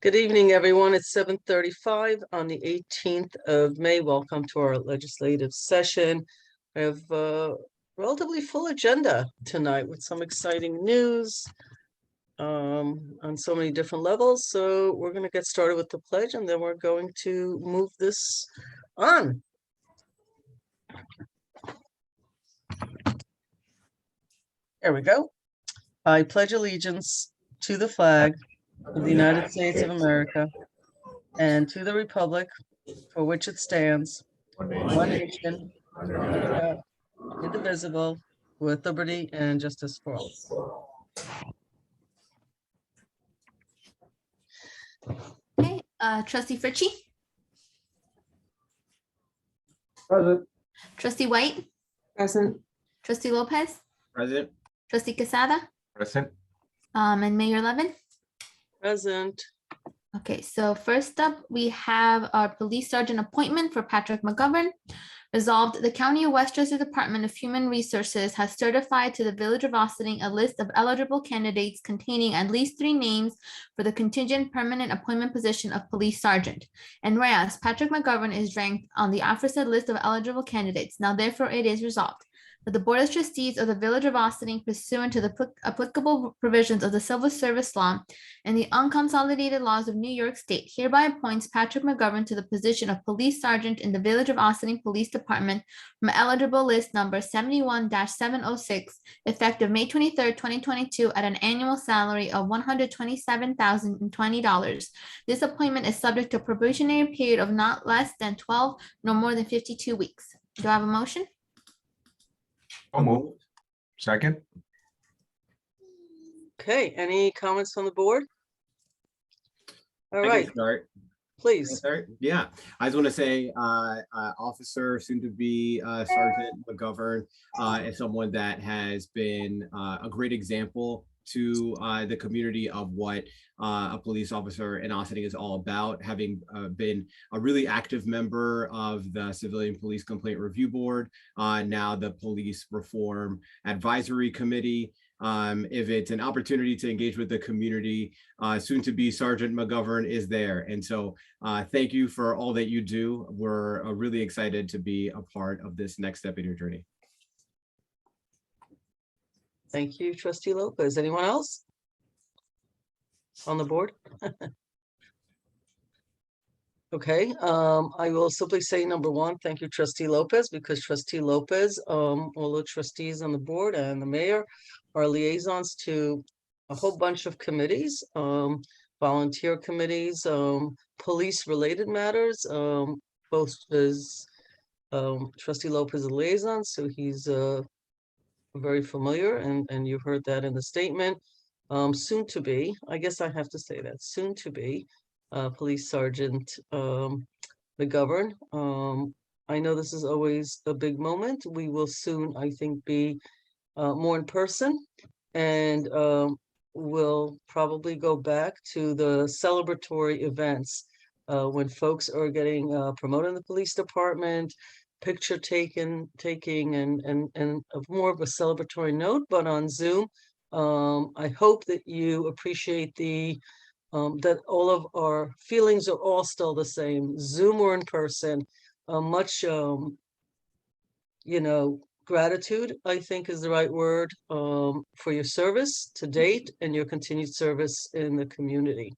Good evening, everyone. It's 7:35 on the 18th of May. Welcome to our legislative session. I have a relatively full agenda tonight with some exciting news on so many different levels. So we're going to get started with the pledge, and then we're going to move this on. There we go. I pledge allegiance to the flag of the United States of America and to the republic for which it stands, one nation, under God, indivisible, with liberty and justice for all. Okay, Trustee Fritchie, Present. Trustee White, Present. Trustee Lopez, Present. Trustee Quesada, Present. and Mayor Levin. Present. Okay, so first up, we have our police sergeant appointment for Patrick McGovern. Resolved, the County of Westchester Department of Human Resources has certified to the Village of Austining a list of eligible candidates containing at least 3 names for the contingent permanent appointment position of police sergeant. And whereas Patrick McGovern is ranked on the aforesaid list of eligible candidates, now therefore it is resolved that the Board of Trustees of the Village of Austining, pursuant to the applicable provisions of the Civil Service Law and the unconsolidated laws of New York State, hereby appoints Patrick McGovern to the position of Police Sergeant in the Village of Austining Police Department from eligible list number 71-706, effective May 23rd, 2022, at an annual salary of $127,020. This appointment is subject to a probationary period of not less than 12 nor more than 52 weeks. Do I have a motion? So moved. Second. Okay, any comments from the board? All I right, can start. please. Start? Yeah, I just want to say, Officer, soon to be Sergeant McGovern, is someone that has been a great example to the community of what a police officer in Austining is all about, having been a really active member of the Civilian Police Complaint Review Board, now the Police Reform Advisory Committee. If it's an opportunity to engage with the community, soon to be Sergeant McGovern is there. And so thank you for all that you do. We're really excited to be a part of this next step in your journey. Thank you, Trustee Lopez. Anyone else on the board? Okay, I will simply say number one, thank you, Trustee Lopez, because Trustee Lopez, all the trustees on the board and the mayor are liaisons to a whole bunch of committees, volunteer committees, police-related matters, both as Trustee Lopez is a liaison, so he's very familiar, and you heard that in the statement. Soon to be, I guess I have to say that, soon to be Police Sergeant McGovern. I know this is always a big moment. We will soon, I think, be more in person, and we'll probably go back to the celebratory events when folks are getting promoted in the police department, picture taking and of more of a celebratory note, but on Zoom. I hope that you appreciate the that all of our feelings are all still the same, Zoom or in person. Much gratitude, I think, is the right word, for your service to date and your continued service in the community.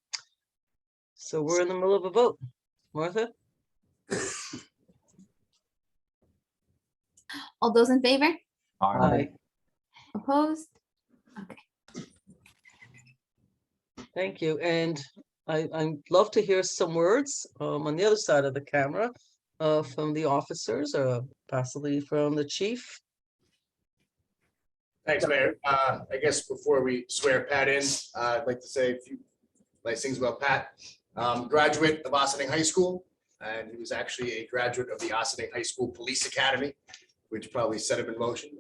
So we're in the middle of a vote. Martha? All those in favor? Aye. Opposed? Okay. Thank you. And I'd love to hear some words on the other side of the camera from the officers, or possibly from the chief. Thanks, Mayor. I guess before we swear Pat in, I'd like to say a few nice things about Pat. Graduate of Austining High School, and he was actually a graduate of the Austining High School Police Academy, which probably set him in motion.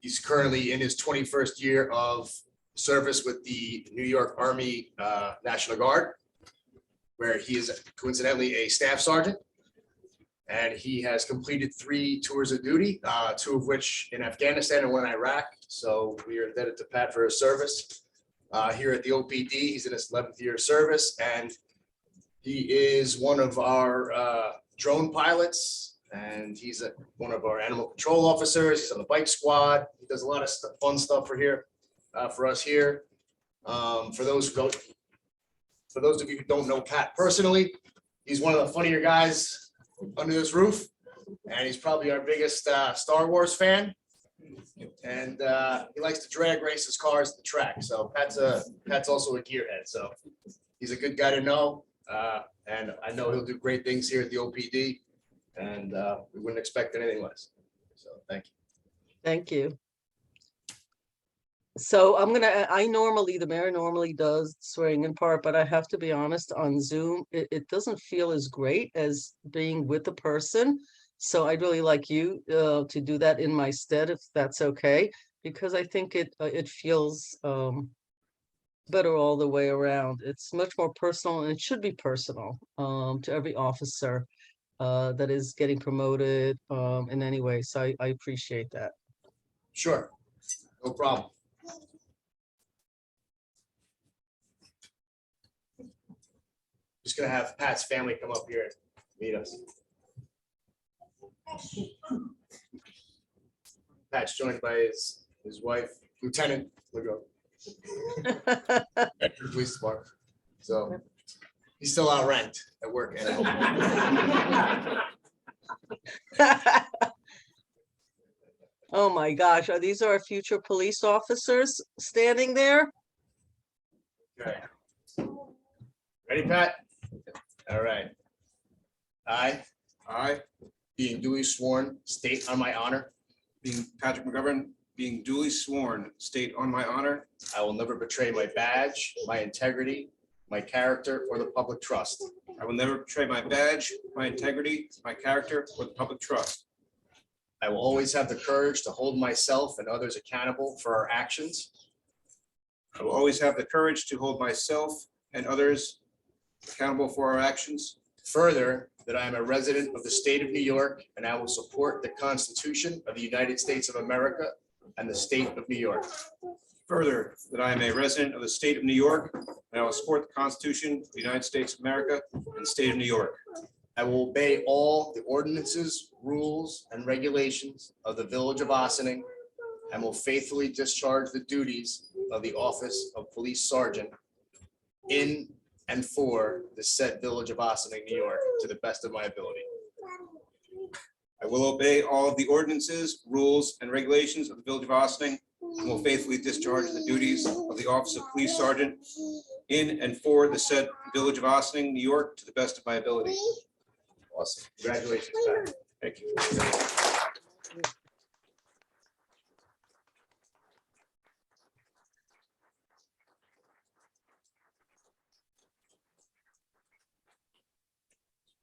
He's currently in his 21st year of service with the New York Army National Guard, where he is coincidentally a staff sergeant. And he has completed 3 tours of duty, 2 of which in Afghanistan and 1 in Iraq. So we are indebted to Pat for his service. here at the OPD. He's in his 11th year of service, and he is one of our drone pilots, and he's one of our animal control officers. He's on the bike squad. He does a lot of fun stuff for us here. For those of you who don't know Pat personally, he's one of the funnier guys under this roof, and he's probably our biggest Star Wars fan. And he likes to drag race his cars at the track. So Pat's also a gearhead. So he's a good guy to know. And I know he'll do great things here at the OPD. And we wouldn't expect anything less. So thank you. Thank you. So the mayor normally does swearing in part, but I have to be honest, on Zoom, it doesn't feel as great as being with the person. So I'd really like you to do that in my stead, if that's okay, because I think it feels better all the way around. It's much more personal, and it should be personal to every officer that is getting promoted in any way. So I appreciate that. Sure. No problem. Just gonna have Pat's family come up here and meet us. Pat's joined by his wife, Lieutenant Legault, Police Department. So he's still outranked at work. Oh my gosh, are these our future police officers standing there? Okay. Ready, Pat? All right. I, Being duly sworn, state on my honor, being Patrick McGovern, being duly sworn, state on my honor, I will never betray my badge, my integrity, my character, or the public trust. I will never betray my badge, my integrity, my character, or the public trust. I will always have the courage to hold myself and others accountable for our actions. I will always have the courage to hold myself and others accountable for our actions. Further, that I am a resident of the state of New York, and I will support the Constitution of the United States of America and the state of New York. Further, that I am a resident of the state of New York, and I will support the Constitution of the United States of America and the state of New York. I will obey all the ordinances, rules, and regulations of the Village of Ossining, and will faithfully discharge the duties of the office of Police Sergeant in and for the said Village of Ossining, New York, to the best of my ability. I will obey all of the ordinances, rules, and regulations of the Village of Ossining, and will faithfully discharge the duties of the office of Police Sergeant in and for the said Village of Ossining, New York, to the best of my ability. Awesome. Congratulations, Pat. Thank you.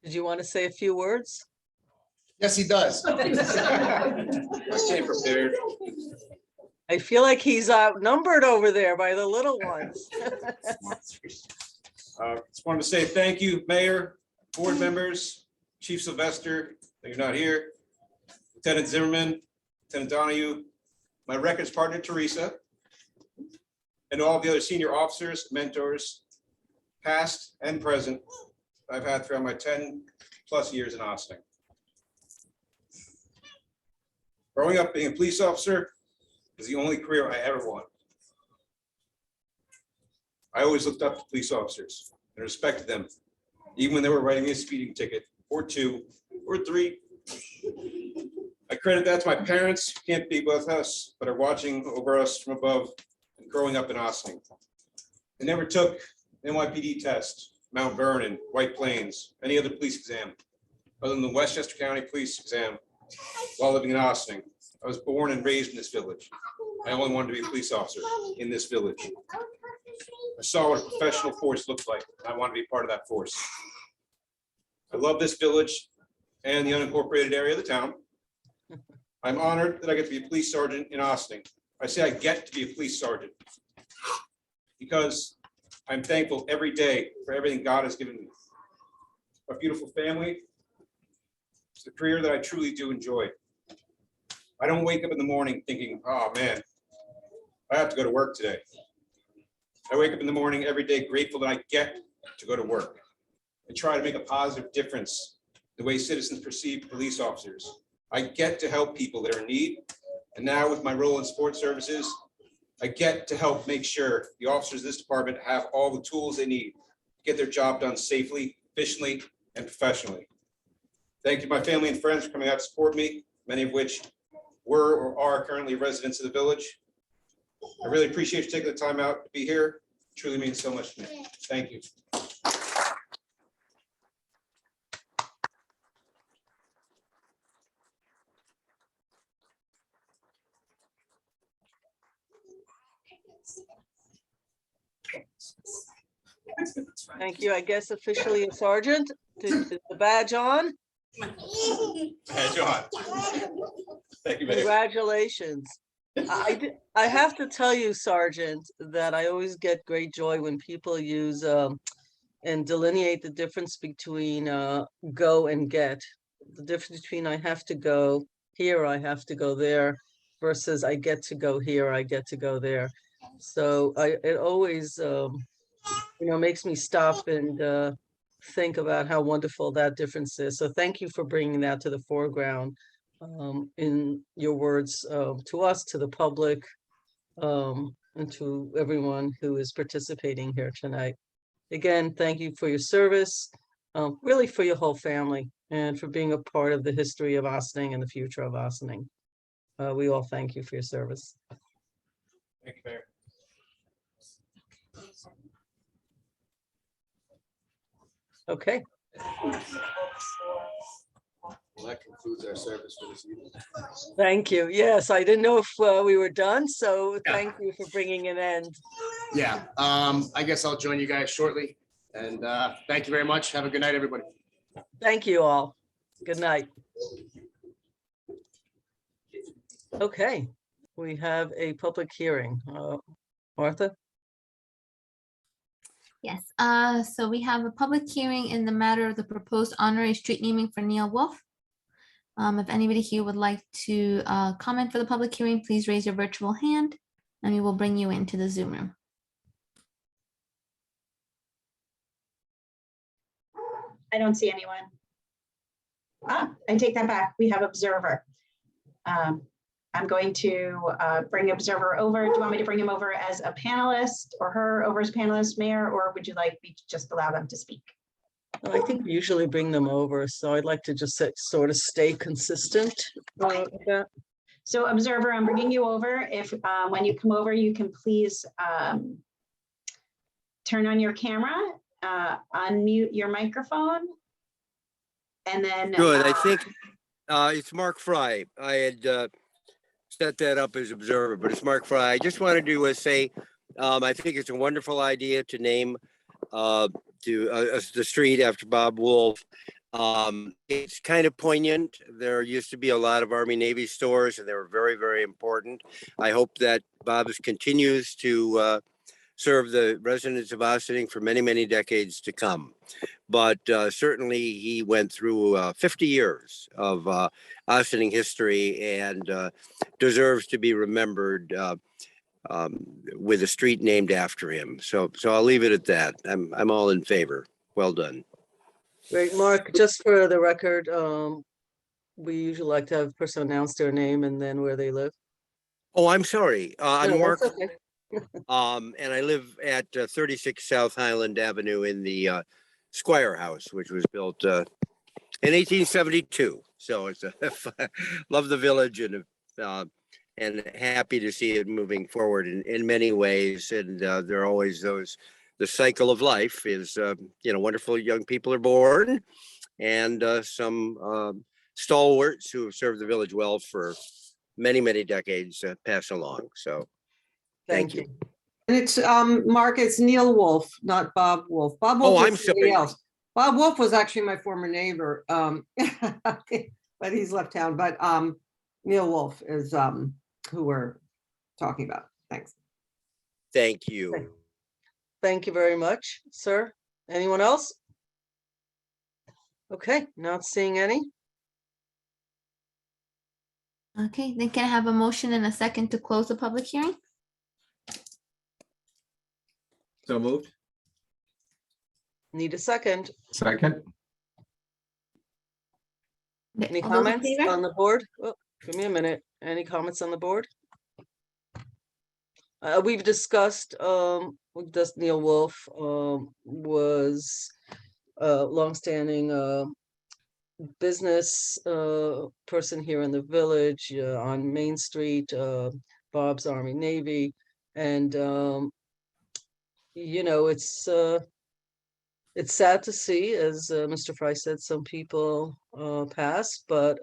Did you want to say a few words? Yes, he does. I came prepared. I feel like he's outnumbered over there by the little ones. Just wanted to say thank you, Mayor, board members, Chief Sylvester, that you're not here, Lieutenant Zimmerman, Lieutenant Donahue, my records partner, Teresa, and all the other senior officers, mentors, past and present, I've had throughout my 10+ years in Ossining. Growing up being a police officer is the only career I ever wanted. I always looked up to police officers and respected them, even when they were writing me a speeding ticket, or 2, or 3. I credit that to my parents, who can't be with us, but are watching over us from above and growing up in Ossining. They never took NYPD test, Mount Vernon, White Plains, any other police exam, other than the Westchester County Police exam while living in Ossining. I was born and raised in this village. I only wanted to be a police officer in this village. I saw what a professional force looked like. And I wanted to be part of that force. I love this village and the unincorporated area of the town. I'm honored that I get to be a police sergeant in Ossining. I say I get to be a police sergeant because I'm thankful every day for everything God has given me. A beautiful family. It's a career that I truly do enjoy. I don't wake up in the morning thinking, oh man, I have to go to work today. I wake up in the morning every day grateful that I get to go to work and try to make a positive difference the way citizens perceive police officers. I get to help people that are in need. And now with my role in sports services, I get to help make sure the officers of this department have all the tools they need to get their job done safely, efficiently, and professionally. Thank you, my family and friends, for coming out to support me, many of which were or are currently residents of the village. I really appreciate you taking the time out to be here. It truly means so much to me. Thank you. Thank you. I guess officially a sergeant. Is the badge on? John. Thank you, Mayor. Congratulations. I have to tell you, Sergeant, that I always get great joy when people use and delineate the difference between go and get. The difference between I have to go here, I have to go there, versus I get to go here, I get to go there. So it always makes me stop and think about how wonderful that difference is. So thank you for bringing that to the foreground in your words to us, to the public, and to everyone who is participating here tonight. Again, thank you for your service, really for your whole family, and for being a part of the history of Ossining and the future of Ossining. We all thank you for your service. Thank you, Mayor. Okay. Well, that concludes our service for this evening. Thank you. Yes, I didn't know if we were done, so thank you for bringing an end. Yeah, I guess I'll join you guys shortly. And thank you very much. Have a good night, everybody. Thank you all. Good night. Okay, we have a public hearing. Martha? Yes, so we have a public hearing in the matter of the proposed honorary street naming for Neil Wolf. If anybody here would like to comment for the public hearing, please raise your virtual hand and we will bring you into the Zoom room. I don't see anyone. I take that back. We have Observer. I'm going to bring Observer over. Do you want me to bring him over as a panelist or her over as panelist, Mayor, or would you like me to just allow them to speak? I think we usually bring them over, so I'd like to just sort of stay consistent with that. So Observer, I'm bringing you over. If when you come over, you can please turn on your camera, unmute your microphone, and then. Good. I think it's Mark Fry. I had set that up as Observer, but it's Mark Fry. I just wanted to say I think it's a wonderful idea to name the street after Bob Wolf. It's kind of poignant. There used to be a lot of Army Navy stores and they were very, very important. I hope that Bob's continues to serve the residents of Ossining for many, many decades to come. But certainly he went through 50 years of Ossining history and deserves to be remembered with a street named after him. So I'll leave it at that. I'm all in favor. Well done. Great, Mark, just for the record, we usually like to have a person announce their name and then where they live. Oh, I'm sorry. I'm No, Mark. that's okay. And I live at 36 South Highland Avenue in the Squire House, which was built in 1872. So it's love the village and happy to see it moving forward in many ways. And there are always the cycle of life is, wonderful young people are born and some stalwarts who have served the village well for many, many decades pass along. So thank you. And it's Mark, it's Neil Wolf, not Bob Wolf. Bob Wolf Oh, I'm was somebody sorry. else. Bob Wolf was actually my former neighbor, but he's left town. But Neil Wolf is who we're talking about. Thanks. Thank you. Thank you very much, sir. Anyone else? Okay, not seeing any. Okay, then can I have a motion and a second to close the public hearing? So moved. Need a second. Second. Okay, Any all those in comments favor? on the board? Oh, give me a minute. Any comments on the board? We've discussed Neil Wolf, was a longstanding, business, person here in the village, on Main Street, Bob's Army Navy. And, you know, it's sad to see, as, Mr. Fry said, some people, pass, but,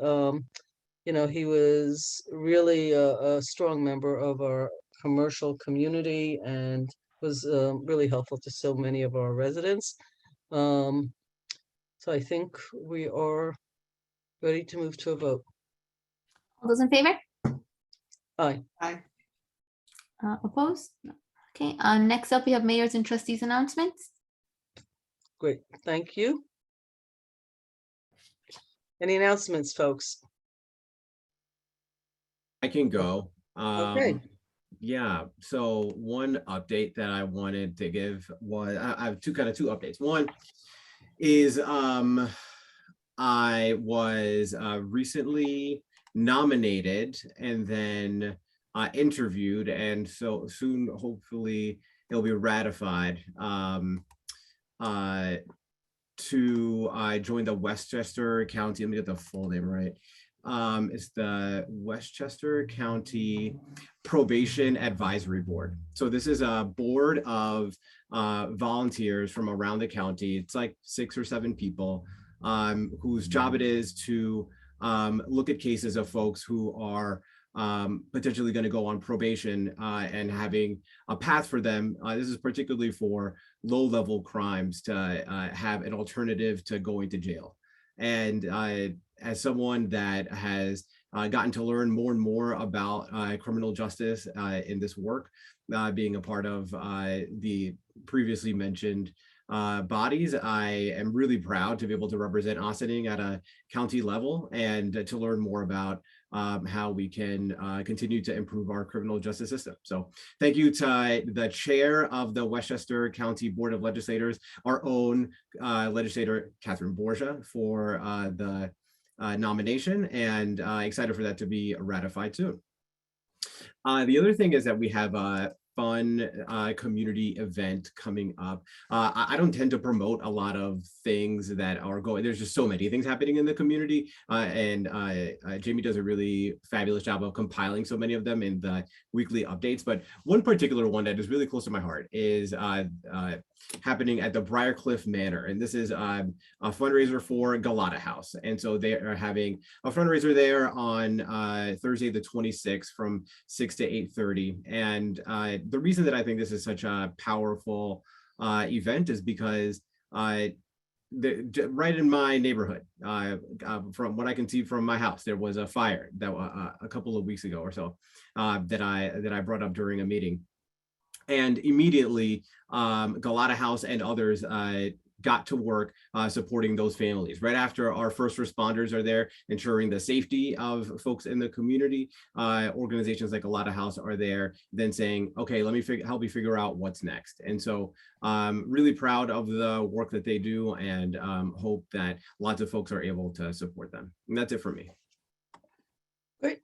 you know, he was really a strong member of our commercial community and was, really helpful to so many of our residents. So I think we are ready to move to a vote. All those in favor? Aye. Aye. Opposed? No. Okay, next up, we have mayors and trustees announcements. Great, thank you. Any announcements, folks? I can go. Okay. Yeah, so one update that I wanted to give was, I have two updates. One is I was recently nominated and then interviewed, and so soon, hopefully, it'll be ratified to join the Westchester County. Let me get the full name right. It's the Westchester County Probation Advisory Board. So this is a board of volunteers from around the county. It's like 6 or 7 people whose job it is to look at cases of folks who are potentially going to go on probation and having a path for them. This is particularly for low-level crimes to have an alternative to going to jail. And as someone that has gotten to learn more and more about criminal justice in this work, being a part of the previously mentioned bodies, I am really proud to be able to represent Ossining at a county level and to learn more about how we can continue to improve our criminal justice system. So thank you to the chair of the Westchester County Board of Legislators, our own legislator, Catherine Borgia, for the nomination, and excited for that to be ratified soon. The other thing is that we have a fun community event coming up. I don't tend to promote a lot of things that are going, there's just so many things happening in the community, and Jamie does a really fabulous job of compiling so many of them in the weekly updates. But one particular one that is really close to my heart is happening at the Briarcliff Manor, and this is a fundraiser for Galata House. And so they are having a fundraiser there on Thursday the 26th from 6 to 8:30. And the reason that I think this is such a powerful event is because right in my neighborhood, from what I can see from my house, there was a fire that a couple of weeks ago or so that I brought up during a meeting. And immediately, Galata House and others got to work supporting those families. Right after our first responders are there, ensuring the safety of folks in the community, organizations like Galata House are there, then saying, okay, let me help you figure out what's next. And so really proud of the work that they do, and hope that lots of folks are able to support them. And that's it for me. Great.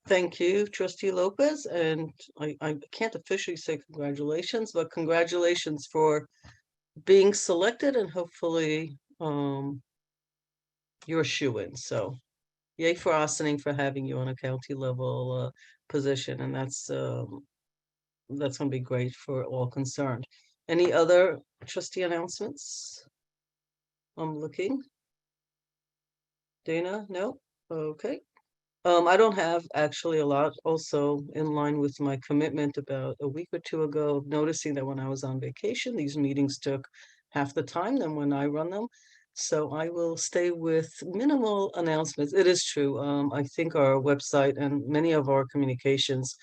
Thank you, Trustee Lopez. And I can't officially say congratulations, but congratulations for being selected, and hopefully you're a shoo-in. So yay for Ossining for having you on a county level position, and that's going to be great for all concerned. Any other trustee announcements? I'm looking. Dana, no? Okay. I don't have actually a lot, also in line with my commitment about a week or two ago of noticing that when I was on vacation, these meetings took half the time than when I run them. So I will stay with minimal announcements. It is true. I think our website and many of our communications,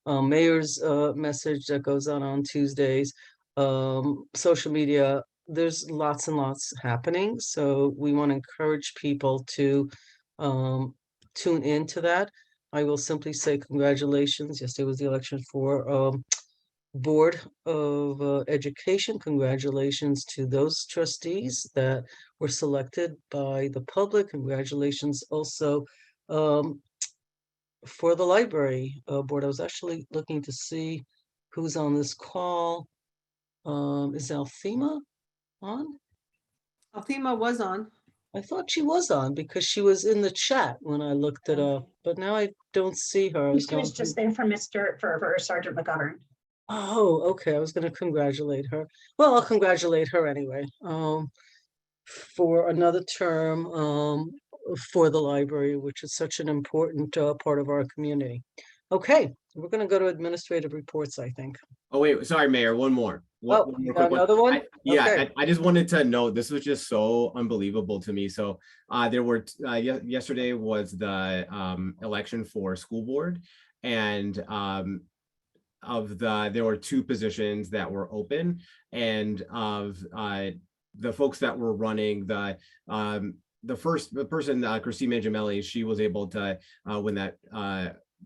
mayor's message that goes on Tuesdays, social media, there's lots and lots happening. So we want to encourage people to tune into that. I will simply say congratulations. Yesterday was the election for Board of Education. Congratulations to those trustees that were selected by the public. Congratulations also for the library board. I was actually looking to see who's on this call. Is Althema on? Althema was on. I thought she was on because she was in the chat when I looked it up, but now I don't see her. I was She was going just to. there for Sergeant McGovern. Oh, okay. I was going to congratulate her. Well, I'll congratulate her anyway. For another term for the library, which is such an important part of our community. Okay, we're going to go to administrative reports, I think. Oh, wait, sorry, Mayor, one more. Oh, One you more got quick one. another one? Yeah, Okay. I just wanted to know, this was just so unbelievable to me. So there were, yesterday was the election for school board, and there were 2 positions that were open, and of the folks that were running, the person, Christine Mangiamelli, she was able to win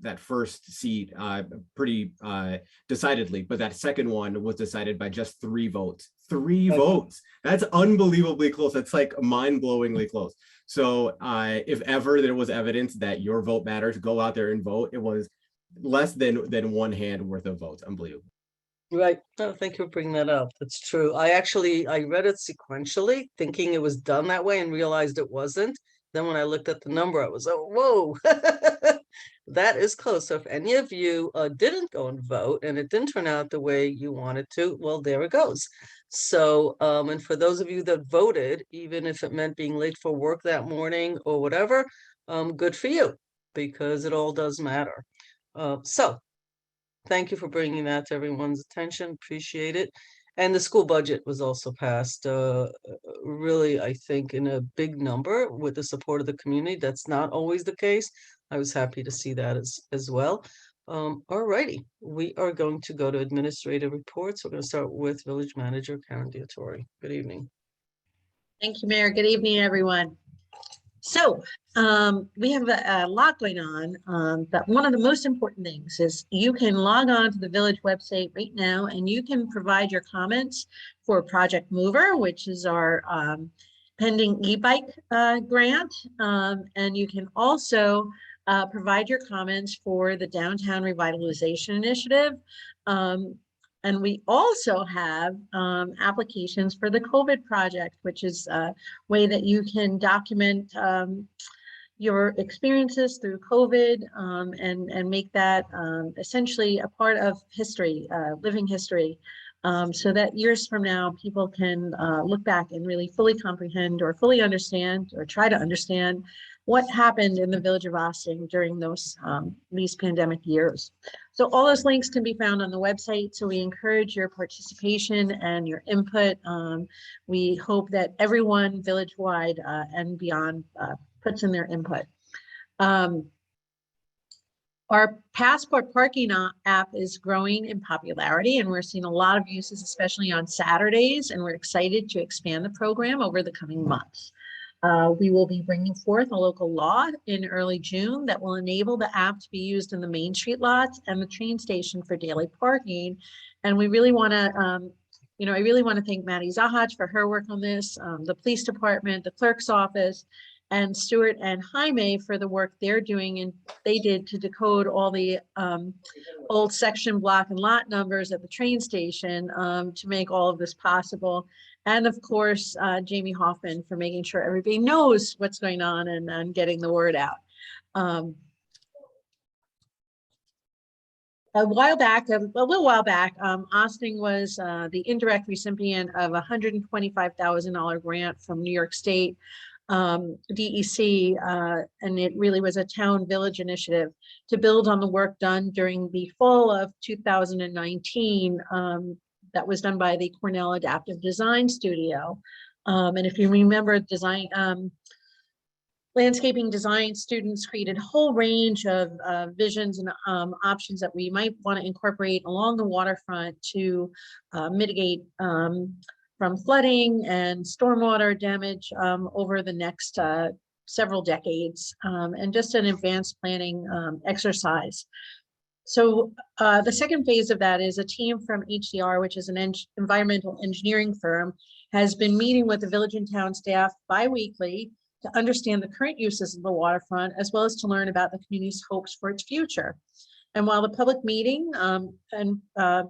that first seat pretty decidedly, but that second one was decided by just 3 votes. 3 Okay. votes. That's unbelievably close. That's like mind-blowingly close. So if ever there was evidence that your vote matters, go out there and vote. It was less than 1 hand worth of votes. Unbelievable. Right. Oh, thank you for bringing that up. That's true. I read it sequentially, thinking it was done that way, and realized it wasn't. Then when I looked at the number, I was, oh, whoa, that is close. So if any of you didn't go and vote and it didn't turn out the way you wanted to, well, there it goes. So, and for those of you that voted, even if it meant being late for work that morning or whatever, good for you, because it all does matter. So thank you for bringing that to everyone's attention. Appreciate it. And the school budget was also passed, really, I think, in a big number with the support of the community. That's not always the case. I was happy to see that as well. All righty, we are going to go to administrative reports. We're going to start with Village Manager Karen Diatori. Good evening. Thank you, Mayor. Good evening, everyone. So we have a lot going on, but one of the most important things is you can log on to the village website right now and you can provide your comments for Project Mover, which is our pending e-bike grant. And you can also provide your comments for the Downtown Revitalization Initiative. And we also have applications for the COVID project, which is a way that you can document your experiences through COVID and make that essentially a part of history, living history, so that years from now, people can look back and really fully comprehend or fully understand or try to understand what happened in the village of Austin during these pandemic years. So all those links can be found on the website. So we encourage your participation and your input. We hope that everyone village-wide and beyond puts in their input. Our Passport Parking app is growing in popularity, and we're seeing a lot of uses, especially on Saturdays, and we're excited to expand the program over the coming months. We will be bringing forth a local law in early June that will enable the app to be used in the Main Street lots and the train station for daily parking. And we really want to, I really want to thank Maddie Zahach for her work on this, the police department, the clerk's office, and Stuart and Jaime for the work they're doing and they did to decode all the old section, block, and lot numbers at the train station to make all of this possible. And of course, Jamie Hoffman for making sure everybody knows what's going on and getting the word out. A little while back, Austin was the indirect recipient of a $125,000 grant from New York State DEC, and it really was a town village initiative to build on the work done during the fall of 2019 that was done by the Cornell Adaptive Design Studio. And if you remember, landscaping design students created a whole range of visions and options that we might want to incorporate along the waterfront to mitigate from flooding and stormwater damage over the next several decades, and just an advanced planning exercise. So the second phase of that is a team from HDR, which is an environmental engineering firm, has been meeting with the village and town staff bi-weekly to understand the current uses of the waterfront, as well as to learn about the community's hopes for its future. And while the public meeting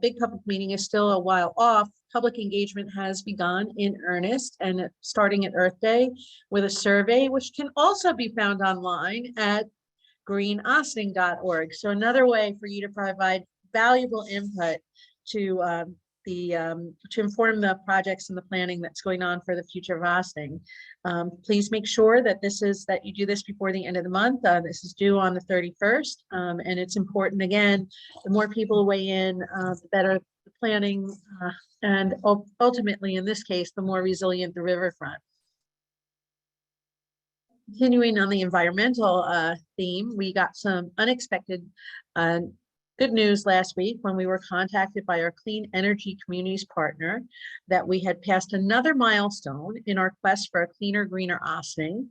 big public meeting is still a while off, public engagement has begun in earnest, and starting at Earth Day with a survey, which can also be found online at greenossining.org. So another way for you to provide valuable input to to inform the projects and the planning that's going on for the future of Ossining. Please make sure that that you do this before the end of the month. This is due on the 31st, and it's important. Again, the more people weigh in, the better the planning, and ultimately, in this case, the more resilient the riverfront. Continuing on the environmental theme, we got some unexpected good news last week when we were contacted by our Clean Energy Communities partner that we had passed another milestone in our quest for a cleaner, greener Ossining.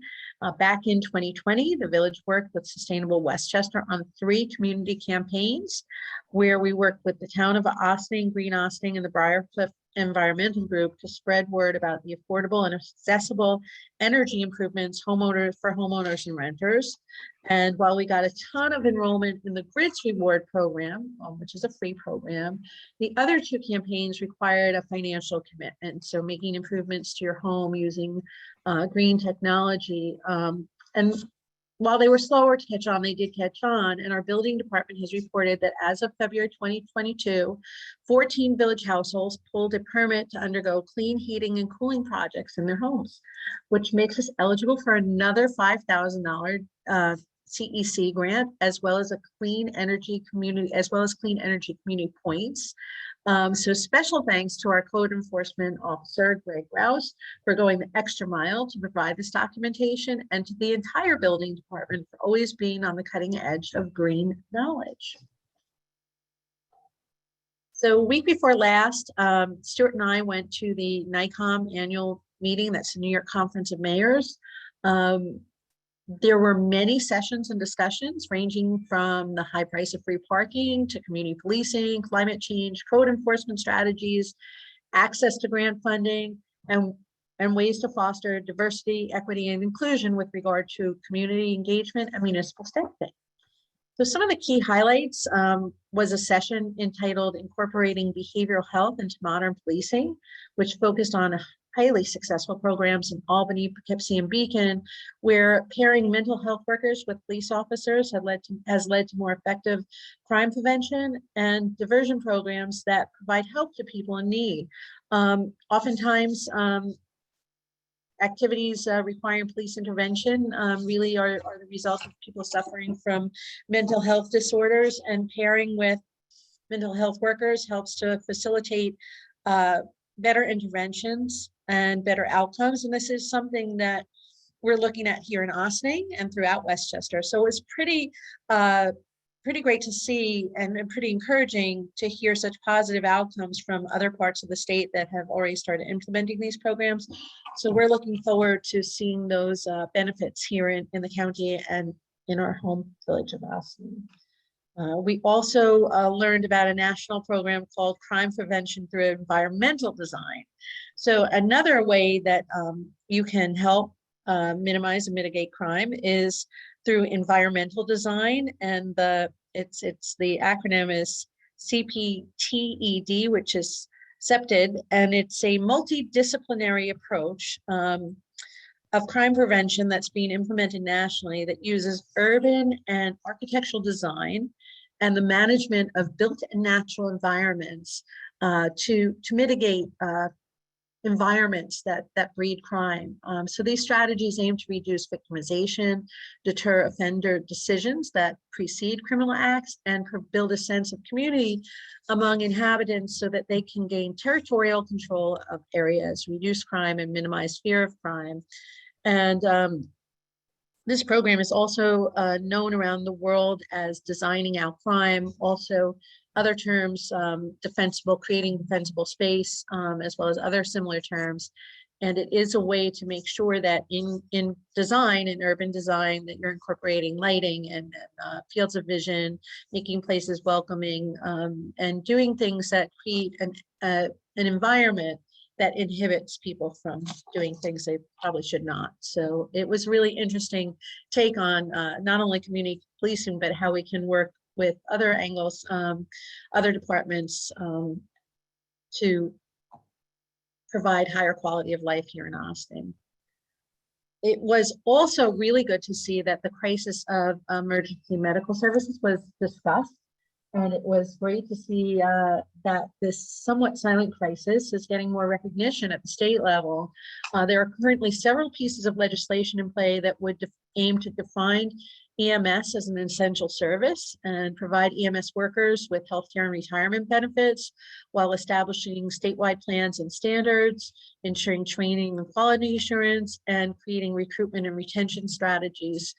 Back in 2020, the village worked with Sustainable Westchester on 3 community campaigns where we worked with the town of Ossining, Green Ossining, and the Briarcliff Environmental Group to spread word about the affordable and accessible energy improvements for homeowners and renters. And while we got a ton of enrollment in the Grids Reward program, which is a free program, the other 2 campaigns required a financial commitment. So making improvements to your home using green technology. And while they were slower to catch on, they did catch on. And our building department has reported that as of February 2022, 14 village households pulled a permit to undergo clean heating and cooling projects in their homes, which makes us eligible for another $5,000 CEC grant, as well as clean energy community points. So special thanks to our code enforcement officer, Greg Rouse, for going the extra mile to provide this documentation, and to the entire building department for always being on the cutting edge of green knowledge. So a week before last, Stuart and I went to the NICOM annual meeting. That's the New York Conference of Mayors. There were many sessions and discussions ranging from the high price of free parking to community policing, climate change, code enforcement strategies, access to grant funding, and ways to foster diversity, equity, and inclusion with regard to community engagement and municipal staffing. So some of the key highlights was a session entitled Incorporating Behavioral Health into Modern Policing, which focused on highly successful programs in Albany, Poughkeepsie, and Beacon, where pairing mental health workers with police officers has led to more effective crime prevention and diversion programs that provide help to people in need. Oftentimes, activities requiring police intervention really are the result of people suffering from mental health disorders, and pairing with mental health workers helps to facilitate better interventions and better outcomes. And this is something that we're looking at here in Ossining and throughout Westchester. So it's pretty great to see, and pretty encouraging to hear such positive outcomes from other parts of the state that have already started implementing these programs. So we're looking forward to seeing those benefits here in the county and in our home village of Ossining. We also learned about a national program called Crime Prevention Through Environmental Design. So another way that you can help minimize and mitigate crime is through environmental design, and the acronym is CPTED, which is CPTED, and it's a multidisciplinary approach of crime prevention that's being implemented nationally that uses urban and architectural design and the management of built and natural environments to mitigate environments that breed crime. So these strategies aim to reduce victimization, deter offender decisions that precede criminal acts, and build a sense of community among inhabitants so that they can gain territorial control of areas, reduce crime, and minimize fear of crime. And this program is also known around the world as designing out crime. Also, other terms, defensible, creating defensible space, as well as other similar terms. And it is a way to make sure that in design, in urban design, that you're incorporating lighting and fields of vision, making places welcoming, and doing things that create an environment that inhibits people from doing things they probably should not. So it was really interesting take on not only community policing, but how we can work with other angles, other departments, to provide higher quality of life here in Austin. It was also really good to see that the crisis of emergency medical services was discussed. And it was great to see that this somewhat silent crisis is getting more recognition at the state level. There are currently several pieces of legislation in play that would aim to define EMS as an essential service and provide EMS workers with healthcare and retirement benefits while establishing statewide plans and standards, ensuring training and quality assurance, and creating recruitment and retention strategies.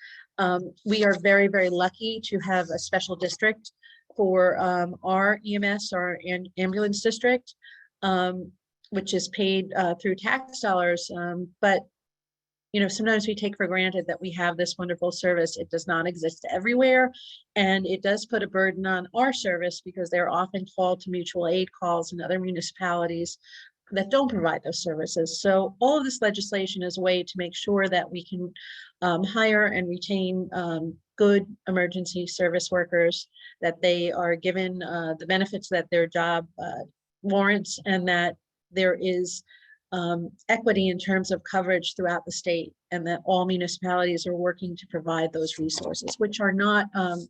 We are very, very lucky to have a special district for our EMS, our ambulance district, which is paid through tax dollars. But sometimes we take for granted that we have this wonderful service. It does not exist everywhere. And it does put a burden on our service because they're often called to mutual aid calls in other municipalities that don't provide those services. So all of this legislation is a way to make sure that we can hire and retain good emergency service workers, that they are given the benefits that their job warrants, and that there is equity in terms of coverage throughout the state, and that all municipalities are working to provide those resources, which are not,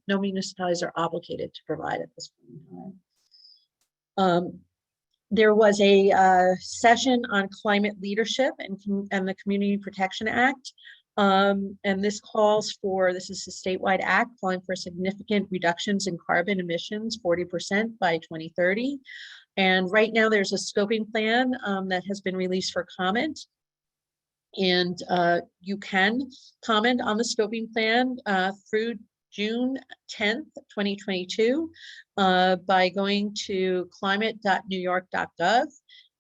no municipalities are obligated to provide at this point in time. There was a session on climate leadership and the Community Protection Act. And this calls for, this is a statewide act calling for significant reductions in carbon emissions, 40% by 2030. And right now there's a scoping plan that has been released for comment. And you can comment on the scoping plan through June 10th, 2022 by going to climate.newyork.gov.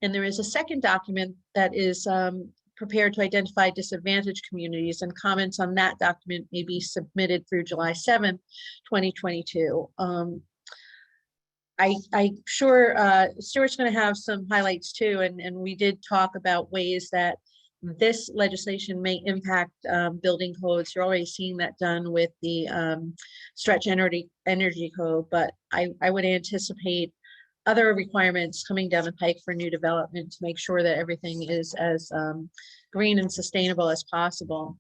And there is a second document that is prepared to identify disadvantaged communities, and comments on that document may be submitted through July 7th, 2022. I'm sure Stuart's going to have some highlights too, and we did talk about ways that this legislation may impact building codes. You're already seeing that done with the stretch energy code, but I would anticipate other requirements coming down the pike for new development to make sure that everything is as green and sustainable as possible.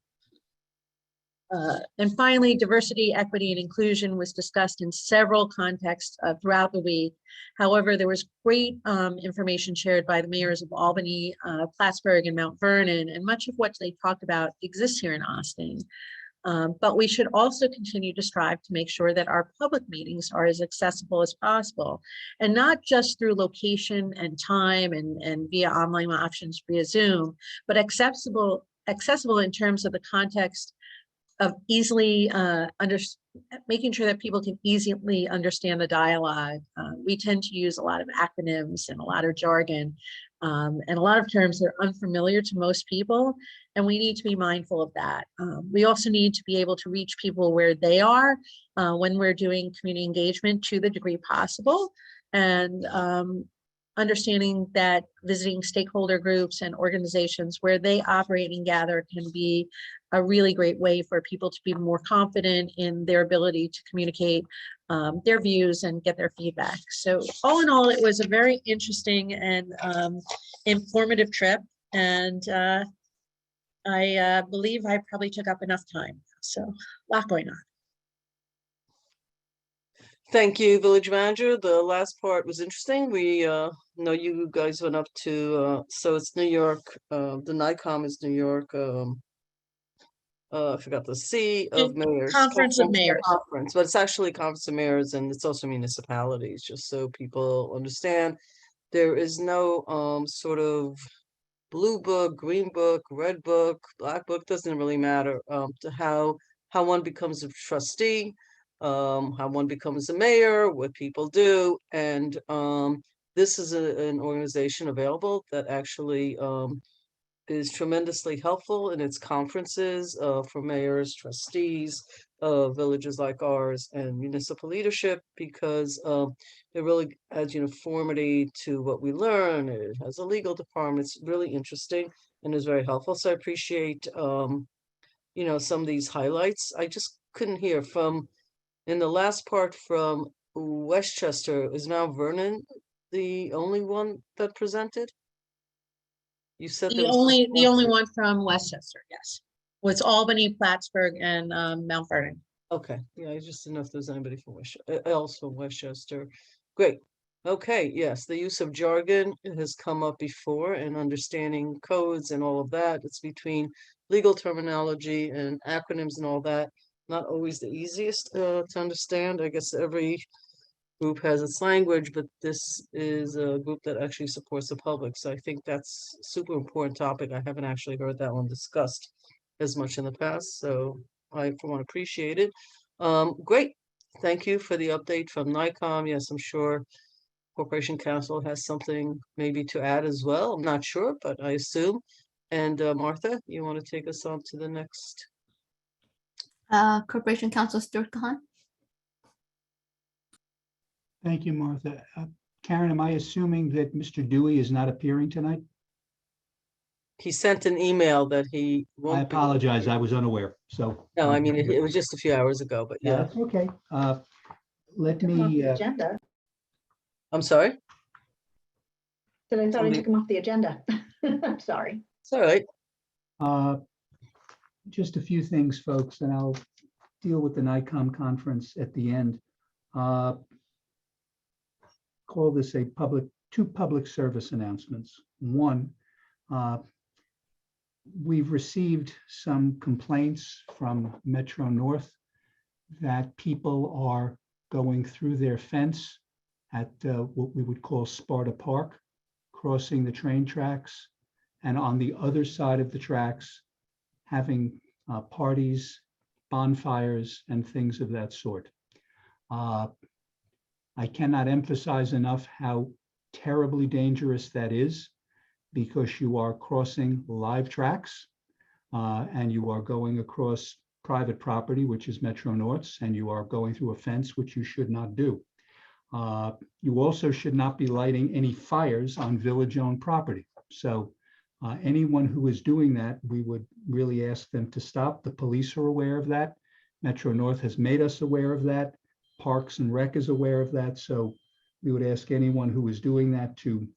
And finally, diversity, equity, and inclusion was discussed in several contexts throughout the week. However, there was great information shared by the mayors of Albany, Plattsburgh, and Mount Vernon, and much of what they talked about exists here in Austin. But we should also continue to strive to make sure that our public meetings are as accessible as possible, and not just through location and time and via online options via Zoom, but accessible in terms of the context of easily making sure that people can easily understand the dialogue. We tend to use a lot of acronyms and a lot of jargon and a lot of terms that are unfamiliar to most people, and we need to be mindful of that. We also need to be able to reach people where they are when we're doing community engagement to the degree possible, and understanding that visiting stakeholder groups and organizations where they operate and gather can be a really great way for people to be more confident in their ability to communicate their views and get their feedback. So all in all, it was a very interesting and informative trip. And I believe I probably took up enough time. So a lot going on. Thank you, Village Manager. The last part was interesting. We know you guys went up to, so it's New York, the NICOM is New York, I forgot the C of Mayors. Conference of Mayors. Conference, but it's actually Conference of Mayors, and it's also municipalities, just so people understand. There is no sort of blue book, green book, red book, black book, doesn't really matter to how one becomes a trustee, how one becomes a mayor, what people do. And this is an organization available that actually is tremendously helpful in its conferences for mayors, trustees, villages like ours, and municipal leadership, because it really adds uniformity to what we learn. It has a legal department. It's really interesting and is very helpful. So I appreciate some of these highlights. I just couldn't hear from in the last part from Westchester. Is now Vernon the only one that presented? You said there was The only one from Westchester, yes. Was Albany, Plattsburgh, and Mount Vernon. Okay, yeah, I just didn't know if there's anybody from else from Westchester. Great. Okay, yes, the use of jargon has come up before, and understanding codes and all of that. It's between legal terminology and acronyms and all that. Not always the easiest to understand. I guess every group has its language, but this is a group that actually supports the public. So I think that's a super important topic. I haven't actually heard that one discussed as much in the past, so I for one appreciate it. Great. Thank you for the update from NICOM. Yes, I'm sure Corporation Council has something maybe to add as well. I'm not sure, but I assume. And Martha, you want to take us on to the next? Corporation Counsel Stuart Kahan. Thank you, Martha. Karen, am I assuming that Mr. Dewey is not appearing tonight? He sent an email that he I won't be- apologize, I was unaware, so. No, I mean, it was just a few hours ago, but Yeah, yeah. that's okay. Let Took him off me, the agenda. I'm sorry. Said I thought I Somebody- took him off the agenda. I'm sorry. It's all right. just a few things, folks, and I'll deal with the NICOM conference at the end. Call this two public service announcements. One, we've received some complaints from Metro North that people are going through their fence at what we would call Sparta Park, crossing the train tracks, and on the other side of the tracks, having parties, bonfires, and things of that sort. I cannot emphasize enough how terribly dangerous that is, because you are crossing live tracks and you are going across private property, which is Metro North's, and you are going through a fence, which you should not do. You also should not be lighting any fires on village-owned property. So anyone who is doing that, we would really ask them to stop. The police are aware of that. Metro North has made us aware of that. Parks and Rec is aware of that. So we would ask anyone who is doing that to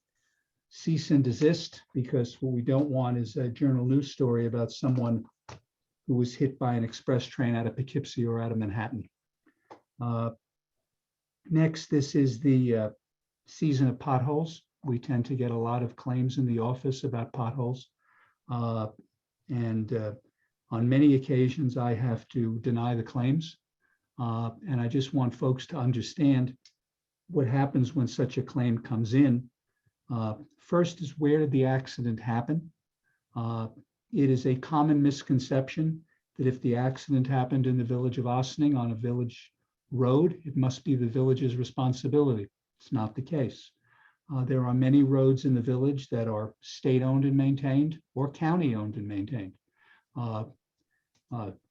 cease and desist, because what we don't want is a journal news story about someone who was hit by an express train out of Poughkeepsie or out of Manhattan. Next, this is the season of potholes. We tend to get a lot of claims in the office about potholes. And on many occasions, I have to deny the claims. And I just want folks to understand what happens when such a claim comes in. First is, where did the accident happen? It is a common misconception that if the accident happened in the village of Ossining on a village road, it must be the village's responsibility. It's not the case. There are many roads in the village that are state-owned and maintained or county-owned and maintained.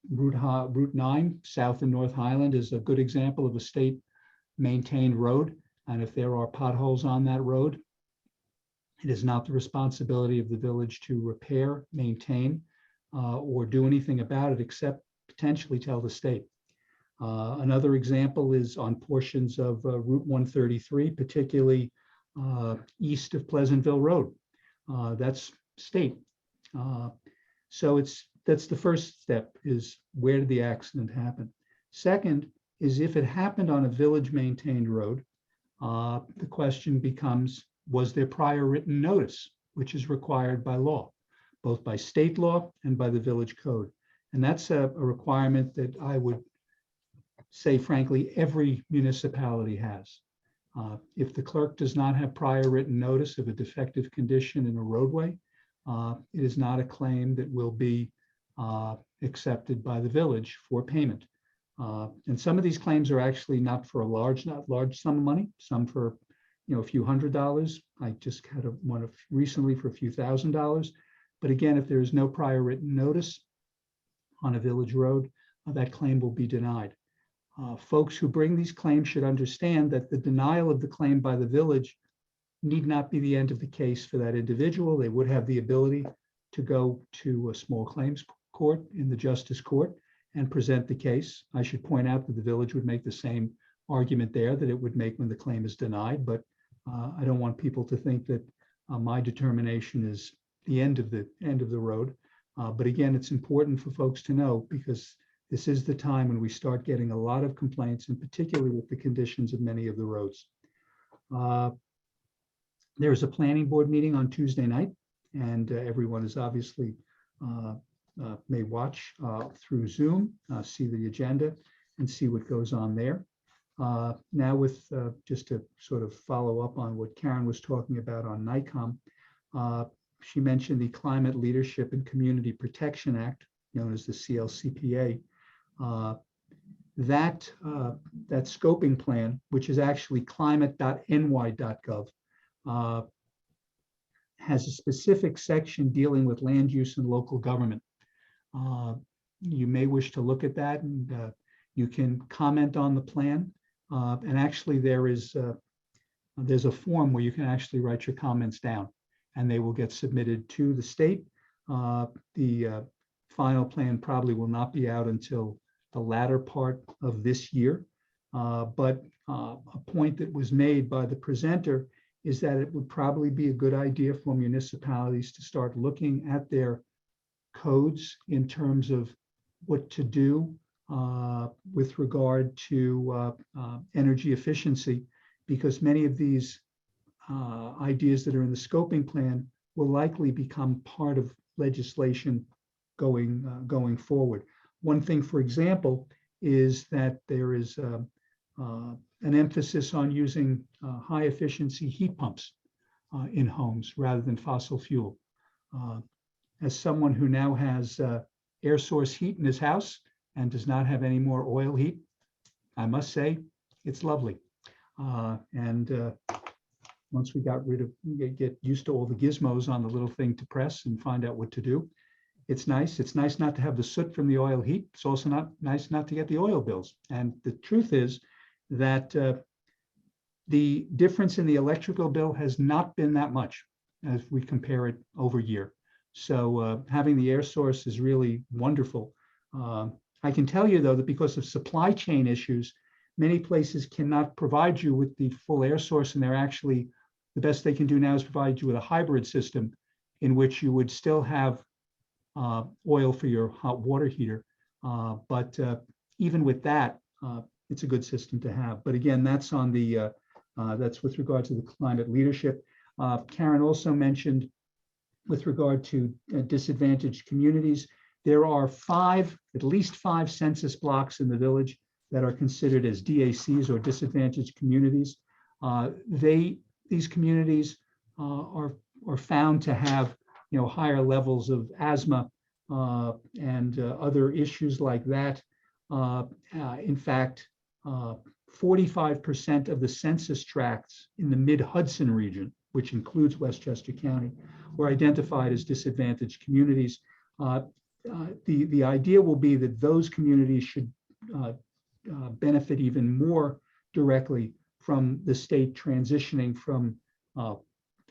Route 9, South and North Highland, is a good example of a state-maintained road. And if there are potholes on that road, it is not the responsibility of the village to repair, maintain, or do anything about it, except potentially tell the state. Another example is on portions of Route 133, particularly east of Pleasantville Road. That's state. So that's the first step, is where did the accident happen? Second is, if it happened on a village-maintained road, the question becomes, was there prior written notice, which is required by law, both by state law and by the village code. And that's a requirement that I would say, frankly, every municipality has. If the clerk does not have prior written notice of a defective condition in a roadway, it is not a claim that will be accepted by the village for payment. And some of these claims are actually not for a large sum of money, some for a few $100s. I just had one recently for a few $1,000s, But again, if there is no prior written notice on a village road, that claim will be denied. Folks who bring these claims should understand that the denial of the claim by the village need not be the end of the case for that individual. They would have the ability to go to a small claims court in the justice court and present the case. I should point out that the village would make the same argument there that it would make when the claim is denied, but I don't want people to think that my determination is the end of the road. But again, it's important for folks to know, because this is the time when we start getting a lot of complaints, and particularly with the conditions of many of the roads. There's a planning board meeting on Tuesday night, and everyone is obviously may watch through Zoom, see the agenda and see what goes on there. Now with just to sort of follow up on what Karen was talking about on NICOM, she mentioned the Climate Leadership and Community Protection Act, known as the CLCPA. That scoping plan, which is actually climate.ny.gov, has a specific section dealing with land use and local government. You may wish to look at that, and you can comment on the plan. And actually, there's a form where you can actually write your comments down, and they will get submitted to the state. The final plan probably will not be out until the latter part of this year. But a point that was made by the presenter is that it would probably be a good idea for municipalities to start looking at their codes in terms of what to do with regard to energy efficiency, because many of these ideas that are in the scoping plan will likely become part of legislation going forward. One thing, for example, is that there is an emphasis on using high efficiency heat pumps in homes rather than fossil fuel. As someone who now has air source heat in his house and does not have any more oil heat, I must say it's lovely. Once we get used to all the gizmos on the little thing to press and find out what to do, it's nice. It's nice not to have the soot from the oil heat. It's also nice not to get the oil bills. And the truth is that the difference in the electrical bill has not been that much as we compare it over year. So having the air source is really wonderful. I can tell you, though, that because of supply chain issues, many places cannot provide you with the full air source, and they're actually, the best they can do now is provide you with a hybrid system in which you would still have oil for your hot water heater. But even with that, it's a good system to have. But again, that's on the that's with regard to the climate leadership. Karen also mentioned with regard to disadvantaged communities, there are at least five census blocks in the village that are considered as DACs, or disadvantaged communities. These communities are found to have higher levels of asthma and other issues like that. In fact, 45% of the census tracts in the mid-Hudson region, which includes Westchester County, were identified as disadvantaged communities. The idea will be that those communities should benefit even more directly from the state transitioning from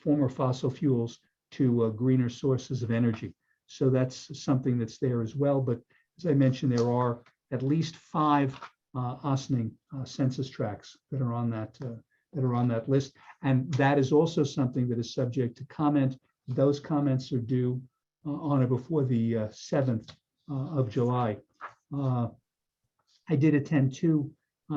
former fossil fuels to greener sources of energy. So that's something that's there as well. But as I mentioned, there are at least five Ossining census tracts that are on that list, and that is also something that is subject to comment. Those comments are due on or before the 7th of July. I did attend two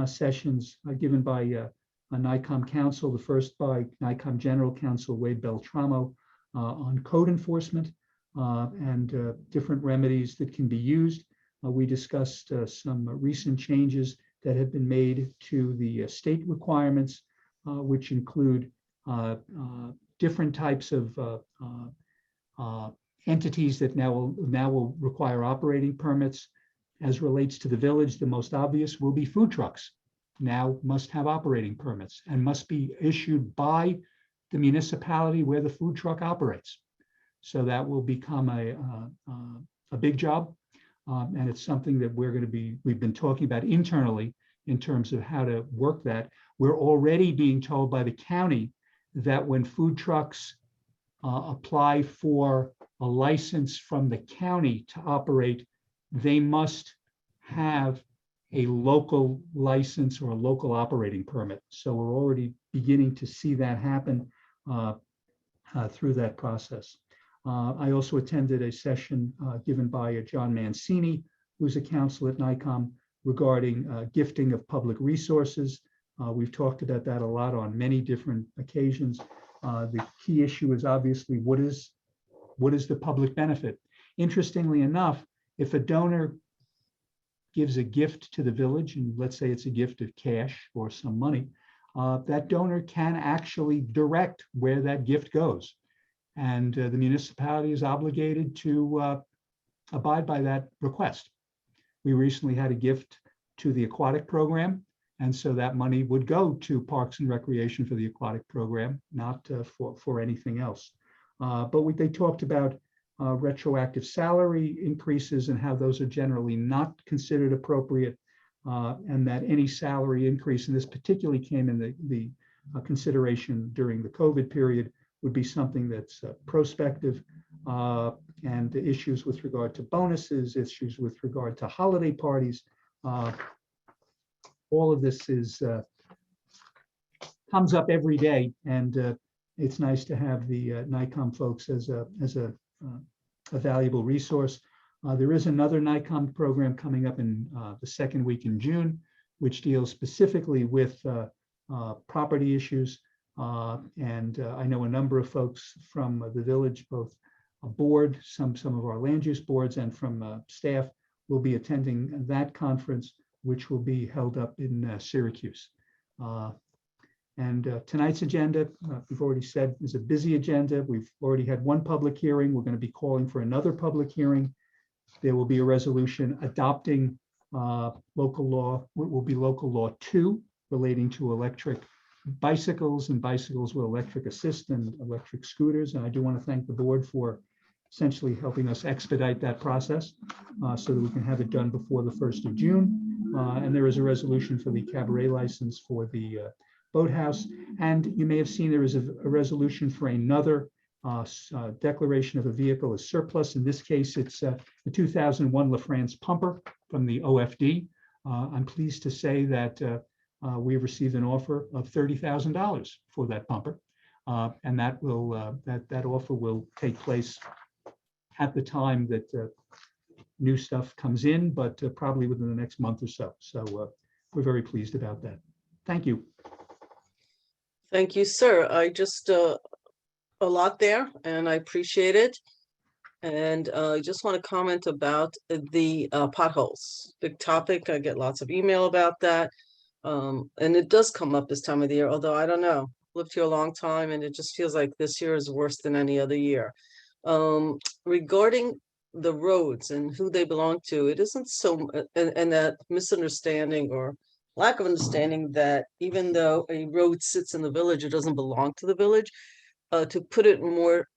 sessions given by a NICOM counsel, the first by NICOM General Counsel Wade Beltramo on code enforcement and different remedies that can be used. We discussed some recent changes that have been made to the state requirements, which include different types of entities that now will require operating permits. As relates to the village, the most obvious will be food trucks. Now must have operating permits and must be issued by the municipality where the food truck operates. So that will become a big job. And it's something that we've been talking about internally in terms of how to work that. We're already being told by the county that when food trucks apply for a license from the county to operate, they must have a local license or a local operating permit. So we're already beginning to see that happen through that process. I also attended a session given by John Mancini, who's a counsel at NICOM, regarding gifting of public resources. We've talked about that a lot on many different occasions. The key issue is obviously what is the public benefit? Interestingly enough, if a donor gives a gift to the village, and let's say it's a gift of cash or some money, that donor can actually direct where that gift goes. And the municipality is obligated to abide by that request. We recently had a gift to the aquatic program, and so that money would go to Parks and Recreation for the aquatic program, not for anything else. But they talked about retroactive salary increases and how those are generally not considered appropriate, and that any salary increase, and this particularly came in the consideration during the COVID period, would be something that's prospective, and the issues with regard to bonuses, issues with regard to holiday parties. All of this comes up every day, and it's nice to have the NICOM folks as a valuable resource. There is another NICOM program coming up in the second week in June, which deals specifically with property issues. And I know a number of folks from the village, both a board, some of our land use boards, and from staff will be attending that conference, which will be held up in Syracuse. And tonight's agenda, we've already said, is a busy agenda. We've already had one public hearing. We're going to be calling for another public hearing. There will be a resolution adopting local law, what will be local law 2, relating to electric bicycles and bicycles with electric assist and electric scooters. And I do want to thank the board for essentially helping us expedite that process so that we can have it done before the 1st of June. And there is a resolution for the cabaret license for the boathouse. And you may have seen there is a resolution for another declaration of a vehicle as surplus. In this case, it's the 2001 LaFrance pumper from the OFD. I'm pleased to say that we received an offer of $30,000 for that pumper, and that will that offer will take place at the time that new stuff comes in, but probably within the next month or so. So we're very pleased about that. Thank you. Thank you, sir. I just a lot there, and I appreciate it. And I just want to comment about the potholes. Big topic. I get lots of email about that. And it does come up this time of the year, although I don't know, lived here a long time and it just feels like this year is worse than any other year. Regarding the roads and who they belong to, it isn't so, and that misunderstanding or lack of understanding that even though a road sits in the village, it doesn't belong to the village. To put it more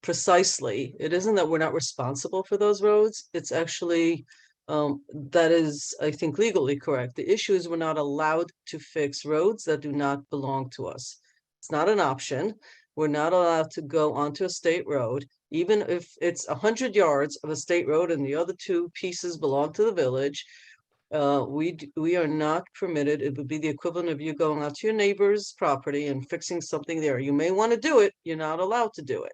precisely, it isn't that we're not responsible for those roads. It's actually that is, I think, legally correct. The issue is we're not allowed to fix roads that do not belong to us. It's not an option. We're not allowed to go onto a state road, even if it's 100 yards of a state road and the other 2 pieces belong to the village. We are not permitted. It would be the equivalent of you going out to your neighbor's property and fixing something there. You may want to do it. You're not allowed to do it.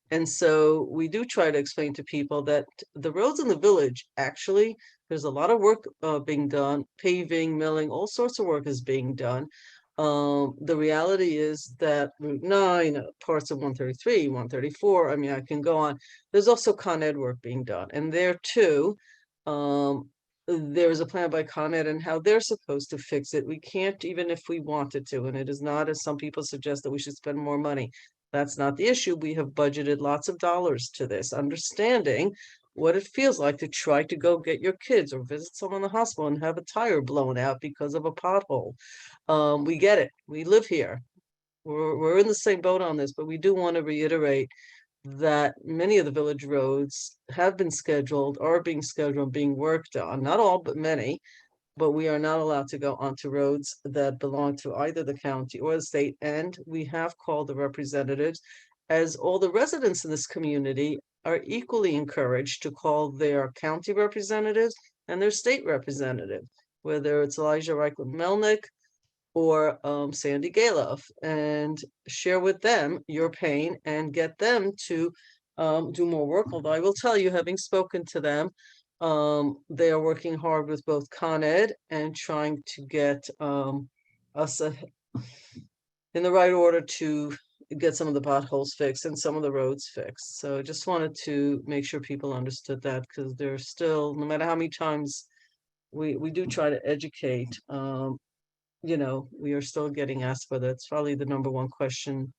And so we do try to explain to people that the roads in the village, actually, there's a lot of work being done, paving, milling, all sorts of work is being done. The reality is that Route 9, parts of 133, 134, I mean, I can go on. There's also Con Ed work being done. And there too, there is a plan by Con Ed and how they're supposed to fix it. We can't, even if we wanted to, and it is not, as some people suggest, that we should spend more money. That's not the issue. We have budgeted lots of dollars to this, understanding what it feels like to try to go get your kids or visit someone in the hospital and have a tire blown out because of a pothole. We get it. We live here. We're in the same boat on this, but we do want to reiterate that many of the village roads have been scheduled, are being scheduled, being worked on, not all, but many. But we are not allowed to go onto roads that belong to either the county or the state. And we have called the representatives, as all the residents in this community are equally encouraged to call their county representatives and their state representative, whether it's Elijah Reichland Melnick or Sandy Galoff, and share with them your pain and get them to do more work. Although I will tell you, having spoken to them, they are working hard with both Con Ed and trying to get us in the right order to get some of the potholes fixed and some of the roads fixed. So I just wanted to make sure people understood that, because there's still, no matter how many times we do try to educate, you know, we are still getting asked whether it's probably the number one question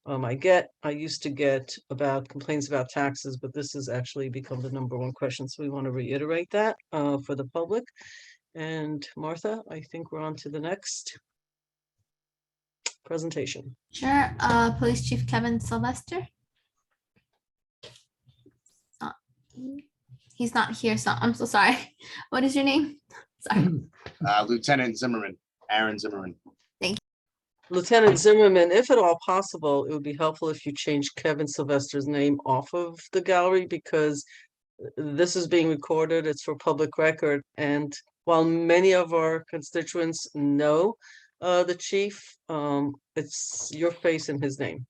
I used to get about complaints about taxes, but this has actually become the number one question. So we want to reiterate that for the public. And Martha, I think we're on to the next presentation. Sure. Police Chief Kevin Sylvester. Uh, He's not here, so I'm so sorry. What is your name? Sorry. Lieutenant Zimmerman, Aaron Zimmerman. Lieutenant Zimmerman, if at all possible, it would be helpful if you change Kevin Sylvester's name off of the gallery, because this is being recorded, it's for public record. And while many of our constituents know the chief, it's your face and his name.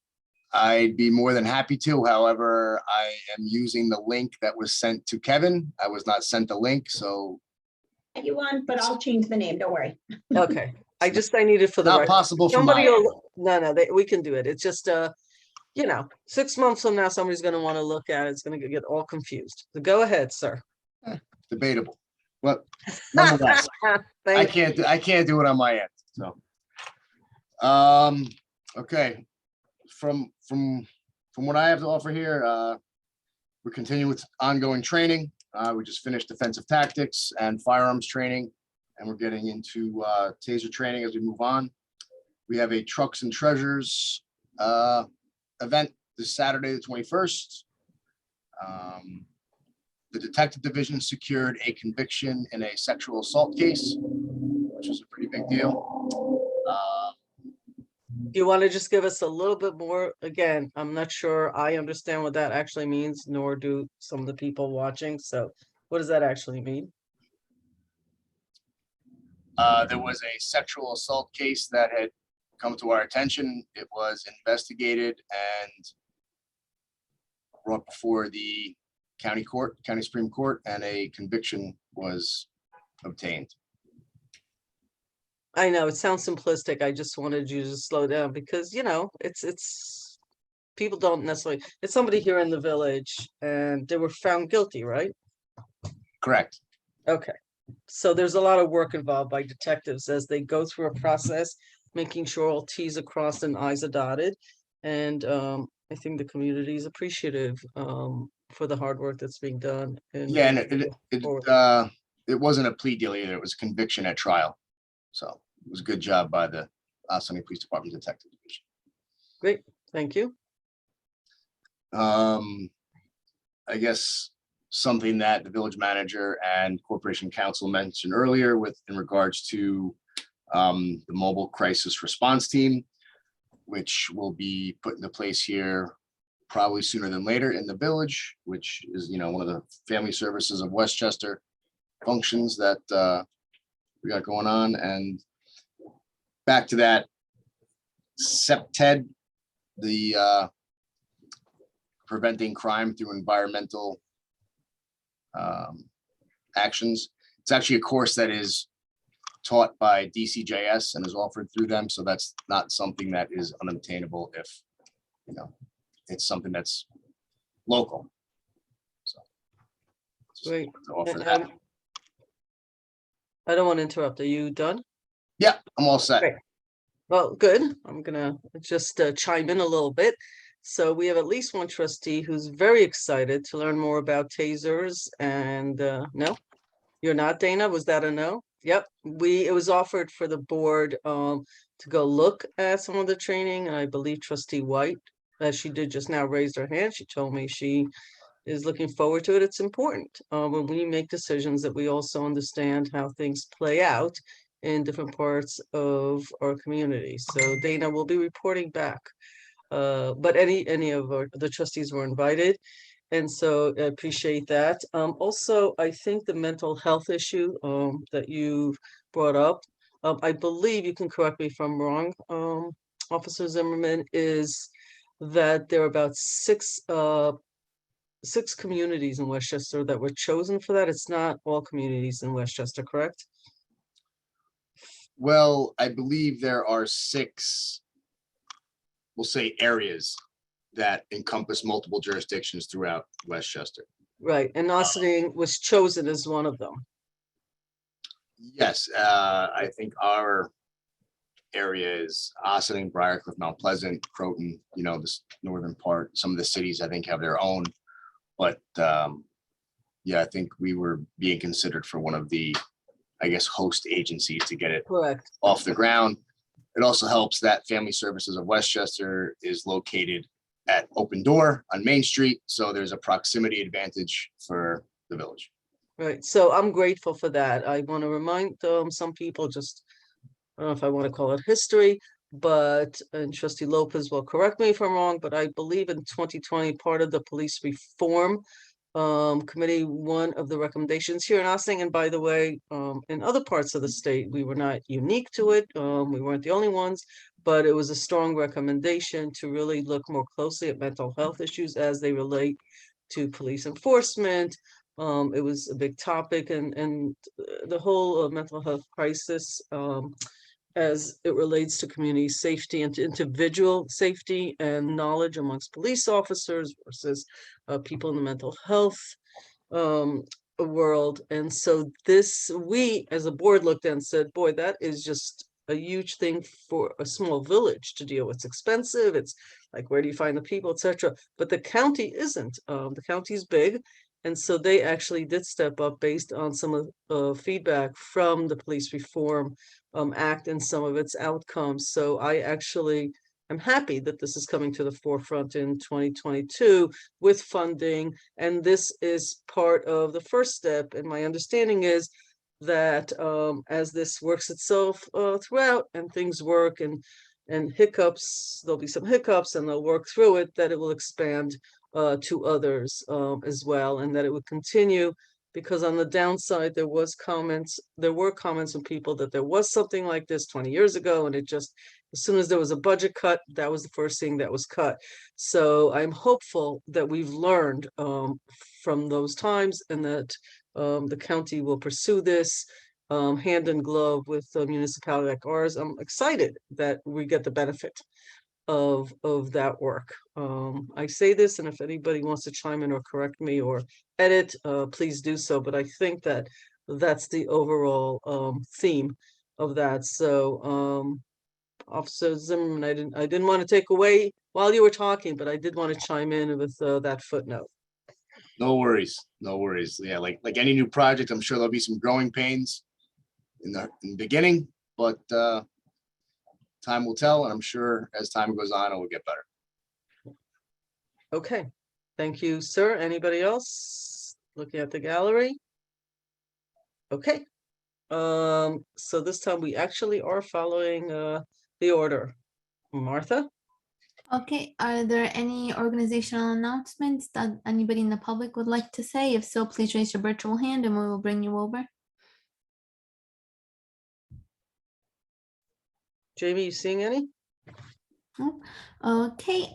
I'd be more than happy to. However, I am using the link that was sent to Kevin. I was not sent the link, so You want, but I'll change the name, don't worry. Okay, I need it for the not record. possible for Somebody my. will, no, we can do it. It's just, you know, 6 months from now, somebody's gonna wanna look at it. It's gonna get all confused. So go ahead, sir. Debatable, but nonetheless, I Thank can't do it on my end. So, okay, from what I have to offer here, we're continuing with ongoing training. We just finished defensive tactics and firearms training, and we're getting into taser training as we move on. We have a Trucks and Treasures event this Saturday, the 21st. The detective division secured a conviction in a sexual assault case, which was a pretty big deal. Do you want to just give us a little bit more? Again, I'm not sure I understand what that actually means, nor do some of the people watching. So what does that actually mean? There was a sexual assault case that had come to our attention. It was investigated and brought before the county Supreme Court, and a conviction was obtained. I know it sounds simplistic. I just wanted you to slow down, because, you know, it's people don't necessarily, it's somebody here in the village and they were found guilty, right? Correct. Okay. So there's a lot of work involved by detectives as they go through a process, making sure all T's are crossed and I's are dotted. And I think the community is appreciative for the hard work that's being done. And Yeah, and it wasn't a plea deal either. It was a conviction at trial. So it was a good job by the Sunny Police Department Detective Division. Great, thank you. I guess something that the village manager and corporation council mentioned earlier in regards to the mobile crisis response team, which will be put into place here probably sooner than later in the village, which is, you know, one of the family services of Westchester functions that we got going on. And back to that SEPTED, the preventing crime through environmental actions. It's actually a course that is taught by DCJS and is offered through them. So that's not something that is unobtainable if, you know, it's something that's local. So Great. to offer that. I don't want to interrupt. Are you done? Yeah, I'm all set. Great. Well, good. I'm gonna just chime in a little bit. So we have at least one trustee who's very excited to learn more about tasers. And no, you're not, Dana? Was that a no? Yep. It was offered for the board to go look at some of the training. And I believe Trustee White as she did just now, raised her hand. She told me she is looking forward to it. It's important when we make decisions that we also understand how things play out in different parts of our community. So Dana will be reporting back. But any of the trustees were invited. And so I appreciate that. Also, I think the mental health issue that you brought up, I believe, you can correct me if I'm wrong, Officer Zimmerman, is that there are about six communities in Westchester that were chosen for that. It's not all communities in Westchester, correct? Well, I believe there are 6, we'll say, areas that encompass multiple jurisdictions throughout Westchester. Right, and Ossining was chosen as one of them. Yes, I think our area is Ossining, Briarcliff, Mount Pleasant, Croton, you know, this northern part. Some of the cities I think have their own, but yeah, I think we were being considered for one of the, I guess, host agencies to get it Correct. off the ground. It also helps that Family Services of Westchester is located at Open Door on Main Street, so there's a proximity advantage for the village. Right, so I'm grateful for that. I want to remind some people, just, I don't know if I want to call it history, but, and Trustee Lopez will correct me if I'm wrong, but I believe in 2020, part of the police reform committee, one of the recommendations here in Ossining, and by the way, in other parts of the state, we were not unique to it. We weren't the only ones, but it was a strong recommendation to really look more closely at mental health issues as they relate to police enforcement. It was a big topic, and the whole mental health crisis as it relates to community safety and to individual safety and knowledge amongst police officers versus people in the mental health world. And so this, we as a board looked and said, boy, that is just a huge thing for a small village to deal with. It's expensive. It's like, where do you find the people, etc. But the county isn't. The county's big. And so they actually did step up based on some of the feedback from the Police Reform Act and some of its outcomes. So I actually am happy that this is coming to the forefront in 2022 with funding. And this is part of the first step. And my understanding is that as this works itself throughout and things work and hiccups, there'll be some hiccups and they'll work through it, that it will expand to others as well, and that it would continue, because on the downside, there were comments from people that there was something like this 20 years ago, and it just, as soon as there was a budget cut, that was the first thing that was cut. So I'm hopeful that we've learned from those times, and that the county will pursue this hand in glove with a municipality like ours. I'm excited that we get the benefit of that work. I say this, and if anybody wants to chime in or correct me or edit, please do so. But I think that that's the overall theme of that. So Officer Zimmerman, I didn't want to take away while you were talking, but I did want to chime in with that footnote. No worries, no worries. Yeah, like any new project, I'm sure there'll be some growing pains in the beginning, but time will tell, and I'm sure as time goes on, it will get better. Okay, thank you, sir. Anybody else looking at the gallery? Okay, so this time we actually are following the order. Martha? Okay, are there any organizational announcements that anybody in the public would like to say? If so, please raise your virtual hand and we will bring you over. Jamie, you seeing any? No? Okay,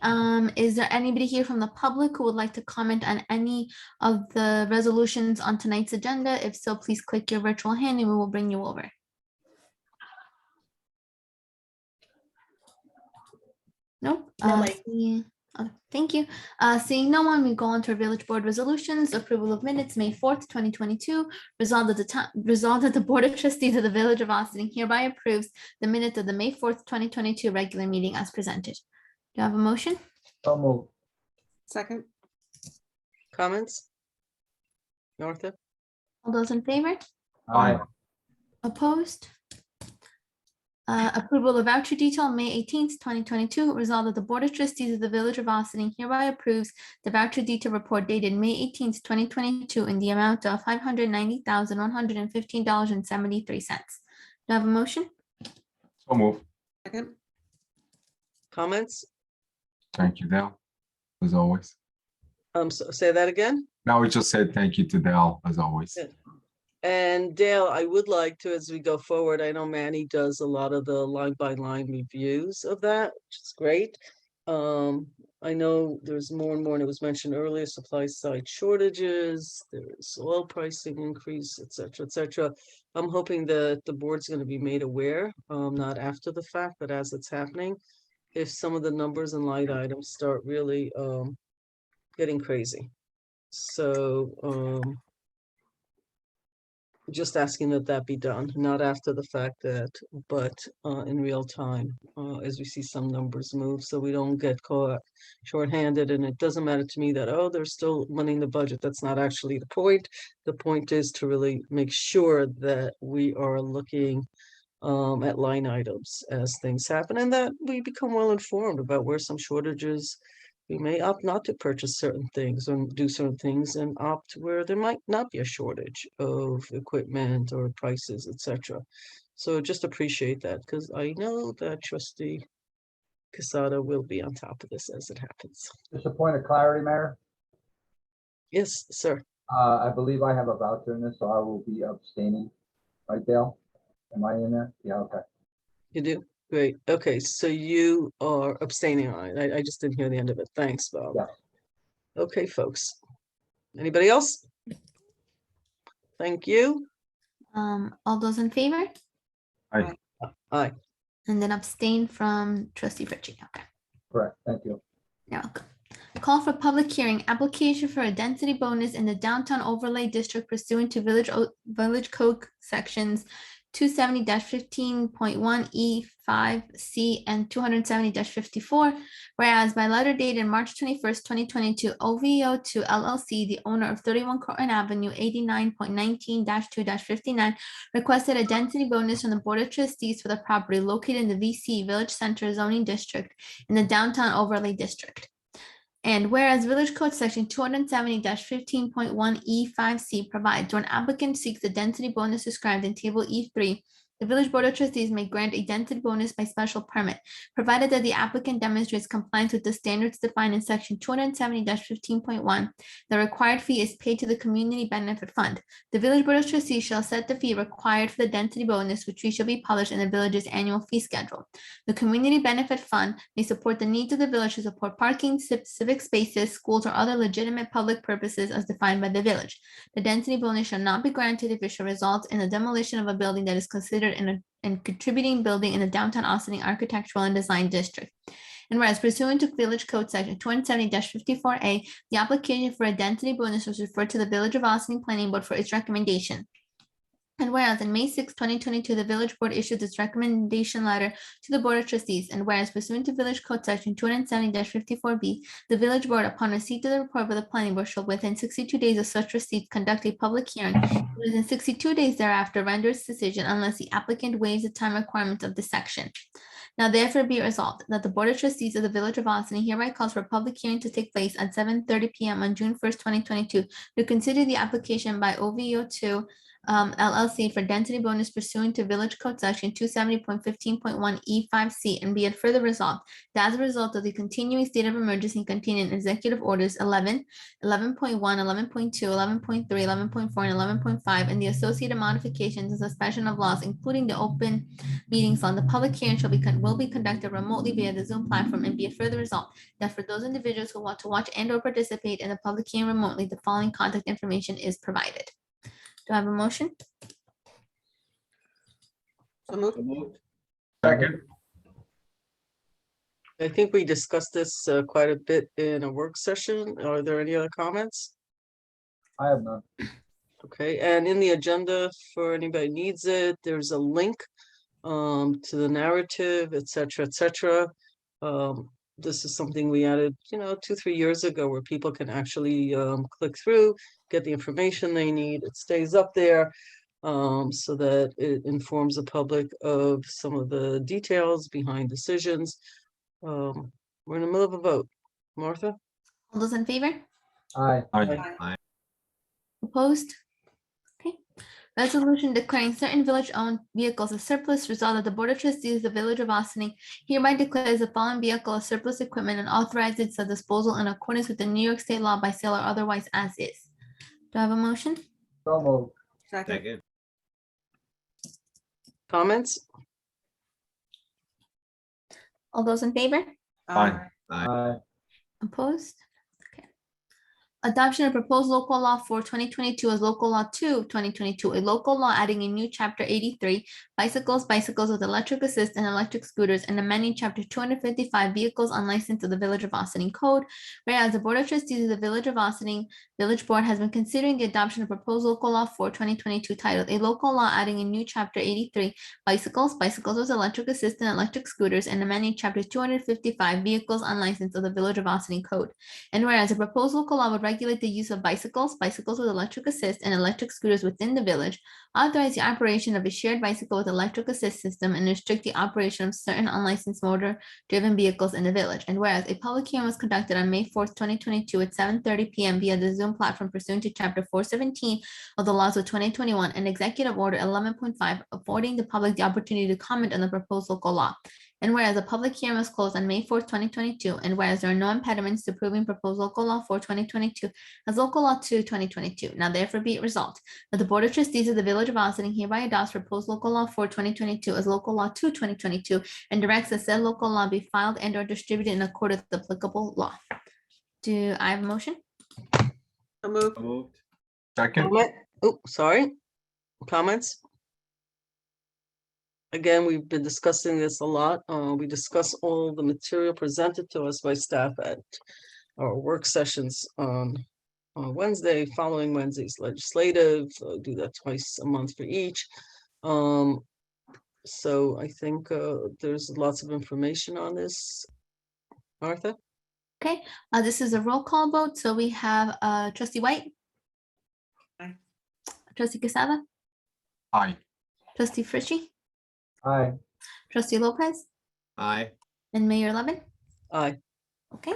is there anybody here from the public who would like to comment on any of the resolutions on tonight's agenda? If so, please click your virtual hand and we will bring you over. Nope. Nobody. Thank you. Seeing no one, we go on to our village board resolutions. Approval of minutes, May 4th, 2022. Resolved that the Board of Trustees of the Village of Ossining hereby approves the minutes of the May 4th, 2022 regular meeting as presented. Do you have a motion? Second, Comments? Martha? All those in favor? Aye. Opposed? Approval of voucher detail, May 18th, 2022. Resolved that the Board of Trustees of the Village of Austining hereby approves the voucher detail report dated May 18th, 2022 in the amount of $590,115.73. Do I have a motion? So move. Second. Comments? Thank you, Dale, as always. Say that again? Now we just said thank you to Dale, as always. Yeah. And Dale, I would like to, as we go forward, I know Manny does a lot of the line by line reviews of that, which is great. I know there's more and more, and it was mentioned earlier, supply side shortages, there's oil pricing increase, et cetera, I'm hoping that the board's going to be made aware, not after the fact, but as it's happening, if some of the numbers and line items start really getting crazy. So just asking that that be done, not after the fact that, but in real time, as we see some numbers move, so we don't get caught shorthanded. And it doesn't matter to me that, oh, there's still money in the budget. That's not actually the point. The point is to really make sure that we are looking at line items as things happen, and that we become well informed about where some shortages. We may opt not to purchase certain things and do certain things, and opt where there might not be a shortage of equipment or prices, etc. So just appreciate that, because I know that Trustee Quesada will be on top of this as it happens. Just a point of clarity, Mayor. Yes, sir. I believe I have a voucher in this, so I will be abstaining. Right, Dale? Am I in there? Yeah, okay. You do? Great. Okay, so you are abstaining on it. I just didn't hear the end of it. Thanks, Bob. Yeah. Okay, folks. Anybody else? Thank you. All those in favor? Aye. Aye. And then abstain from Trustee Fritchie. Okay. Correct. Thank you. You're welcome. Call for public hearing, application for a density bonus in the downtown overlay district pursuant to Village Code sections 270-15.1 E5C and 270-54, whereas by letter dated March 21st, 2022, OVO2 LLC, the owner of 31 Cortland Avenue, 89.19-2-59, requested a density bonus from the Board of Trustees for the property located in the VC Village Center zoning district in the downtown overlay district. And whereas Village Code Section 270-15.1 E5C provides when an applicant seeks the density bonus described in Table E3, the Village Board of Trustees may grant a density bonus by special permit, provided that the applicant demonstrates compliance with the standards defined in Section 270-15.1. The required fee is paid to the Community Benefit Fund. The Village Board of Trustees shall set the fee required for the density bonus, which fee shall be published in the village's annual fee schedule. The Community Benefit Fund may support the needs of the village to support parking, civic spaces, schools, or other legitimate public purposes as defined by the village. The density bonus shall not be granted if it shall result in the demolition of a building that is considered in contributing building in the downtown Austining Architectural and Design District. And whereas pursuant to Village Code Section 270-54A, the application for a density bonus was referred to the Village of Austining Planning Board for its recommendation. And whereas on May 6, 2022, the Village Board issued its recommendation letter to the Board of Trustees, and whereas pursuant to Village Code Section 270-54B, the Village Board, upon receipt of the report by the Planning Board, shall within 62 days of such receipt conduct a public hearing. Within 62 days thereafter, render its decision unless the applicant waives the time requirements of this section. Now therefore be resolved that the Board of Trustees of the Village of Austining hereby calls for a public hearing to take place at 7:30 p.m. on June 1st, 2022 to consider the application by OVO2 LLC for density bonus pursuant to Village Code Section 270.15.1 E5C, and be it further resolved that as a result of the continuing state of emergency contained in Executive Orders 11, 11.1, 11.2, 11.3, 11.4, and 11.5, and the associated modifications and suspension of laws, including the open meetings law, the public hearing will be conducted remotely via the Zoom platform, and be it further resolved that for those individuals who want to watch and/or participate in the public hearing remotely, the following contact information is provided. Do I have a motion? So moved. Second. I think we discussed this quite a bit in a work session. Are there any other comments? I have none. Okay, and in the agenda, for anybody who needs it, there's a link to the narrative, et cetera, et cetera. This is something we added, 2-3 years ago, where people can actually click through, get the information they need. It stays up there. so that it informs the public of some of the details behind decisions. We're in the middle of a vote. Martha? All those in favor? Aye. Aye. Opposed? Okay. Resolution declaring certain village-owned vehicles as surplus. Resolved that the Board of Trustees of the Village of Austining hereby declares the following vehicle as surplus equipment and authorizes its disposal in accordance with the New York State law by sale or otherwise as is. Do I have a motion? So moved. Second. Second. Comments? All those in favor? Aye. Aye. Opposed? Okay. Adoption of proposed local law for 2022 as local law 2, 2022, a local law adding a new chapter 83, bicycles with electric assist and electric scooters, and amending chapter 255, vehicles unlicensed of the Village of Austining Code. Whereas the Board of Trustees of the Village of Austining Village Board has been considering the adoption of proposed local law for 2022 titled a local law adding a new chapter 83, bicycles with electric assist and electric scooters, and amending chapter 255, vehicles unlicensed of the Village of Austining Code. And whereas a proposed local law would regulate the use of bicycles with electric assist, and electric scooters within the village, authorize the operation of a shared bicycle with electric assist system, and restrict the operation of certain unlicensed motor-driven vehicles in the village. And whereas a public hearing was conducted on May 4th, 2022 at 7:30 p.m. via the Zoom platform pursuant to Chapter 417 of the laws of 2021 and Executive Order 11.5, affording the public the opportunity to comment on the proposed local law. And whereas the public hearing was closed on May 4th, 2022, and whereas there are no impediments to approving proposed local law for 2022 as local law 2, 2022. Now therefore be it resolved that the Board of Trustees of the Village of Austining hereby adopts proposed local law for 2022 as local law 2, 2022, and directs that said local law be filed and or distributed in accordance with applicable law. Do I have a motion? So moved. Moved. Second. Comment? Oh, sorry. Comments? Again, we've been discussing this a lot. We discuss all the material presented to us by staff at our work sessions on Wednesday, following Wednesday's legislative, do that twice a month for each. So I think there's lots of information on this. Martha? Okay, this is a roll call vote. So we have Trustee White. Aye. Trustee Quesada, Aye. Trustee Fritchie, Aye. Trustee Lopez, Aye. and Mayor Levin. Aye. Okay.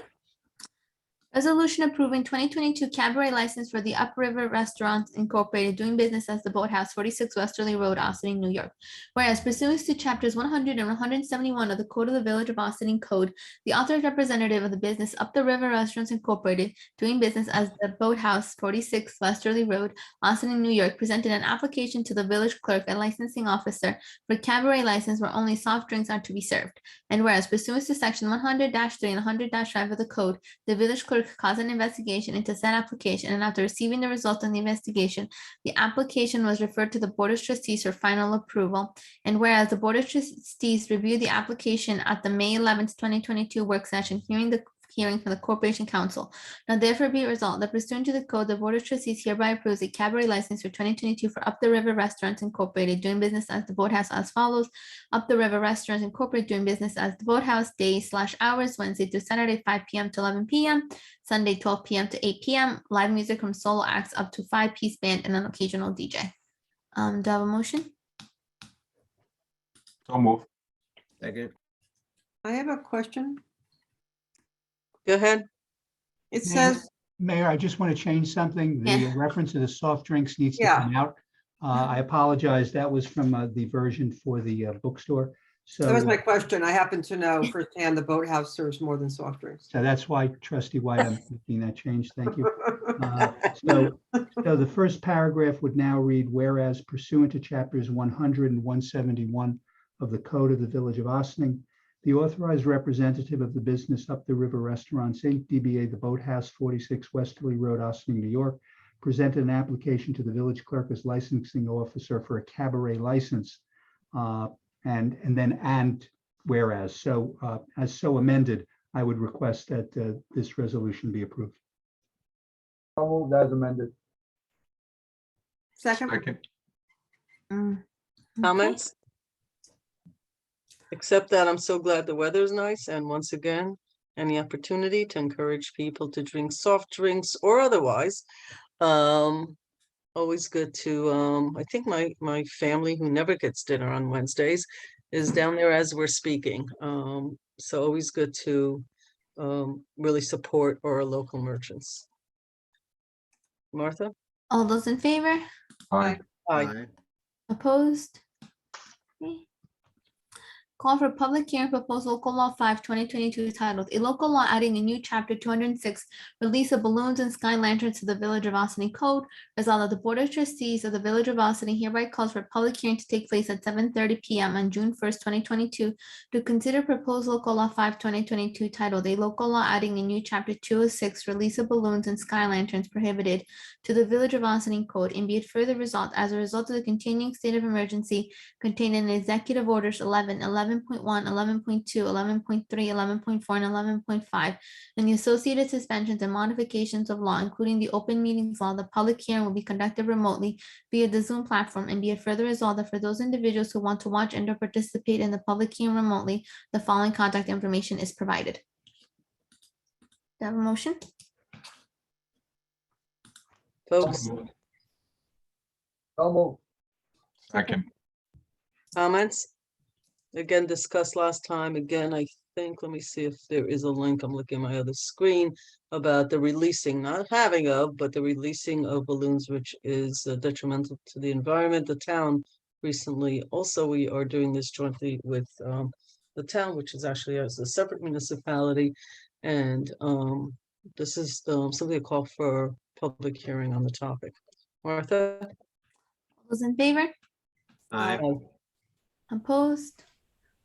Resolution approving 2022 cabaret license for the Upriver Restaurants Incorporated doing business as the Boathouse, 46 Westerly Road, Austining, New York. Whereas pursuant to chapters 100 and 171 of the Code of the Village of Austining Code, the authorized representative of the business Up the River Restaurants Incorporated doing business as the Boathouse, 46 Westerly Road, Austining, New York, presented an application to the village clerk and licensing officer for cabaret license where only soft drinks are to be served. And whereas pursuant to section 100-3 and 100-5 of the code, the village clerk caused an investigation into said application, and after receiving the results of the investigation, the application was referred to the Board of Trustees for final approval. And whereas the Board of Trustees reviewed the application at the May 11th, 2022 work session, hearing from the Corporation Council. Now therefore be it resolved that pursuant to the code, the Board of Trustees hereby approves a cabaret license for 2022 for Up the River Restaurants Incorporated doing business as the Boathouse as follows. Up the River Restaurants Incorporated doing business as the Boathouse, days/hours, Wednesday through Saturday, 5 p.m. to 11 p.m., Sunday, 12 p.m. to 8 p.m., live music from solo acts up to 5-piece band and an occasional DJ. Do I have a motion? So move. Second. I have a question. Go ahead. It Mayor, says, Mayor, I just want to change something. The Yeah. reference to the soft drinks needs to Yeah. come out. I apologize. That was from the version for the bookstore. that was So, my question. I happen to know firsthand the Boathouse serves more than soft drinks. so that's why Trustee White, I'm making that change. Thank you. So the first paragraph would now read, whereas pursuant to chapters 100 and 171 of the Code of the Village of Austining, the authorized representative of the business Up the River Restaurants, Inc., DBA The Boathouse, 46 Westerly Road, Austining, New York, presented an application to the village clerk as licensing officer for a cabaret license. And whereas, so as so amended, I would request that this resolution be approved. So moved as amended. Second. Second. Okay. Comments? Except that I'm so glad the weather is nice, and once again, any opportunity to encourage people to drink soft drinks or otherwise, always good to, I think my family, who never gets dinner on Wednesdays, is down there as we're speaking. So always good to really support our local merchants. Martha? All those in favor? Aye. Aye. Opposed? Okay. Call for public hearing proposal local law 5, 2022 titled A Local Law Adding a New Chapter 206, Release of Balloons and Sky Lanterns to the Village of Austin Code. Resolved that the Board of Trustees of the Village of Austin hereby calls for a public hearing to take place at 7:30 p.m. on June 1st, 2022 to consider proposal local law 5, 2022 titled A Local Law Adding a New Chapter 206, Release of Balloons and Sky Lanterns Prohibited to the Village of Austin Code, and be it further resolved as a result of the continuing state of emergency contained in Executive Orders 11, 11.1, 11.2, 11.3, 11.4, and 11.5, and the associated suspensions and modifications of law, including the open meetings law, the public hearing will be conducted remotely via the Zoom platform, and be it further resolved that for those individuals who want to watch and or participate in the public hearing remotely, the following contact information is provided. Do I have a motion? Folks, So moved. Second. comments? Again, discussed last time. Again, I think, let me see if there is a link. I'm looking at my other screen about the releasing, not having of, but the releasing of balloons, which is detrimental to the environment. The town recently, also, we are doing this jointly with the town, which is actually as a separate municipality. And this is something to call for public hearing on the topic. Martha? All those in favor? Aye. Opposed?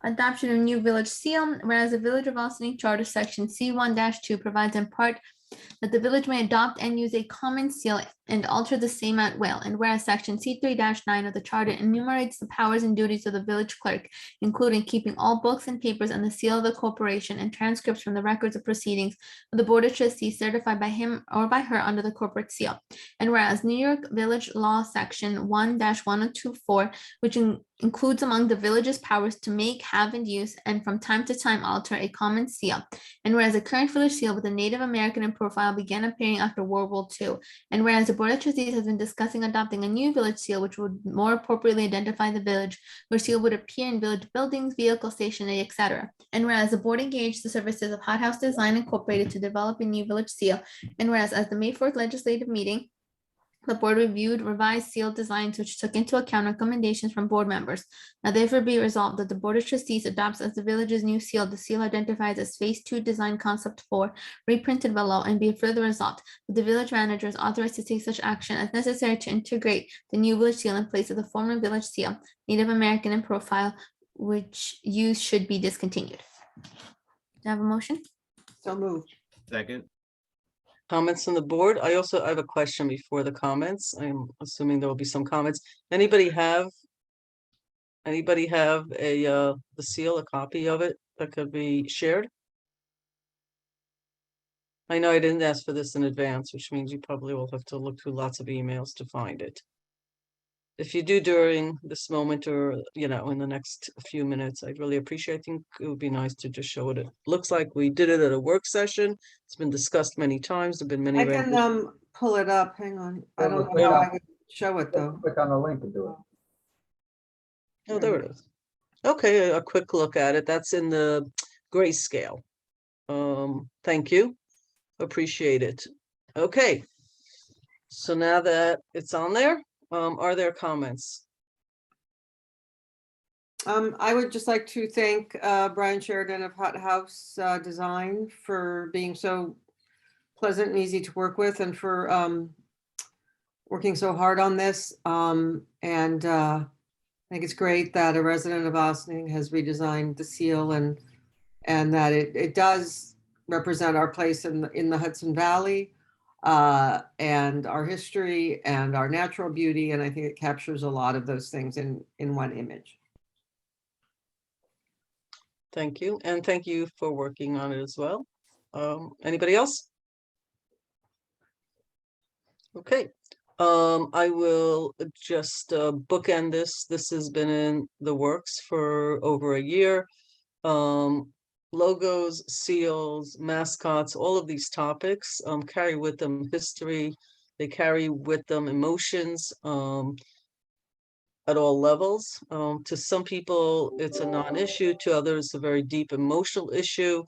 Adoption of new village seal, whereas the Village of Austin Charter Section C1-2 provides in part that the village may adopt and use a common seal and alter the same at will. And whereas Section C3-9 of the Charter enumerates the powers and duties of the village clerk, including keeping all books and papers and the seal of the corporation and transcripts from the records of proceedings of the Board of Trustees certified by him or by her under the corporate seal. And whereas New York Village Law Section 1-1024, which includes among the village's powers to make, have, and use, and from time to time alter a common seal. And whereas the current village seal with a Native American in profile began appearing after World War II. And whereas the Board of Trustees has been discussing adopting a new village seal, which would more appropriately identify the village, where seal would appear in village buildings, vehicle stationery, etc. And whereas the board engaged the services of Hothouse Design Incorporated to develop a new village seal. And whereas at the May 4th legislative meeting, the board reviewed revised seal designs which took into account recommendations from board members. Now therefore be resolved that the Board of Trustees adopts as the village's new seal, the seal identifies as Phase 2 Design Concept 4, reprinted below, and be it further resolved that the village manager is authorized to take such action as necessary to integrate the new village seal in place of the former village seal, Native American in profile, which use should be discontinued. Do I have a motion? So moved. Second. Comments on the board? I have a question before the comments. I'm assuming there will be some comments. Anybody have a the seal, a copy of it that could be shared? I know I didn't ask for this in advance, which means you probably will have to look through lots of emails to find it. If you do during this moment or, in the next few minutes, I'd really appreciate. I think it would be nice to just show what it looks like. We did it at a work session. It's been discussed many times. There've been many. I can pull it up. Hang on. I don't know Yeah. how I would show it though. Click on the link and do it. Oh, there it is. Okay, a quick look at it. That's in the grayscale. Thank you. Appreciate it. Okay. So now that it's on there, are there comments? I would just like to thank Brian Sheridan of Hot House Design for being so pleasant and easy to work with, and for working so hard on this. I think it's great that a resident of Austin has redesigned the seal, and that it does represent our place in the Hudson Valley, and our history and our natural beauty. And I think it captures a lot of those things in one image. Thank you. And thank you for working on it as well. Anybody else? Okay. I will just bookend this. This has been in the works for over a year. Logos, seals, mascots, all of these topics carry with them history. They carry with them emotions at all levels. To some people, it's a non-issue. To others, a very deep emotional issue.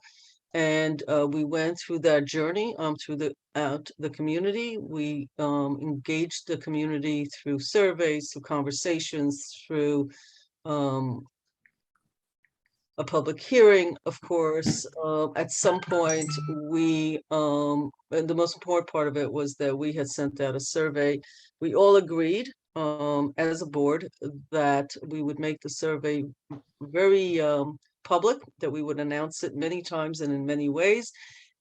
And we went through that journey through the community. We engaged the community through surveys, through conversations, through a public hearing, of course. At some point, and the most important part of it was that we had sent out a survey. We all agreed as a board that we would make the survey very public, that we would announce it many times and in many ways,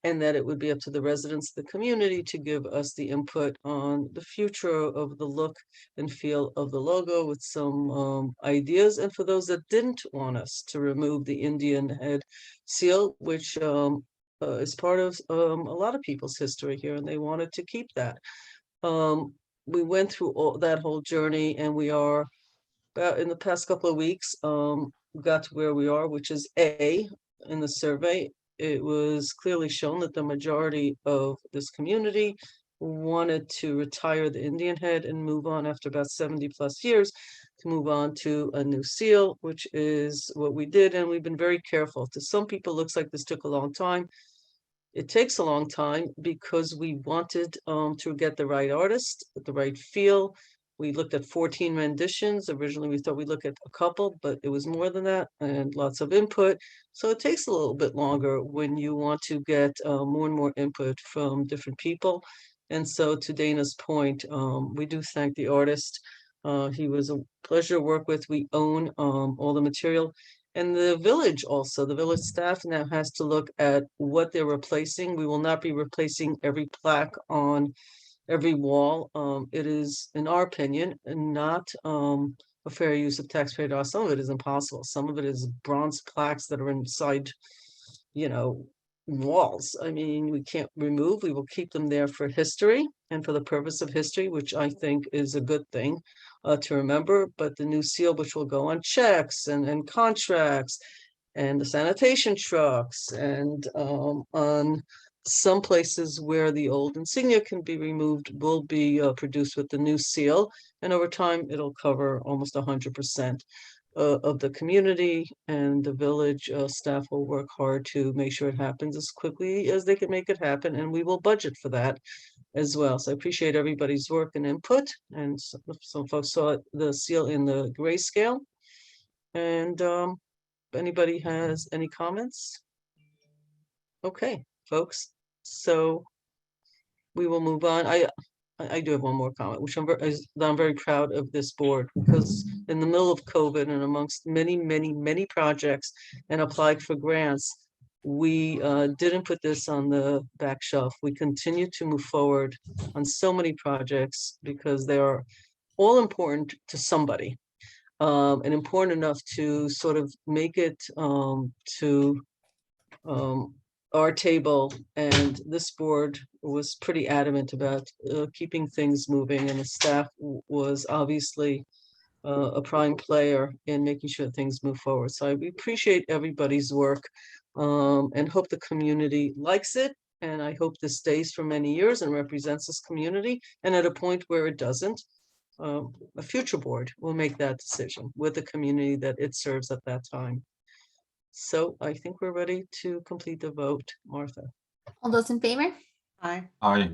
and that it would be up to the residents of the community to give us the input on the future of the look and feel of the logo with some ideas. And for those that didn't want us to remove the Indian head seal, which is part of a lot of people's history here, and they wanted to keep that. We went through that whole journey, and we are about in the past couple of weeks, got to where we are, which is A in the survey. It was clearly shown that the majority of this community wanted to retire the Indian head and move on after about 70+ years to move on to a new seal, which is what we did. And we've been very careful. To some people, it looks like this took a long time. It takes a long time because we wanted to get the right artist, the right feel. We looked at 14 renditions. Originally, we thought we'd look at a couple, but it was more than that and lots of input. So it takes a little bit longer when you want to get more and more input from different people. And so to Dana's point, we do thank the artist. He was a pleasure to work with. We own all the material. And the village also, the village staff now has to look at what they're replacing. We will not be replacing every plaque on every wall. It is, in our opinion, not a fair use of taxpayer dollars. Some of it is impossible. Some of it is bronze plaques that are inside, walls. I mean, we can't remove. We will keep them there for history and for the purpose of history, which I think is a good thing to remember. But the new seal, which will go on checks and contracts and the sanitation trucks and on some places where the old insignia can be removed, will be produced with the new seal. And over time, it'll cover almost 100% of the community, and the village staff will work hard to make sure it happens as quickly as they can make it happen. And we will budget for that as well. So I appreciate everybody's work and input. And some folks saw the seal in the grayscale. And if anybody has any comments? Okay, folks. So we will move on. I do have one more comment, which I'm very proud of this board, because in the middle of COVID and amongst many, many, many projects and applied for grants, we didn't put this on the back shelf. We continue to move forward on so many projects because they are all important to somebody, and important enough to sort of make it to our table. And this board was pretty adamant about keeping things moving, and the staff was obviously a prime player in making sure things move forward. So I appreciate everybody's work and hope the community likes it. And I hope this stays for many years and represents this community. And at a point where it doesn't, a future board will make that decision with the community that it serves at that time. So I think we're ready to complete the vote, Martha. All those in favor? Aye. Aye.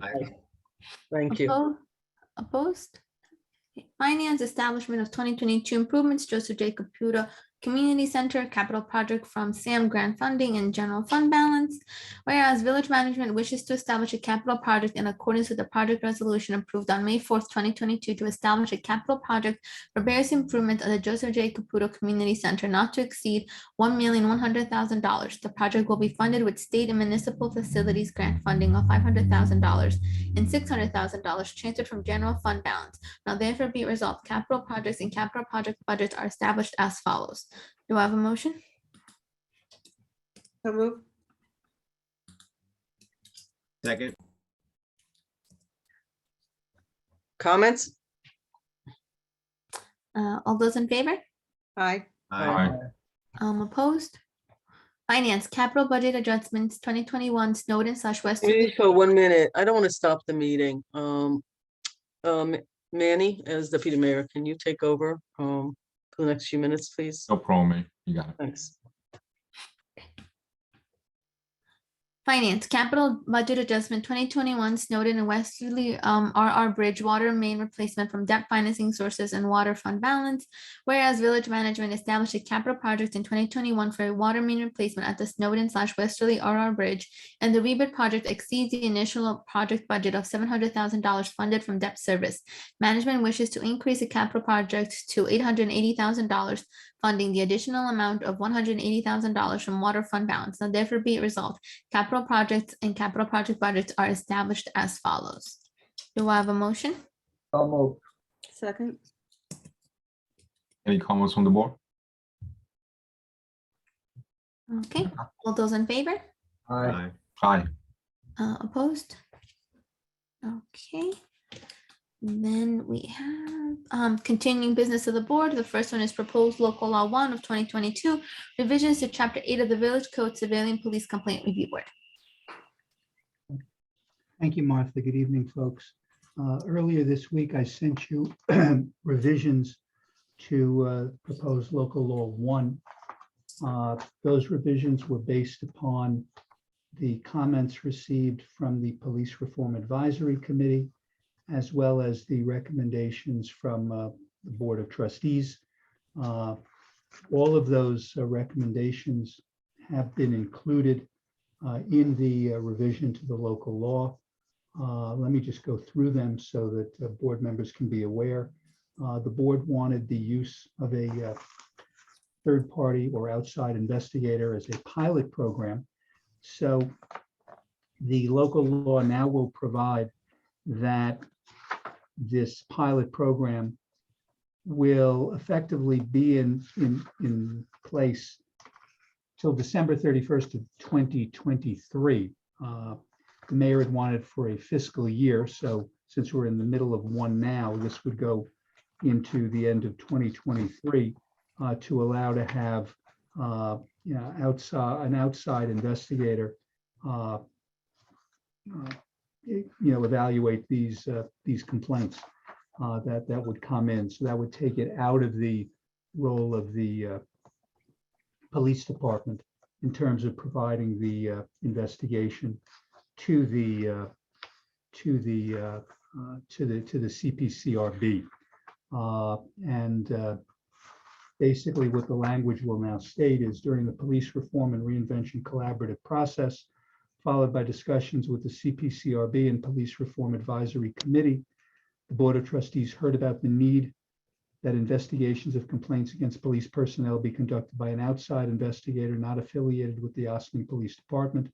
Thank you. Opposed? Okay. Finance, establishment of 2022 improvements, Joseph J. Caputo Community Center, capital project from SAM grant funding and general fund balance. Whereas village management wishes to establish a capital project in accordance with the project resolution approved on May 4th, 2022 to establish a capital project for various improvements of the Joseph J. Caputo Community Center not to exceed $1,100,000. The project will be funded with state and municipal facilities grant funding of $500,000 and $600,000 transferred from general fund balance. Now therefore be resolved, capital projects and capital project budgets are established as follows. Do I have a motion? So move. Second. Comments? All those in favor? Aye. Aye. Opposed? Finance, capital budget adjustments, 2021 Snowden / West. Maybe for 1 minute. I don't want to stop the meeting. Manny, as deputy mayor, can you take over for the next few minutes, please? No problem, Mayor. You got it. Thanks. Finance, capital budget adjustment 2021 Snowden and Westerly RR Bridge water main replacement from debt financing sources and water fund balance. Whereas village management established a capital project in 2021 for a water main replacement at the Snowden/Westerly RR Bridge, and the rebid project exceeds the initial project budget of $700,000 funded from debt service. Management wishes to increase the capital project to $880,000, funding the additional amount of $180,000 from water fund balance. Now therefore be it resolved, capital projects and capital project budgets are established as follows. Do I have a motion? So moved. Second. Any comments from the board? Okay, all those in favor? Aye. Aye. Opposed? Okay. Then we have continuing business of the board. The first one is proposed local law 1 of 2022, revisions to chapter 8 of the village code, civilian police complaint review board. Thank you, Martha. Good evening, folks. Earlier this week, I sent you revisions to proposed local law 1. Those revisions were based upon the comments received from the Police Reform Advisory Committee, as well as the recommendations from the Board of Trustees. All of those recommendations have been included in the revision to the local law. Let me just go through them so that board members can be aware. The board wanted the use of a third-party or outside investigator as a pilot program. So the local law now will provide that this pilot program will effectively be in place till December 31st of 2023. The mayor had wanted for a fiscal year. So since we're in the middle of one now, this would go into the end of 2023 to allow to have an outside investigator evaluate these complaints that would come in. So that would take it out of the role of the police department in terms of providing the investigation to the CPCRB. Basically what the language will now state is during the police reform and reinvention collaborative process, followed by discussions with the CPCRB and Police Reform Advisory Committee, the Board of Trustees heard about the need that investigations of complaints against police personnel be conducted by an outside investigator not affiliated with the Ossining Police Department.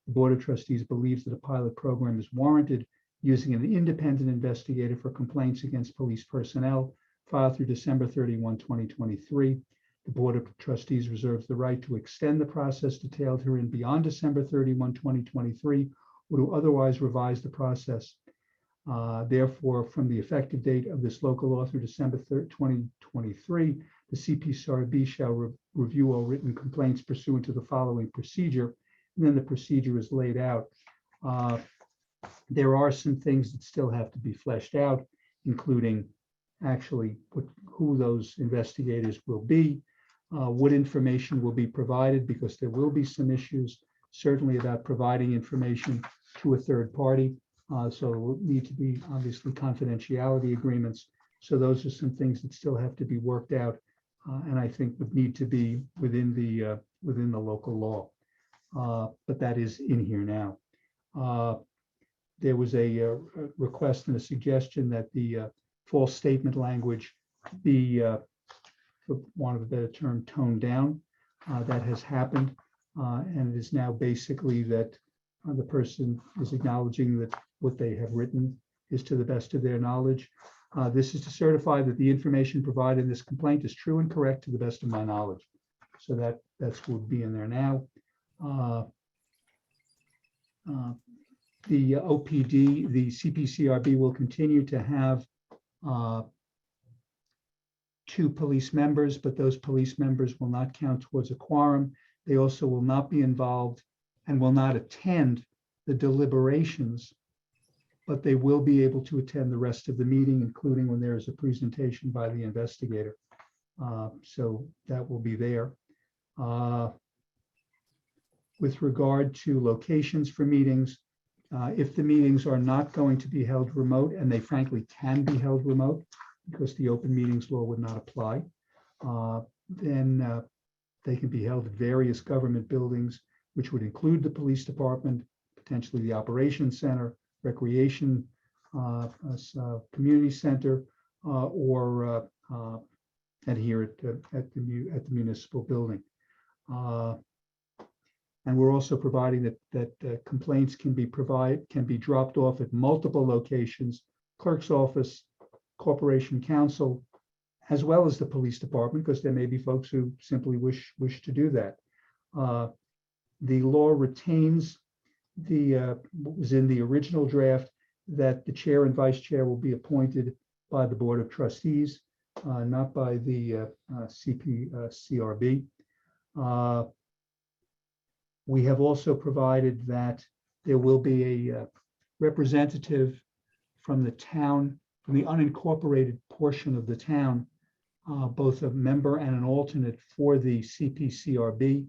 The Board of Trustees believes that a pilot program is warranted using an independent investigator for complaints against police personnel filed through December 31, 2023. The Board of Trustees reserves the right to extend the process detailed herein beyond December 31, 2023, or to otherwise revise the process. Therefore, from the effective date of this local law through December 3rd, 2023, the CPCRB shall review all written complaints pursuant to the following procedure. And then the procedure is laid out. There are some things that still have to be fleshed out, including actually who those investigators will be, what information will be provided, because there will be some issues certainly about providing information to a third party. So there will need to be obviously confidentiality agreements. So those are some things that still have to be worked out, and I think would need to be within the local law. But that is in here now. There was a request and a suggestion that the false statement language be, for want of a better term, toned down. That has happened, and it is now basically that the person is acknowledging that what they have written is to the best of their knowledge. This is to certify that the information provided in this complaint is true and correct to the best of my knowledge. So that's what would be in there now. The OPD, the CPCRB will continue to have 2 police members, but those police members will not count towards a quorum. They also will not be involved and will not attend the deliberations but they will be able to attend the rest of the meeting, including when there is a presentation by the investigator. So that will be there. With regard to locations for meetings, if the meetings are not going to be held remote, and they frankly can be held remote because the open meetings law would not apply, then they can be held at various government buildings, which would include the police department, potentially the operations center, recreation, community center, or and here at the municipal building. And we're also providing that complaints can be dropped off at multiple locations, clerk's office, corporation counsel, as well as the police department, because there may be folks who simply wish to do that. The law retains what was in the original draft, that the chair and vice chair will be appointed by the Board of Trustees, not by the CRB. We have also provided that there will be a representative from the town, from the unincorporated portion of the town, both a member and an alternate for the CPCRB.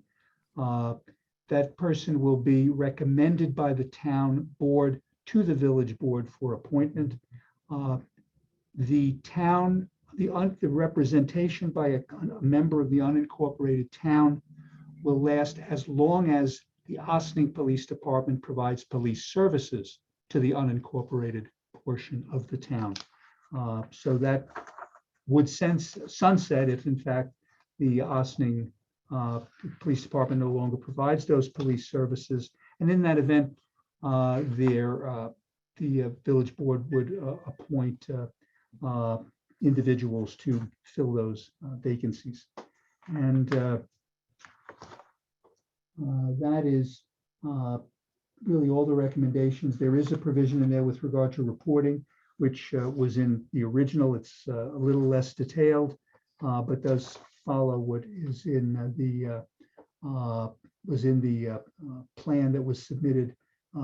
That person will be recommended by the town board to the village board for appointment. The representation by a member of the unincorporated town will last as long as the Ossining Police Department provides police services to the unincorporated portion of the town. So that would sunset if in fact the Ossining Police Department no longer provides those police services. And in that event, the village board would appoint individuals to fill those vacancies. And that is really all the recommendations. There is a provision in there with regard to reporting, which was in the original. It's a little less detailed, but does follow what is in the plan that was submitted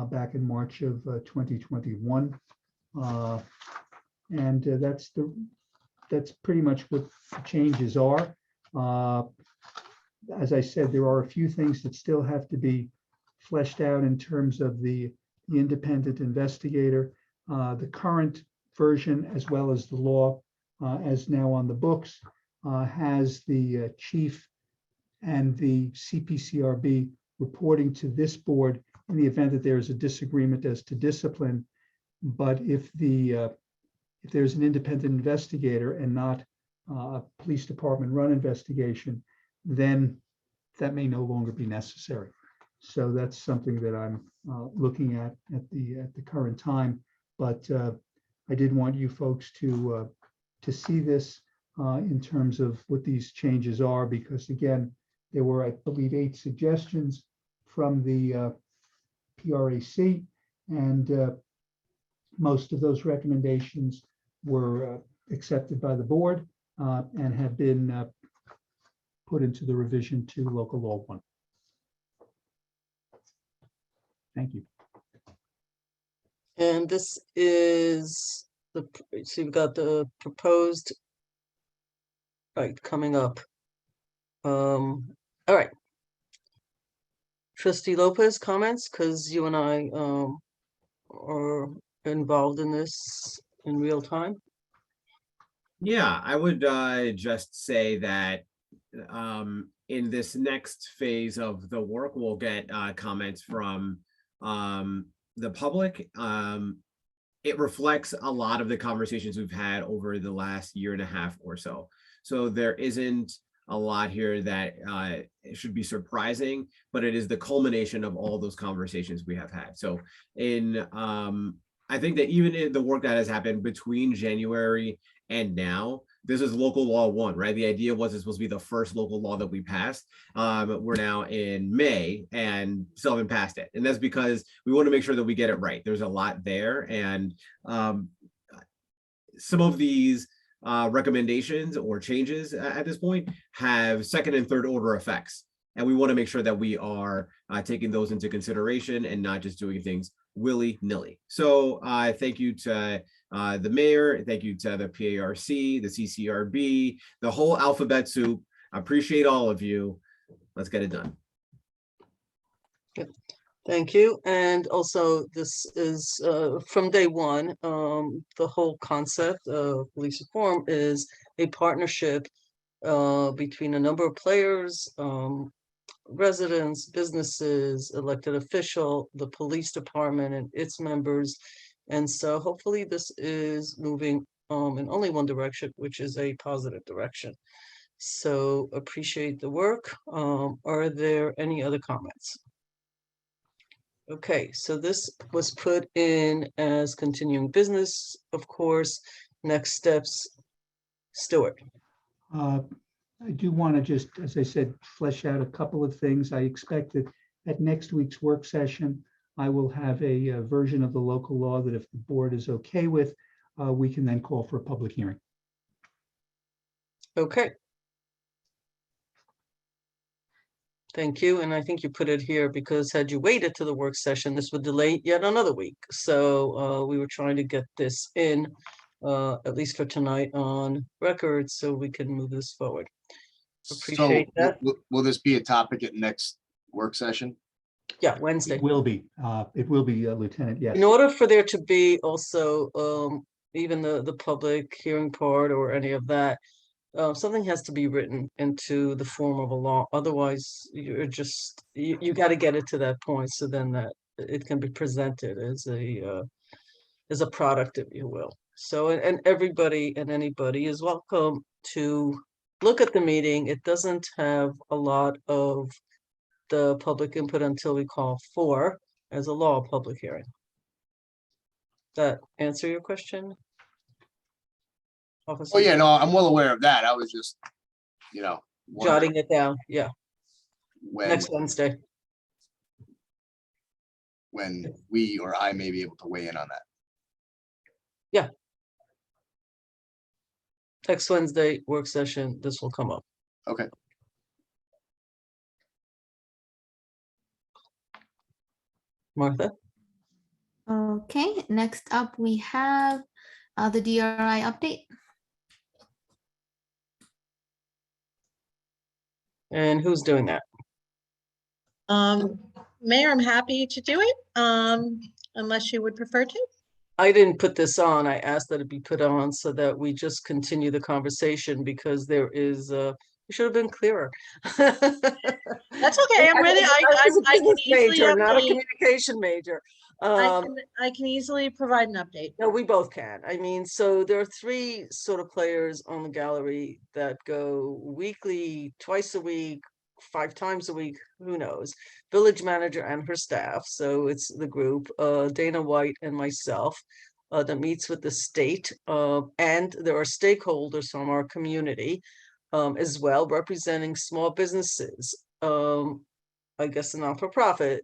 back in March of 2021. And that's pretty much what the changes are. As I said, there are a few things that still have to be fleshed out in terms of the independent investigator. The current version, as well as the law as now on the books, has the chief and the CPCRB reporting to this board in the event that there is a disagreement as to discipline. But if there's an independent investigator and not a police department run investigation, then that may no longer be necessary. So that's something that I'm looking at the current time. But I did want you folks to see this in terms of what these changes are, because again, there were, I believe, 8 suggestions from the PRAC, and most of those recommendations were accepted by the board and have been put into the revision to local law 1. Thank you. And this is so you've got the proposed, right, coming up. All right. Trustee Lopez, comments, because you and I are involved in this in real time. Yeah, I would just say that in this next phase of the work, we'll get comments from the public. It reflects a lot of the conversations we've had over the last year and a half or so. So there isn't a lot here that it should be surprising, but it is the culmination of all those conversations we have had. So I think that even in the work that has happened between January and now, this is local law 1, right? The idea was it's supposed to be the first local law that we passed. We're now in May and still haven't passed it. And that's because we want to make sure that we get it right. There's a lot there. And some of these recommendations or changes at this point have second and third order effects. And we want to make sure that we are taking those into consideration and not just doing things willy-nilly. So thank you to the mayor, thank you to the PARC, the CCRB, the whole alphabet soup. I appreciate all of you. Let's get it done. Thank you. And also, this is from day one, the whole concept of police reform is a partnership between a number of players, residents, businesses, elected official, the police department and its members. And so hopefully this is moving in only one direction, which is a positive direction. So appreciate the work. Are there any other comments? Okay, so this was put in as continuing business, of course. Next steps, Stuart. I do want to just, as I said, flesh out a couple of things. I expect that at next week's work session, I will have a version of the local law that if the board is okay with, we can then call for a public hearing. Okay. Thank you. And I think you put it here because had you waited to the work session, this would delay yet another week. So we were trying to get this in, at least for tonight on record, so we can move this forward. Appreciate So that. will this be a topic at next work session? Yeah, Wednesday. It will be, Lieutenant, yes. In order for there to be also even the public hearing part or any of that, something has to be written into the form of a law. Otherwise, you're just you got to get it to that point, so then that it can be presented as a product, if you will. So and everybody and anybody is welcome to look at the meeting. It doesn't have a lot of the public input until we call for as a law public hearing. That answer your question, Officer? Oh, yeah, no, I'm well aware of that. I was just, wondering Jotting it down. Yeah, when, next Wednesday. when we or I may be able to weigh in on that. Next Wednesday work session, this will come up. Okay. Martha? Okay, next up we have the DRI update. And who's doing that? Mayor, I'm happy to do it, unless you would prefer to. I didn't put this on. I asked that it be put on so that we just continue the conversation because there is, we should have been clearer. That's okay, I'm ready. I was a I can business easily major, not a update. communication major. I can easily provide an update. No, we both can. I mean, so there are three sort of players on the gallery that go weekly, twice a week, 5 times a week, who knows? Village manager and her staff. So it's the group, Dana White and myself, that meets with the state. And there are stakeholders from our community as well, representing small businesses. I guess a not-for-profit,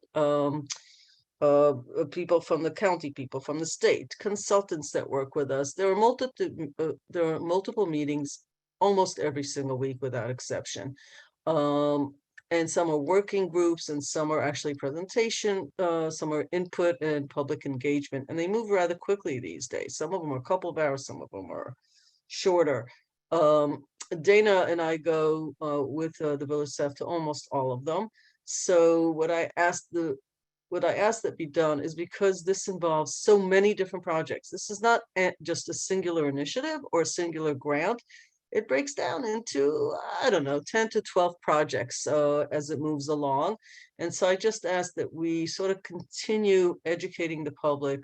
people from the county, people from the state, consultants that work with us. There are multiple meetings almost every single week without exception. And some are working groups and some are actually presentation, some are input and public engagement, and they move rather quickly these days. Some of them are a couple of hours, some of them are shorter. Dana and I go with the village staff to almost all of them. So what I asked that be done is because this involves so many different projects. This is not just a singular initiative or a singular grant. It breaks down into, I don't know, 10 to 12 projects as it moves along. And so I just asked that we sort of continue educating the public.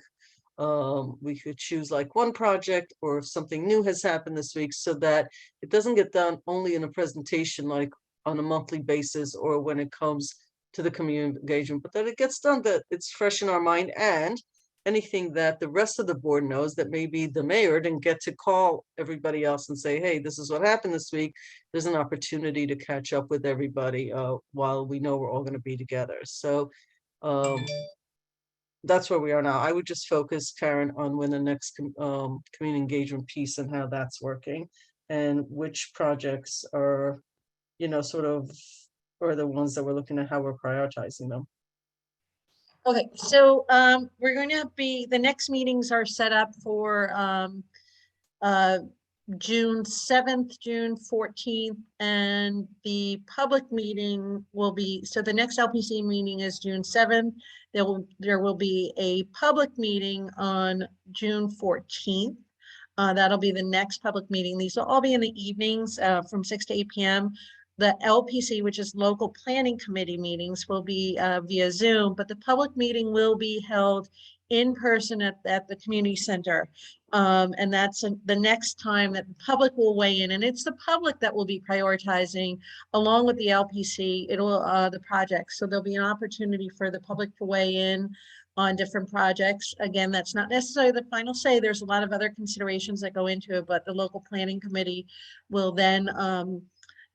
We could choose like one project or if something new has happened this week so that it doesn't get done only in a presentation like on a monthly basis or when it comes to the community engagement, but that it gets done, that it's fresh in our mind, and anything that the rest of the board knows that maybe the mayor didn't get to call everybody else and say, hey, this is what happened this week. There's an opportunity to catch up with everybody while we know we're all going to be together. So that's where we are now. I would just focus, Karen, on when the next community engagement piece and how that's working and which projects are, sort of, are the ones that we're looking at how we're prioritizing them. Okay, so we're going to be, the next meetings are set up for June 7th, June 14th, and the public meeting will be, so the next LPC meeting is June 7th. There will be a public meeting on June 14th. That'll be the next public meeting. These will all be in the evenings from 6 to 8 p.m. The LPC, which is local planning committee meetings, will be via Zoom, but the public meeting will be held in person at the community center. And that's the next time that the public will weigh in, and it's the public that will be prioritizing along with the LPC, the projects. So there'll be an opportunity for the public to weigh in on different projects. Again, that's not necessarily the final say. There's a lot of other considerations that go into it, but the local planning committee will then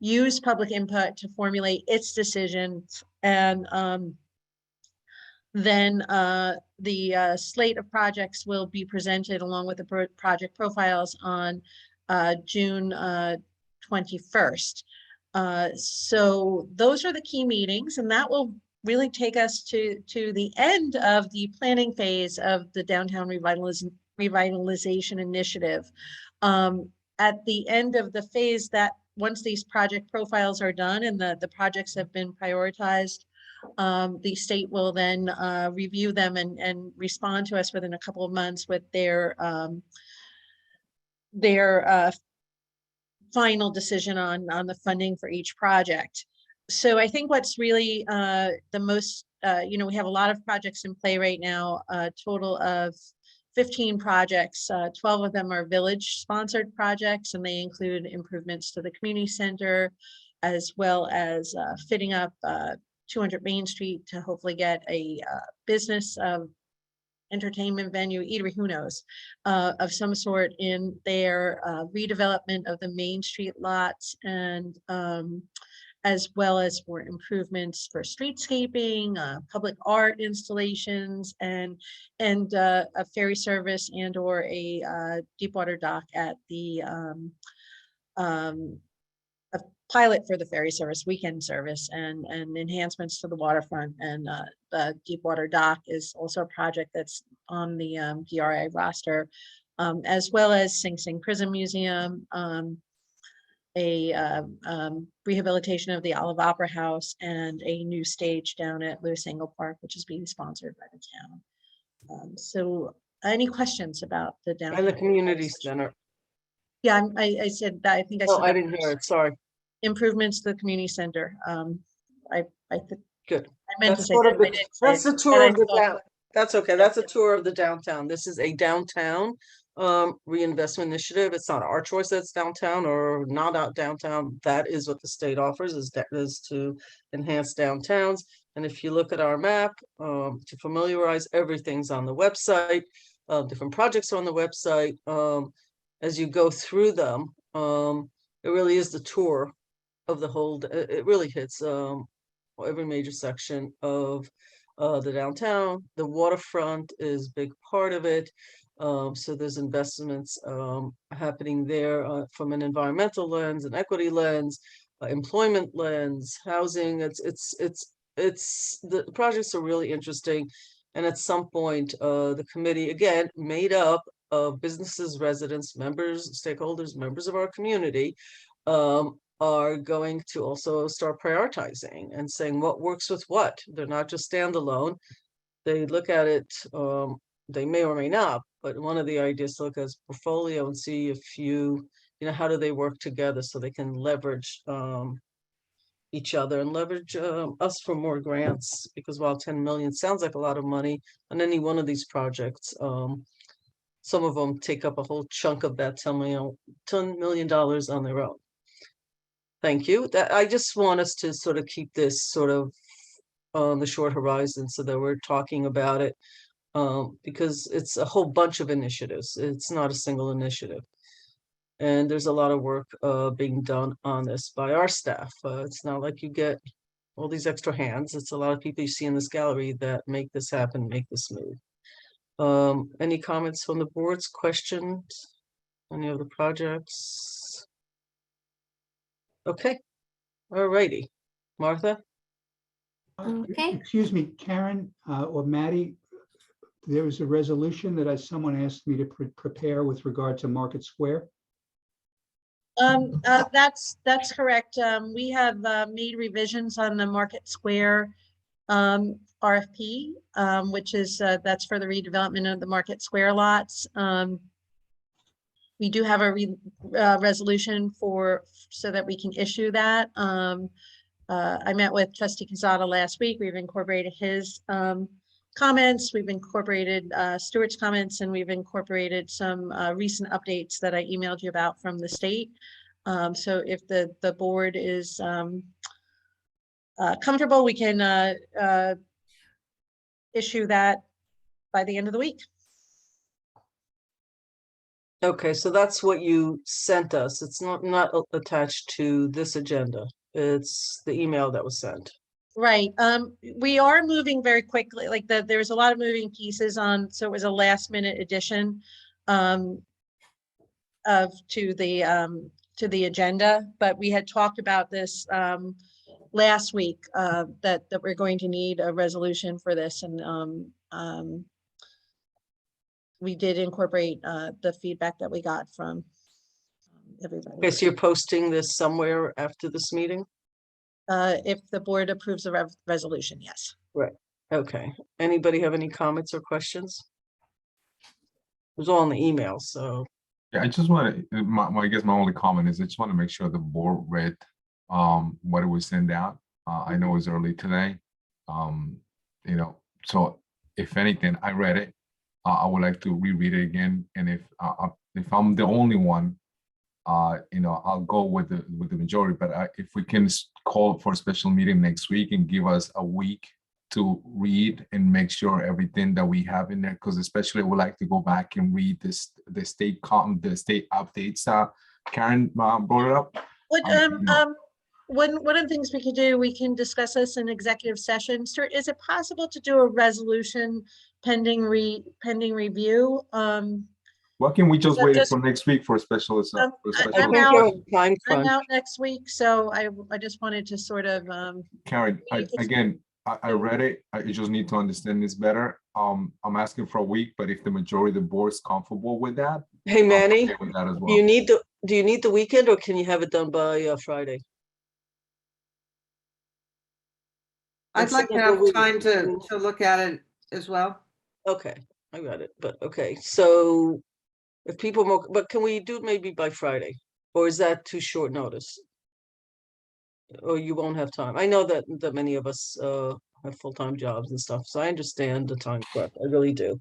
use public input to formulate its decisions. And then the slate of projects will be presented along with the project profiles on June 21st. So those are the key meetings, and that will really take us to the end of the planning phase of the downtown revitalization initiative. At the end of the phase, that once these project profiles are done and the projects have been prioritized, the state will then review them and respond to us within a couple of months with their final decision on the funding for each project. So I think what's really the most, we have a lot of projects in play right now, a total of 15 projects. 12 of them are village sponsored projects, and they include improvements to the community center, as well as fitting up 200 Main Street to hopefully get a business entertainment venue, eatery, who knows, of some sort in their redevelopment of the Main Street lots, and as well as for improvements for streetscaping, public art installations, and a ferry service and or a deep water dock at the a pilot for the ferry service, weekend service, and enhancements to the waterfront. And the Deepwater Dock is also a project that's on the DRI roster, as well as Sing Sing Prison Museum, a rehabilitation of the Olive Opera House, and a new stage down at Lewis Angle Park, which is being sponsored by the town. So any questions about the downtown? And the community center. Yeah, I said that. I think I said. Oh, I didn't hear it, sorry. Improvements to the community center. Good. I meant to That's say sort that. of I the, didn't say that's it, the tour and of the I thought- down. That's okay. That's a tour of the downtown. This is a downtown reinvestment initiative. It's not our choice that's downtown or not out downtown. That is what the state offers, is to enhance downtowns. And if you look at our map, to familiarize, everything's on the website. Different projects are on the website. As you go through them, it really is the tour of the whole, it really hits every major section of the downtown. The waterfront is a big part of it. So there's investments happening there from an environmental lens, an equity lens, employment lens, housing. The projects are really interesting. And at some point, the committee, again, made up of businesses, residents, members, stakeholders, members of our community, are going to also start prioritizing and saying what works with what. They're not just standalone. They look at it, they may or may not, but one of the ideas to look at is portfolio and see if how do they work together so they can leverage each other and leverage us for more grants, because while 10 million sounds like a lot of money on any one of these projects, some of them take up a whole chunk of that $10 million on their own. Thank you. I just want us to sort of keep this sort of on the short horizon so that we're talking about it, because it's a whole bunch of initiatives. It's not a single initiative. And there's a lot of work being done on this by our staff. It's not like you get all these extra hands. It's a lot of people you see in this gallery that make this happen, make this move. Any comments from the boards, questions, any of the projects? Okay, all righty. Martha? Okay. Excuse me, Karen, or Maddie, there was a resolution that someone asked me to prepare with regard to Market Square. That's correct. We have made revisions on the Market Square RFP, which is that's for the redevelopment of the Market Square lots. We do have a resolution so that we can issue that. I met with Trustee Quezada last week. We've incorporated his comments. We've incorporated Stuart's comments, and we've incorporated some recent updates that I emailed you about from the state. So if the board is comfortable, we can issue that by the end of the week. Okay, so that's what you sent us. It's not attached to this agenda. It's the email that was sent. Right. We are moving very quickly. Like there's a lot of moving pieces on, so it was a last minute addition to the agenda, but we had talked about this last week that we're going to need a resolution for this, and we did incorporate the feedback that we got from everybody. Okay, so you're posting this somewhere after this meeting? If the board approves the resolution, yes. Right. Okay. Anybody have any comments or questions? It was all in the email, so. Yeah, I just want to, I guess my only comment is I just want to make sure the board read what it was sent out. I know it was early today. You know, so if anything, I read it. I would like to reread it again. And if I'm the only one, you know, I'll go with the majority, but if we can call for a special meeting next week and give us a week to read and make sure everything that we have in there, because especially I would like to go back and read the state updates. Karen brought it up. What No. one of the things we could do, we can discuss this in executive session. Stuart, is it possible to do a resolution pending review? Why can't we just So wait just- for next week for a special? I I'm think out. you're on time I'm crunch. out next week, so I just wanted to sort of Karen, I read it. I just need to understand this better. I'm asking for a week, but if the majority of the board is comfortable with that, Hey, I'm Manny, okay with that as do well. you need the weekend, or can you have it done by Friday? I'd Let's like see to what have we- time to look at it as well. Okay, I got it, but okay, so if people more, but can we do it maybe by Friday? Or is that too short notice? Or you won't have time? I know that many of us have full-time jobs and stuff, so I understand the time crunch, I really do.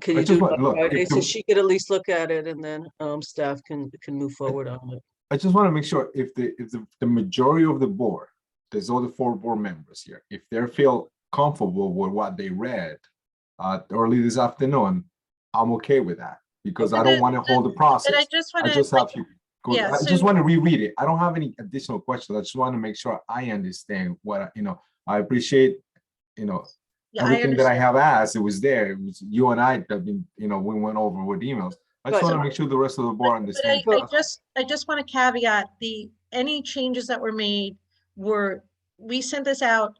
Can I you just do it want- by look, Friday, if so the- she could at least look at it, and then staff can move forward on it? I just want to make sure if the majority of the board, there's all the 4 board members here, if they feel comfortable with what they read early this afternoon, I'm okay with that, because I don't want to hold the process. but I just want I just have you. yeah, I so- just want to reread it. I don't have any additional questions. I just want to make sure I understand what, you know, I appreciate, you know, yeah, I everything that I understand. have asked, it was there. It was you and I that been, you know, we went over with emails. I just Right. want to make sure the rest of the board But understands. I just want to caveat any changes that were made we sent this out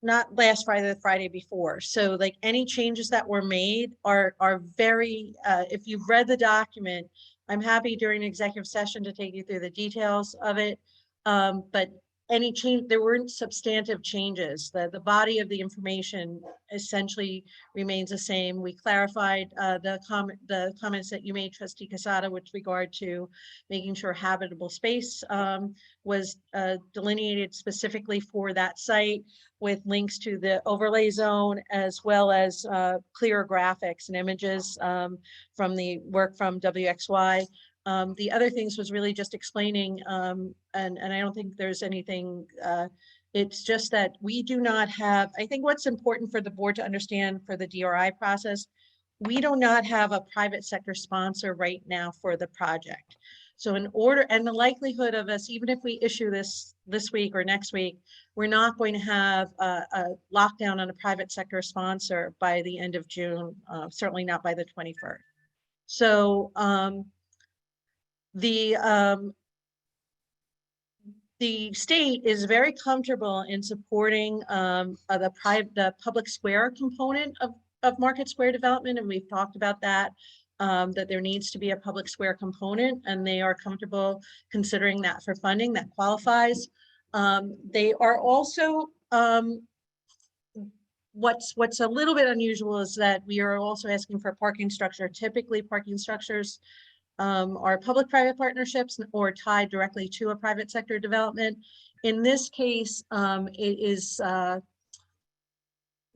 not last Friday, the Friday before. So like any changes that were made are very, if you've read the document, I'm happy during executive session to take you through the details of it. But any change, there weren't substantive changes. The body of the information essentially remains the same. We clarified the comments that you made, Trustee Quezada, with regard to making sure habitable space was delineated specifically for that site, with links to the overlay zone, as well as clear graphics and images from the work from WXY. The other things was really just explaining, and I don't think there's anything, it's just that we do not have, I think what's important for the board to understand for the DRI process, we do not have a private sector sponsor right now for the project. So in order, and the likelihood of us, even if we issue this week or next week, we're not going to have a lockdown on a private sector sponsor by the end of June, certainly not by the 21st. So the state is very comfortable in supporting the public square component of Market Square development, and we've talked about that, that there needs to be a public square component, and they are comfortable considering that for funding that qualifies. They are also, what's a little bit unusual is that we are also asking for a parking structure. Typically, parking structures are public-private partnerships or tied directly to a private sector development. In this case, it is,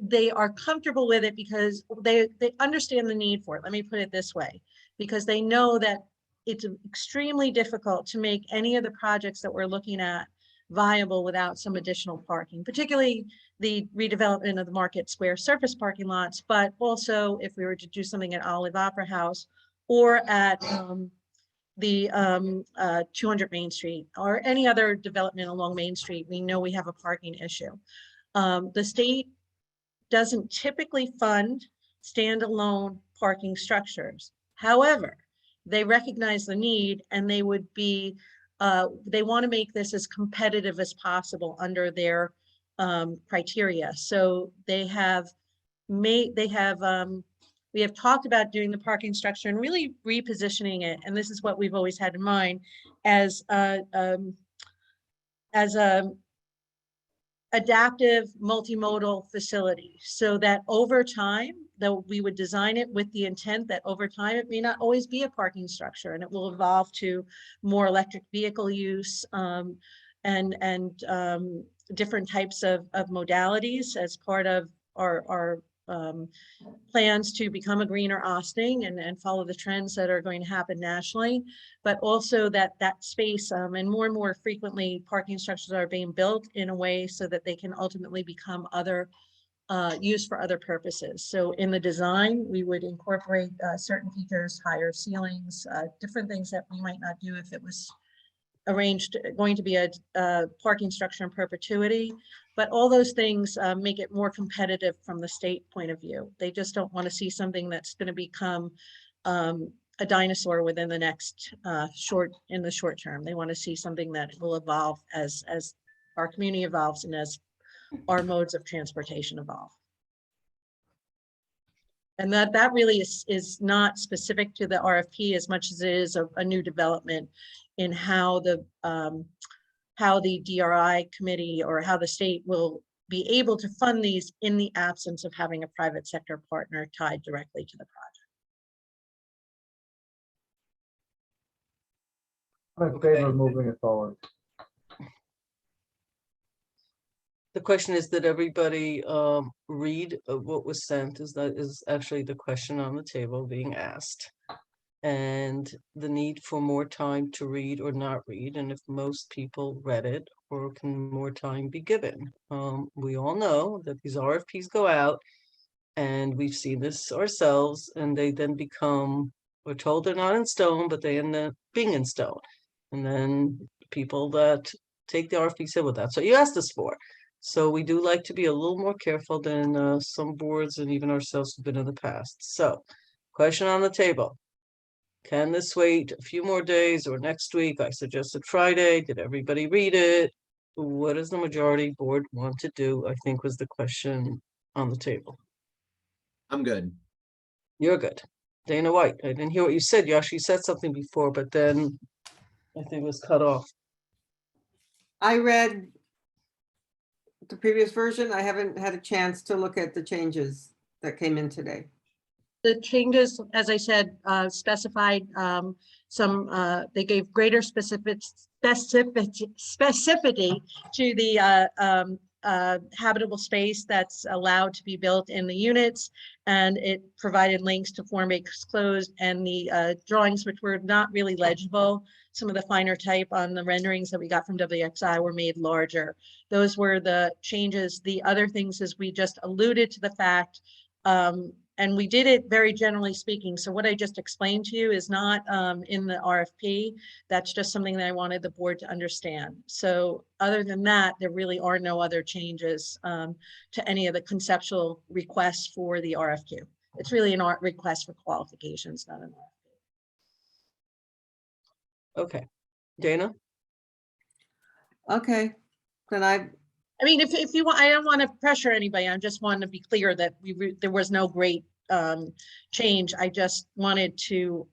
they are comfortable with it because they understand the need for it. Let me put it this way, because they know that it's extremely difficult to make any of the projects that we're looking at viable without some additional parking, particularly the redevelopment of the Market Square surface parking lots, but also if we were to do something at Olive Opera House or at the 200 Main Street or any other development along Main Street, we know we have a parking issue. The state doesn't typically fund standalone parking structures. However, they recognize the need and they would be, they want to make this as competitive as possible under their criteria. So they have made, we have talked about doing the parking structure and really repositioning it. And this is what we've always had in mind as a adaptive multimodal facility, so that over time, though we would design it with the intent that over time it may not always be a parking structure and it will evolve to more electric vehicle use and different types of modalities as part of our plans to become a greener Austin and follow the trends that are going to happen nationally, but also that space and more frequently parking structures are being built in a way so that they can ultimately become other used for other purposes. So in the design, we would incorporate certain features, higher ceilings, different things that we might not do if it was arranged going to be a parking structure in perpetuity, but all those things make it more competitive from the state point of view. They just don't want to see something that's going to become a dinosaur within the next short term. They want to see something that will evolve as our community evolves and as our modes of transportation evolve. And that really is not specific to the RFP as much as it is a new development in how the DRI committee or how the state will be able to fund these in the absence of having a private sector partner tied directly to the project. I'm in favor of moving it forward. The question is, did everybody read what was sent? Is actually the question on the table being asked. And the need for more time to read or not read, and if most people read it, or can more time be given? We all know that these RFPs go out, and we've seen this ourselves, and they then become, we're told they're not in stone, but they end up being in stone. And then people that take the RFP say, well, that's what you asked us for. So we do like to be a little more careful than some boards and even ourselves have been in the past. So, question on the table. Can this wait a few more days or next week? I suggested Friday. Did everybody read it? What does the majority board want to do? I think was the question on the table. I'm good. You're good. Dana White, I didn't hear what you said. You actually said something before, but then I think it was cut off. I read the previous version. I haven't had a chance to look at the changes that came in today. The changes, as I said, specified they gave greater specificity to the habitable space that's allowed to be built in the units, and it provided links to form-based closed and the drawings, which were not really legible. Some of the finer type on the renderings that we got from WXI were made larger. Those were the changes. The other things is we just alluded to the fact, and we did it very generally speaking. So what I just explained to you is not in the RFP. That's just something that I wanted the board to understand. So other than that, there really are no other changes to any of the conceptual requests for the RFQ. It's really an request for qualifications, not an RFP. Okay. Dana? Okay, then I mean, if you want, I don't want to pressure anybody. I just want to be clear that there was no great change. I just wanted to,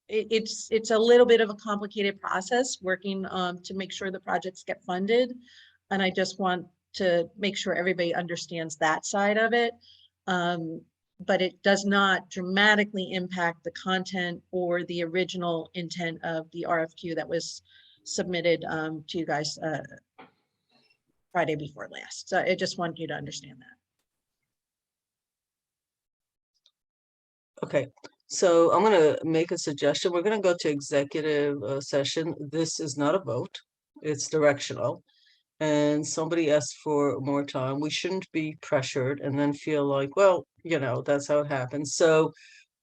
it's a little bit of a complicated process working to make sure the projects get funded. And I just want to make sure everybody understands that side of it. But it does not dramatically impact the content or the original intent of the RFQ that was submitted to you guys Friday before last. So I just want you to understand that. Okay, so I'm gonna make a suggestion. We're gonna go to executive session. This is not a vote. It's directional. And somebody asked for more time. We shouldn't be pressured and then feel like, well, that's how it happens. So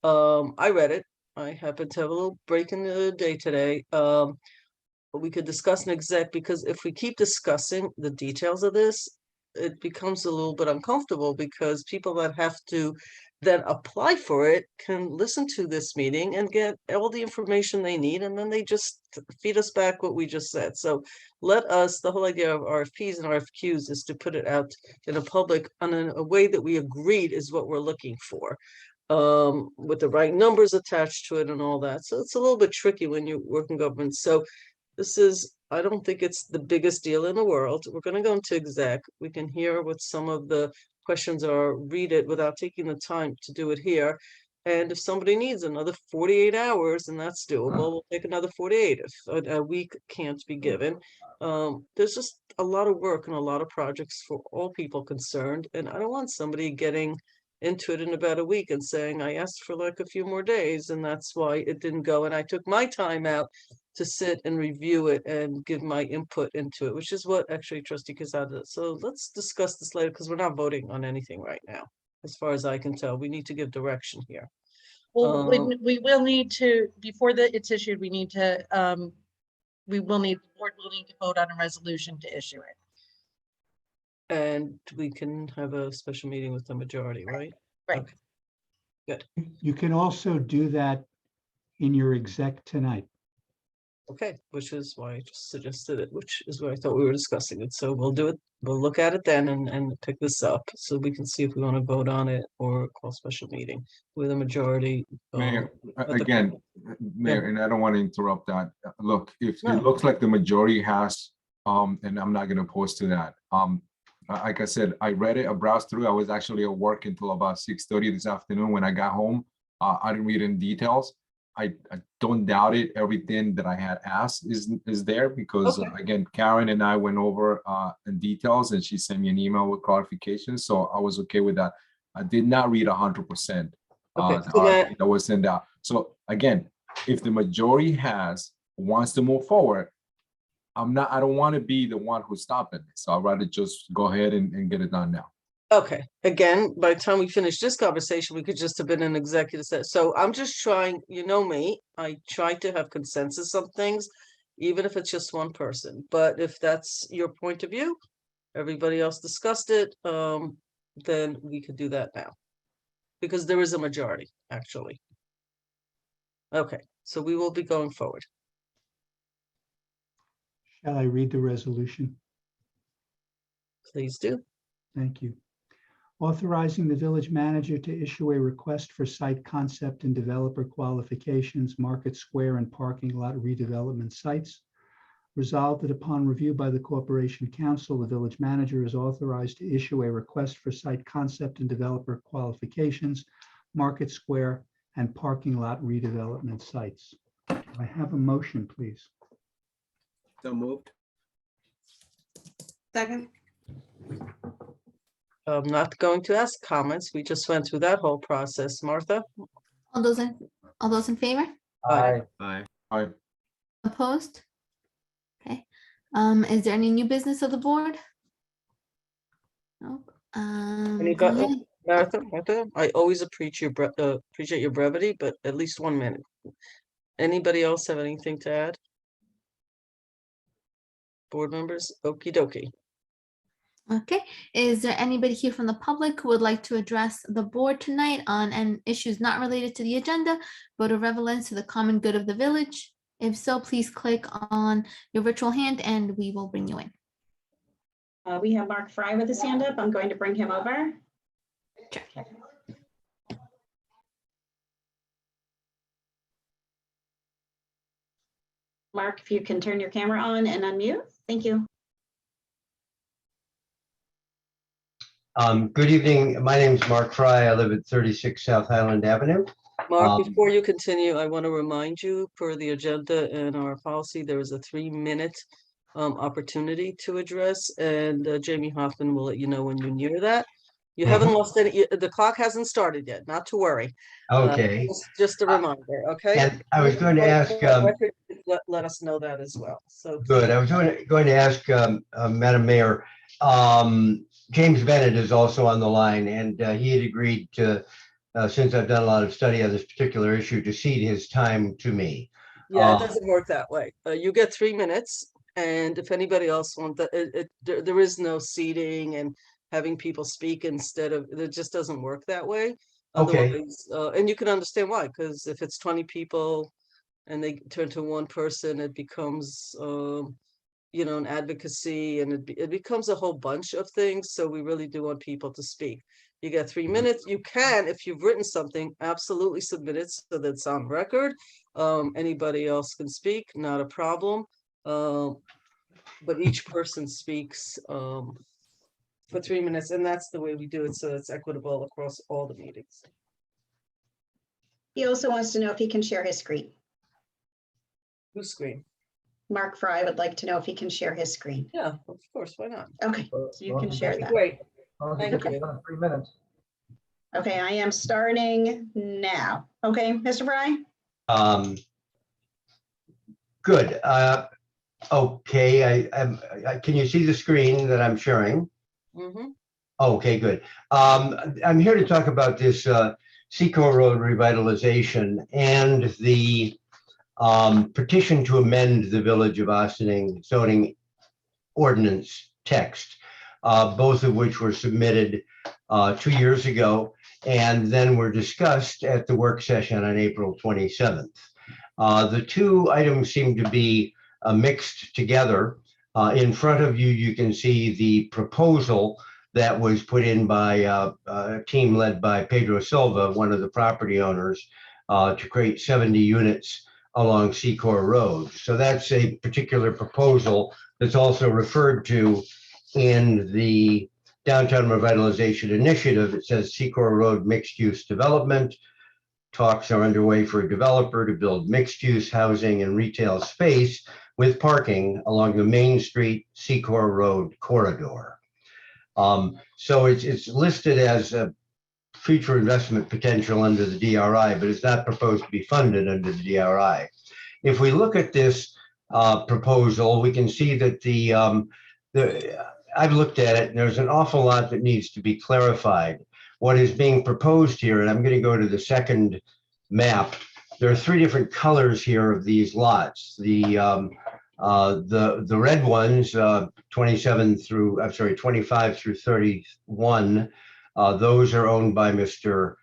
I read it. I happened to have a little break in the day today. But we could discuss an exec, because if we keep discussing the details of this, it becomes a little bit uncomfortable, because people that have to then apply for it can listen to this meeting and get all the information they need, and then they just feed us back what we just said. So the whole idea of RFPs and RFQs is to put it out in a public on a way that we agreed is what we're looking for, with the right numbers attached to it and all that. So it's a little bit tricky when you work in government. So I don't think it's the biggest deal in the world. We're going to go into exec. We can hear what some of the questions are, read it without taking the time to do it here. And if somebody needs another 48 hours, and that's doable, we'll take another 48 if a week can't be given. There's just a lot of work and a lot of projects for all people concerned. And I don't want somebody getting into it in about a week and saying, I asked for like a few more days, and that's why it didn't go. And I took my time out to sit and review it and give my input into it, which is what actually Trustee Quezada did. So let's discuss this later, because we're not voting on anything right now. As far as I can tell, we need to give direction here. Well, we will need to, before it's issued, we need to, the board will need to vote on a resolution to issue it. And we can have a special meeting with the majority, right? Right. Okay. Good. You can also do that in your exec tonight. Okay, which is why I just suggested it, which is why I thought we were discussing it. So we'll do it. We'll look at it then and pick this up, so we can see if we want to vote on it or call special meeting with a majority. Mayor, at the again, council. Mayor, and I don't want to interrupt that. Look, if No. it looks like the majority has, and I'm not going to oppose to that. Like I said, I read it, I browsed through. I was actually at work until about 6:30 this afternoon. When I got home, I didn't read in details. I don't doubt it. Everything that I had asked is there, because Okay. again, Karen and I went over in details, and she sent me an email with clarification. So I was okay with that. I did not read 100%. Okay, The so RFP that was sent out. So again, if the majority wants to move forward, I don't want to be the one who's stopping it. So I'd rather just go ahead and get it done now. Okay, again, by the time we finish this conversation, we could just have been in executive session. So I'm just trying, you know me, I try to have consensus on things, even if it's just one person. But if that's your point of view, everybody else discussed it, then we could do that now. Because there is a majority, actually. Okay, so we will be going forward. Shall I read the resolution? Please do. Thank you. Authorizing the village manager to issue a request for site concept and developer qualifications, Market Square and parking lot redevelopment sites. Resolved that upon review by the Corporation Council, the village manager is authorized to issue a request for site concept and developer qualifications, Market Square and parking lot redevelopment sites. I have a motion, please. So moved. second, I'm not going to ask comments. We just went through that whole process. Martha? All those in favor? Aye. Aye. Opposed? Okay. Is there any new business of the board? Nope. Go ahead. Martha, I always appreciate your brevity, but at least 1 minute. Anybody else have anything to add? Board members? Okie dokie. Okay, is there anybody here from the public who would like to address the board tonight on issues not related to the agenda, but of relevance to the common good of the village? If so, please click on your virtual hand and we will bring you in. We have Mark Fry with his hand up. I'm going to bring him over. Sure. Mark, if you can turn your camera on and unmute. Thank you. Good evening. My name is Mark Fry. I live at 36 South Highland Avenue. Mark, before you continue, I want to remind you per the agenda and our policy, there is a 3-minute opportunity to address, and Jamie Hoffman will let you know when you're near that. You haven't lost any, the clock hasn't started yet, not to worry. Okay. Just a reminder, okay? And I was going to ask, Let us know that as well, so. good. I was going to ask Madam Mayor, James Bennett is also on the line, and he had agreed to, since I've done a lot of study on this particular issue, to cede his time to me. Yeah, it doesn't work that way. You get 3 minutes, and if anybody else wants that, there is no seating and having people speak instead of, it just doesn't work that way. Okay. Otherwise, and you can understand why, because if it's 20 people and they turn to one person, it becomes, you know, an advocacy, and it becomes a whole bunch of things. So we really do want people to speak. You get 3 minutes. You can, if you've written something, absolutely submit it so that it's on record. Anybody else can speak, not a problem. But each person speaks for 3 minutes, and that's the way we do it, so it's equitable across all the meetings. He also wants to know if he can share his screen. Whose screen? Mark Fry would like to know if he can share his screen. Yeah, of course, why not? Okay, so you can share that. Great. Thank Thank you. you. 3 minutes. Okay, I am starting now. Okay, Mr. Fry? Good. Okay. Can you see the screen that I'm sharing? Mhm. Okay, good. I'm here to talk about this Secor Road revitalization and the petition to amend the Village of Ossining zoning ordinance text, both of which were submitted 2 years ago and then were discussed at the work session on April 27th. The two items seem to be mixed together. In front of you, you can see the proposal that was put in by a team led by Pedro Silva, one of the property owners, to create 70 units along Secor Road. So that's a particular proposal that's also referred to in the Downtown Revitalization Initiative. It says Secor Road mixed-use development. Talks are underway for a developer to build mixed-use housing and retail space with parking along the Main Street Secor Road corridor. So it's listed as a future investment potential under the DRI, but it's not proposed to be funded under the DRI. If we look at this proposal, we can see that I've looked at it, and there's an awful lot that needs to be clarified. What is being proposed here, and I'm going to go to the second map. There are 3 different colors here of these lots. The red ones, 25 through 31, those are owned by Mr.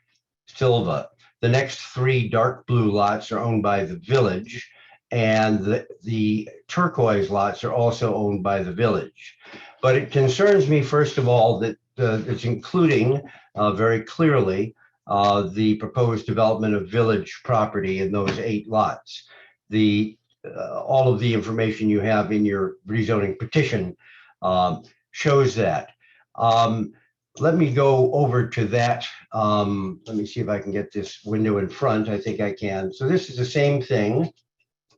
Silva. The next 3 dark blue lots are owned by the village, and the turquoise lots are also owned by the village. But it concerns me, first of all, that it's including very clearly the proposed development of village property in those 8 lots. All of the information you have in your rezoning petition shows that. Let me go over to that. Let me see if I can get this window in front. I think I can. So this is the same thing.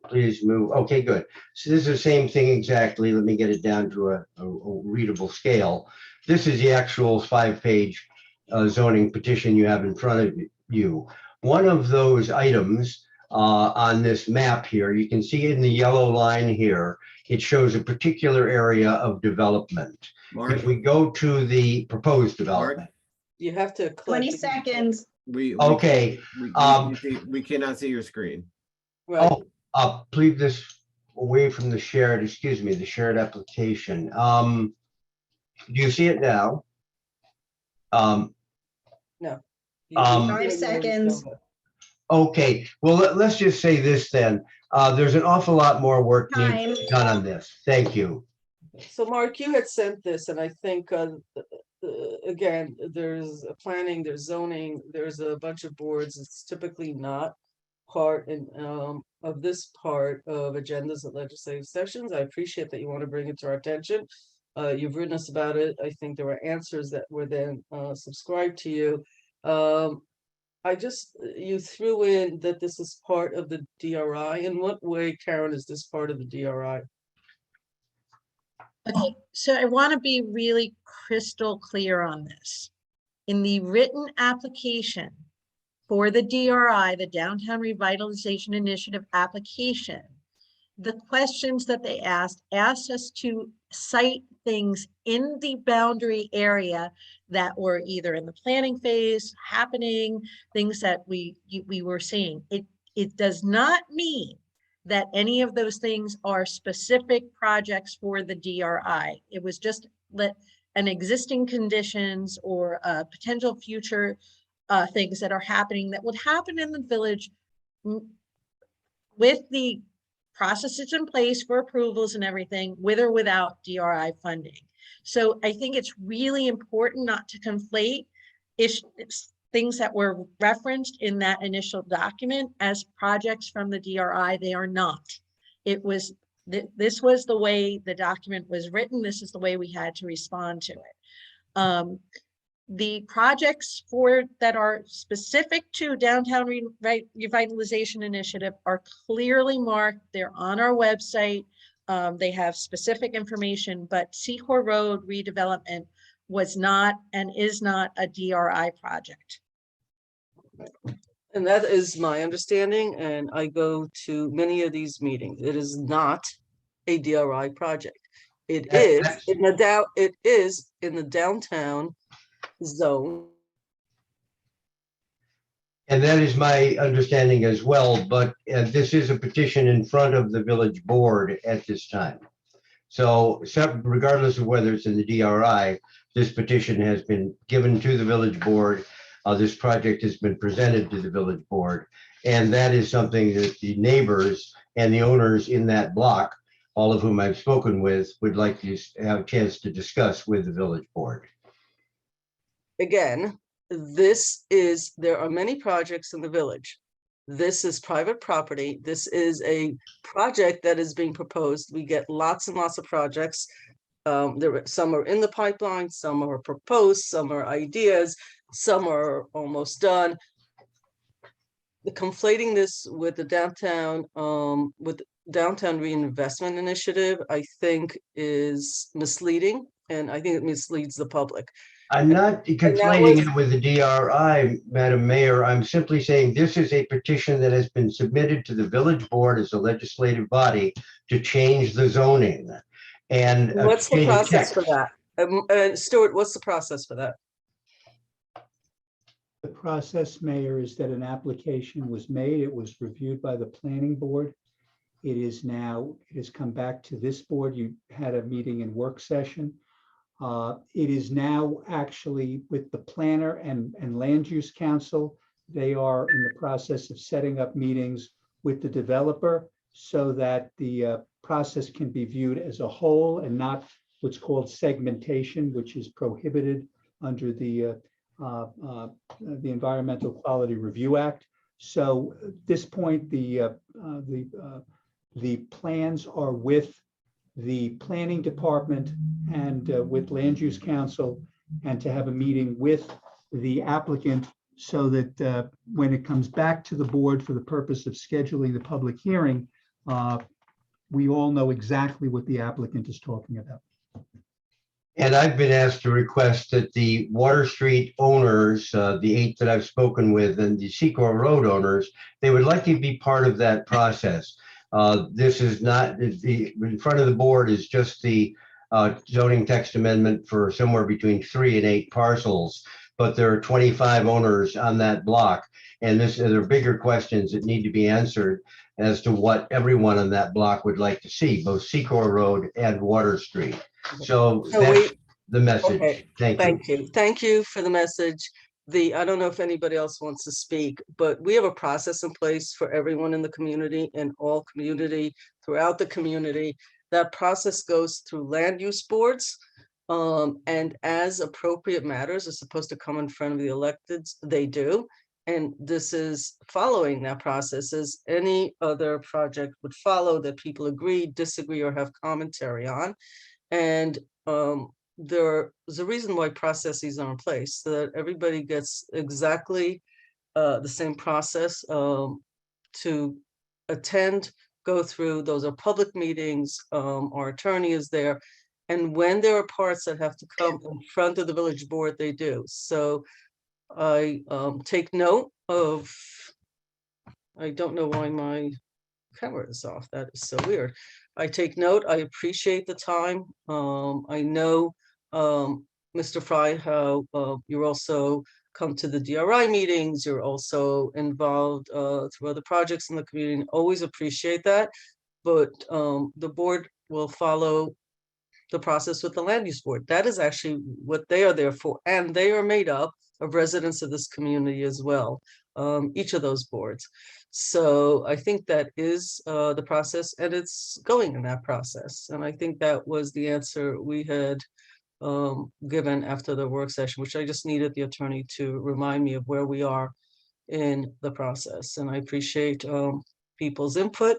Please move. Okay, good. So this is the same thing exactly. Let me get it down to a readable scale. This is the actual 5-page zoning petition you have in front of you. One of those items on this map here, you can see in the yellow line here, it shows a particular area of development. Mark, If we go to the proposed development. You have to click. 20 seconds. Okay. we cannot see your screen. Right. I'll leave this away from the shared, excuse me, the shared application. Do you see it now? No. 5 seconds. Okay, well, let's just say this then. There's an awful lot more work needs to be done on this. Thank you. So Mark, you had sent this, and I think, again, there's planning, there's zoning, there's a bunch of boards. It's typically not part of this part of agendas at legislative sessions. I appreciate that you want to bring it to our attention. You've written us about it. I think there were answers that were then subscribed to you. You threw in that this is part of the DRI. In what way, Karen, is this part of the DRI? Okay, so I want to be really crystal clear on this. In the written application for the DRI, the Downtown Revitalization Initiative application, the questions that they asked us to cite things in the boundary area that were either in the planning phase, happening, things that we were seeing. It does not mean that any of those things are specific projects for the DRI. It was just an existing conditions or potential future things that are happening that would happen in the village with the processes in place for approvals and everything, with or without DRI funding. So I think it's really important not to conflate things that were referenced in that initial document as projects from the DRI. They are not. It was, this was the way the document was written. This is the way we had to respond to it. The projects that are specific to Downtown Revitalization Initiative are clearly marked. They're on our website. They have specific information, but Secor Road redevelopment was not and is not a DRI project. And that is my understanding, and I go to many of these meetings. It is not a DRI project. It is in the downtown zone. And that is my understanding as well, but this is a petition in front of the village board at this time. So regardless of whether it's in the DRI, this petition has been given to the village board. This project has been presented to the village board. And that is something that the neighbors and the owners in that block, all of whom I've spoken with, would like to have a chance to discuss with the village board. Again, there are many projects in the village. This is private property. This is a project that is being proposed. We get lots and lots of projects. Some are in the pipeline, some are proposed, some are ideas, some are almost done. The conflating this with the downtown reinvestment initiative, I think is misleading, and I think it misleads the public. I'm not conflating it with the DRI, Madam Mayor. I'm simply saying this is a petition that has been submitted to the village board as a legislative body to change the zoning. And what's the process for that? Stuart, what's the process for that? The process, Mayor, is that an application was made. It was reviewed by the planning board. It has come back to this board. You had a meeting and work session. It is now actually with the planner and land use council. They are in the process of setting up meetings with the developer so that the process can be viewed as a whole and not what's called segmentation, which is prohibited under the Environmental Quality Review Act. So at this point, the plans are with the planning department and with land use council, and to have a meeting with the applicant so that when it comes back to the board for the purpose of scheduling the public hearing, we all know exactly what the applicant is talking about. And I've been asked to request that the Water Street owners, the 8 that I've spoken with, and the Secor Road owners, they would like to be part of that process. This is not, in front of the board is just the zoning text amendment for somewhere between 3 and 8 parcels, but there are 25 owners on that block. And there are bigger questions that need to be answered as to what everyone on that block would like to see, both Secor Road and Water Street. So that's the message. Okay. Thank you. Thank you for the message. I don't know if anybody else wants to speak, but we have a process in place for everyone in the community and all community throughout the community. That process goes through land use boards. And as appropriate matters are supposed to come in front of the electeds, they do. And this is following that process as any other project would follow that people agree, disagree, or have commentary on. And there's a reason why processes are in place, so that everybody gets exactly the same process to attend, go through. Those are public meetings. Our attorney is there. And when there are parts that have to come in front of the village board, they do. So I take note of, I don't know why my camera is off. That is so weird. I take note. I appreciate the time. I know, Mr. Fry, how you're also come to the DRI meetings. You're also involved through other projects in the community. Always appreciate that. But the board will follow the process with the land use board. That is actually what they are there for. And they are made up of residents of this community as well, each of those boards. So I think that is the process, and it's going in that process. And I think that was the answer we had given after the work session, which I just needed the attorney to remind me of where we are in the process. And I appreciate people's input.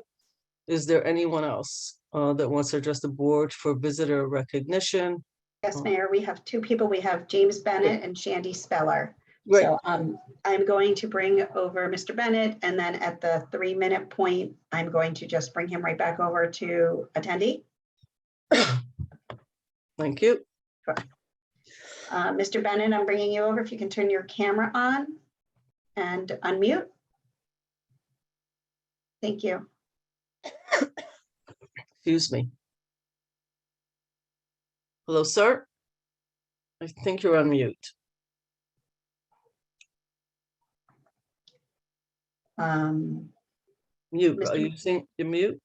Is there anyone else that wants to address the board for visitor recognition? Yes, Mayor, we have two people. We have James Bennett and Shandy Speller. Right. So I'm going to bring over Mr. Bennett, and then at the 3-minute point, I'm going to just bring him right back over to attendee. Thank you. Mr. Bennett, I'm bringing you over. If you can turn your camera on and unmute. Thank you. Excuse me. Hello, sir. I think you're on mute. Mute. Are you saying you're mute?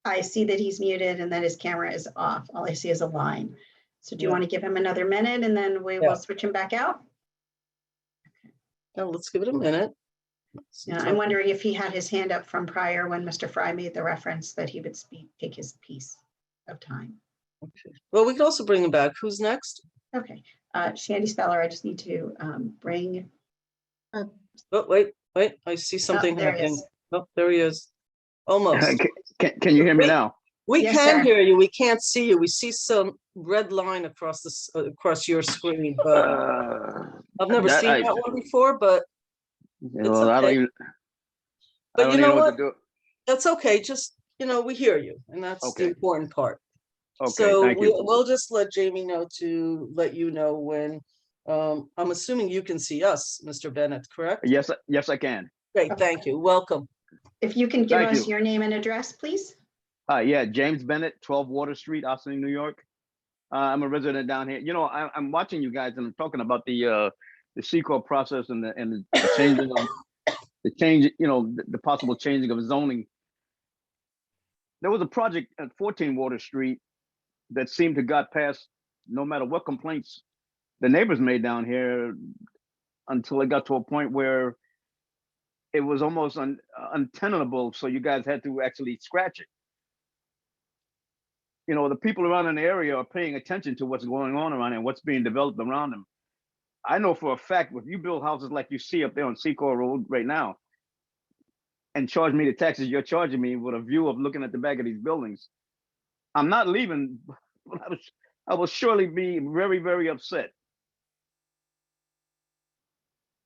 I see that he's muted and that his camera is off. All I see is a line. So do you Yeah. want to give him another minute and then we will switch him back out? No, let's give it a minute. Yeah, I'm wondering if he had his hand up from prior when Mr. Fry made the reference that he would take his piece of time. Okay. Well, we can also bring him back. Who's next? Okay, Shandy Speller, I just need to bring. Oh, wait. I see something there he happening. is. Oh, there he is. Almost. Can you hear me now? We Yes, can sir. hear you. We can't see you. We see some red line across this across your screen, but I've never that seen I- that one before. But Well, I don't okay. even. But I don't you even know know what? to do. That's okay. Just we hear you, and that's the Okay. important part. Okay, So thank you. we'll just let Jamie know to let you know when. I'm assuming you can see us, Mr. Bennett, correct? Yes, I can. Great, thank you. Welcome. If you can give Thank us you. your name and address, please. Yeah, James Bennett, 12 Water Street, Austin, New York. I'm a resident down here. I'm watching you guys and I'm talking about the CEQA process and the changing of the change, the possible changing of zoning. There was a project at 14 Water Street that seemed to got past no matter what complaints the neighbors made down here until it got to a point where it was almost untenable. So you guys had to actually scratch it. The people around in the area are paying attention to what's going on around and what's being developed around them. I know for a fact, if you build houses like you see up there on Secor Road right now and charge me the taxes you're charging me with a view of looking at the back of these buildings, I'm not leaving, but I will surely be very, very upset.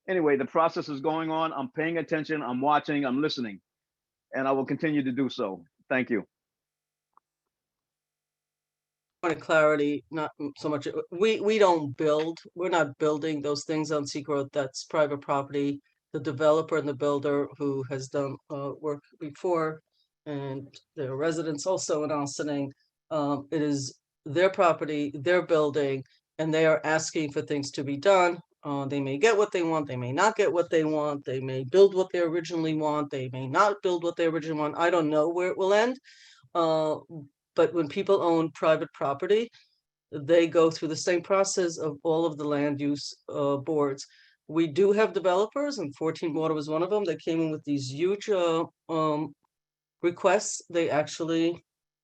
Anyway, the process is going on. I'm paying attention. I'm watching. I'm listening. And I will continue to do so. Thank you. Point of clarity, not so much. We don't build. We're not building those things on Secret Road. That's private property. The developer and the builder who has done work before, and their residents also in Austining. It is their property, their building, and they are asking for things to be done. They may get what they want. They may not get what they want. They may build what they originally want. They may not build what they originally want. I don't know where it will end. But when people own private property, they go through the same process of all of the land use boards. We do have developers, and 14 Water was one of them, that came in with these huge requests. They actually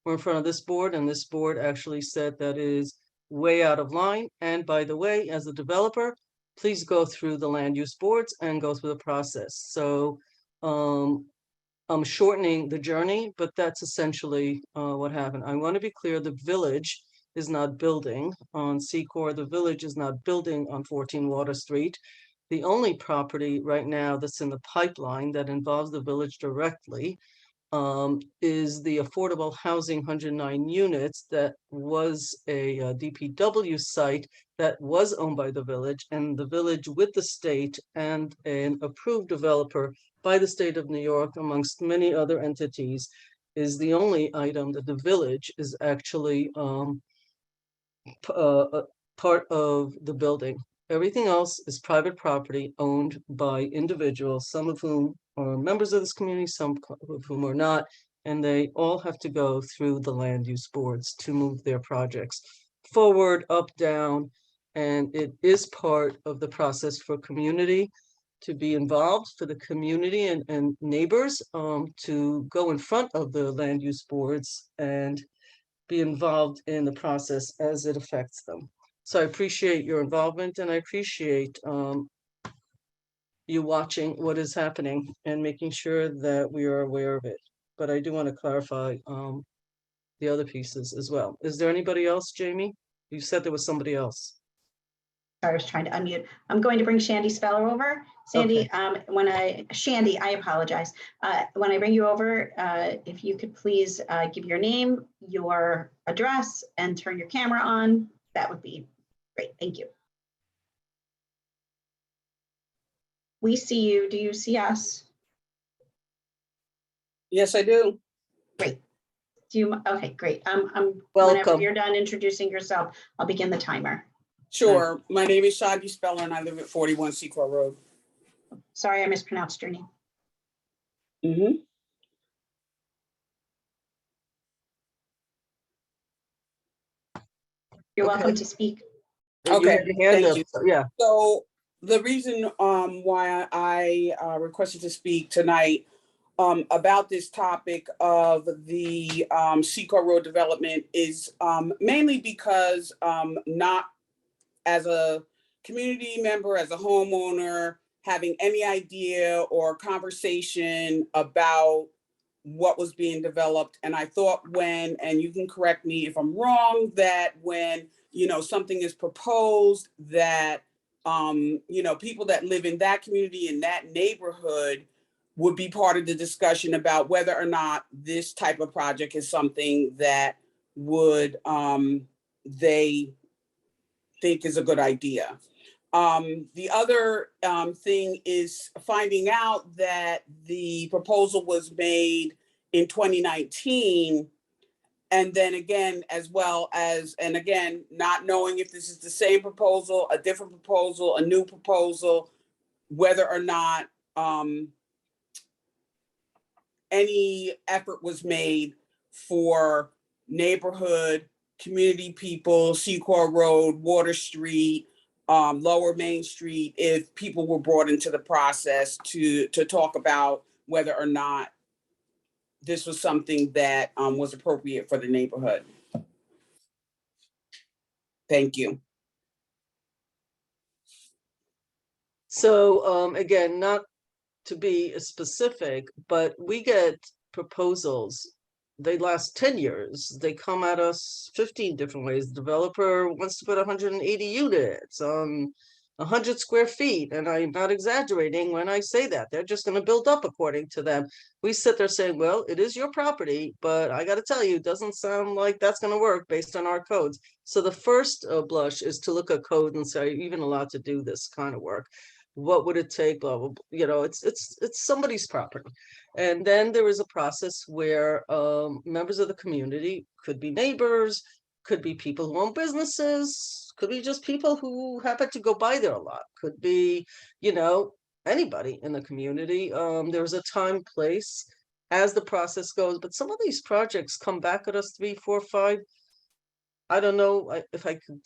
were in front of this board, and this board actually said that is way out of line. And by the way, as a developer, please go through the land use boards and go through the process. So I'm shortening the journey, but that's essentially what happened. I want to be clear, the village is not building on Secor. The village is not building on 14 Water Street. The only property right now that's in the pipeline that involves the village directly is the affordable housing 109 units that was a DPW site that was owned by the village, and the village with the state and an approved developer by the state of New York, amongst many other entities, is the only item that the village is actually part of the building. Everything else is private property owned by individuals, some of whom are members of this community, some of whom are not, and they all have to go through the land use boards to move their projects forward, up, down, and it is part of the process for community to be involved, for the community and neighbors to go in front of the land use boards and be involved in the process as it affects them. So I appreciate your involvement, and I appreciate you watching what is happening and making sure that we are aware of it. But I do want to clarify the other pieces as well. Is there anybody else, Jamie? You said there was somebody else. I was trying to unmute. I'm going to bring Shandy Speller over. Sandy, Shandy, I apologize. When I bring you over, if you could please give your name, your address, and turn your camera on, that would be great. Thank you. We see you. Do you see us? Yes, I do. Great. Do you? Okay, great. Whenever Welcome. you're done introducing yourself, I'll begin the timer. Sure. My name is Shandy Speller and I live at 41 Secor Road. Sorry, I mispronounced your name. Mm-hmm. You're Okay. welcome to speak. Okay, thank you. Yeah. So the reason why I requested to speak tonight about this topic of the Secor Road development is mainly because not as a community member, as a homeowner, having any idea or conversation about what was being developed. And I thought when, and you can correct me if I'm wrong, that when, you know, something is proposed that, you know, people that live in that community, in that neighborhood would be part of the discussion about whether or not this type of project is something that would, they think is a good idea. The other thing is finding out that the proposal was made in 2019. And then again, as well as, and again, not knowing if this is the same proposal, a different proposal, a new proposal, whether or not any effort was made for neighborhood, community people, Secor Road, Water Street, Lower Main Street, if people were brought into the process to talk about whether or not this was something that was appropriate for the neighborhood. Thank you. So again, not to be specific, but we get proposals. They last 10 years. They come at us 15 different ways. The developer wants to put 180 units on 100 square feet. And I'm not exaggerating when I say that. They're just going to build up according to them. We sit there saying, well, it is your property, but I got to tell you, it doesn't sound like that's going to work based on our codes. So the first blush is to look at code and say, are you even allowed to do this kind of work? What would it take? Blah, blah, blah. You know, it's somebody's property. And then there is a process where members of the community, could be neighbors, could be people who own businesses, could be just people who happen to go by there a lot, could be, you know, anybody in the community. There's a time, place as the process goes, but some of these projects come back at us 3, 4, 5. I don't know if I could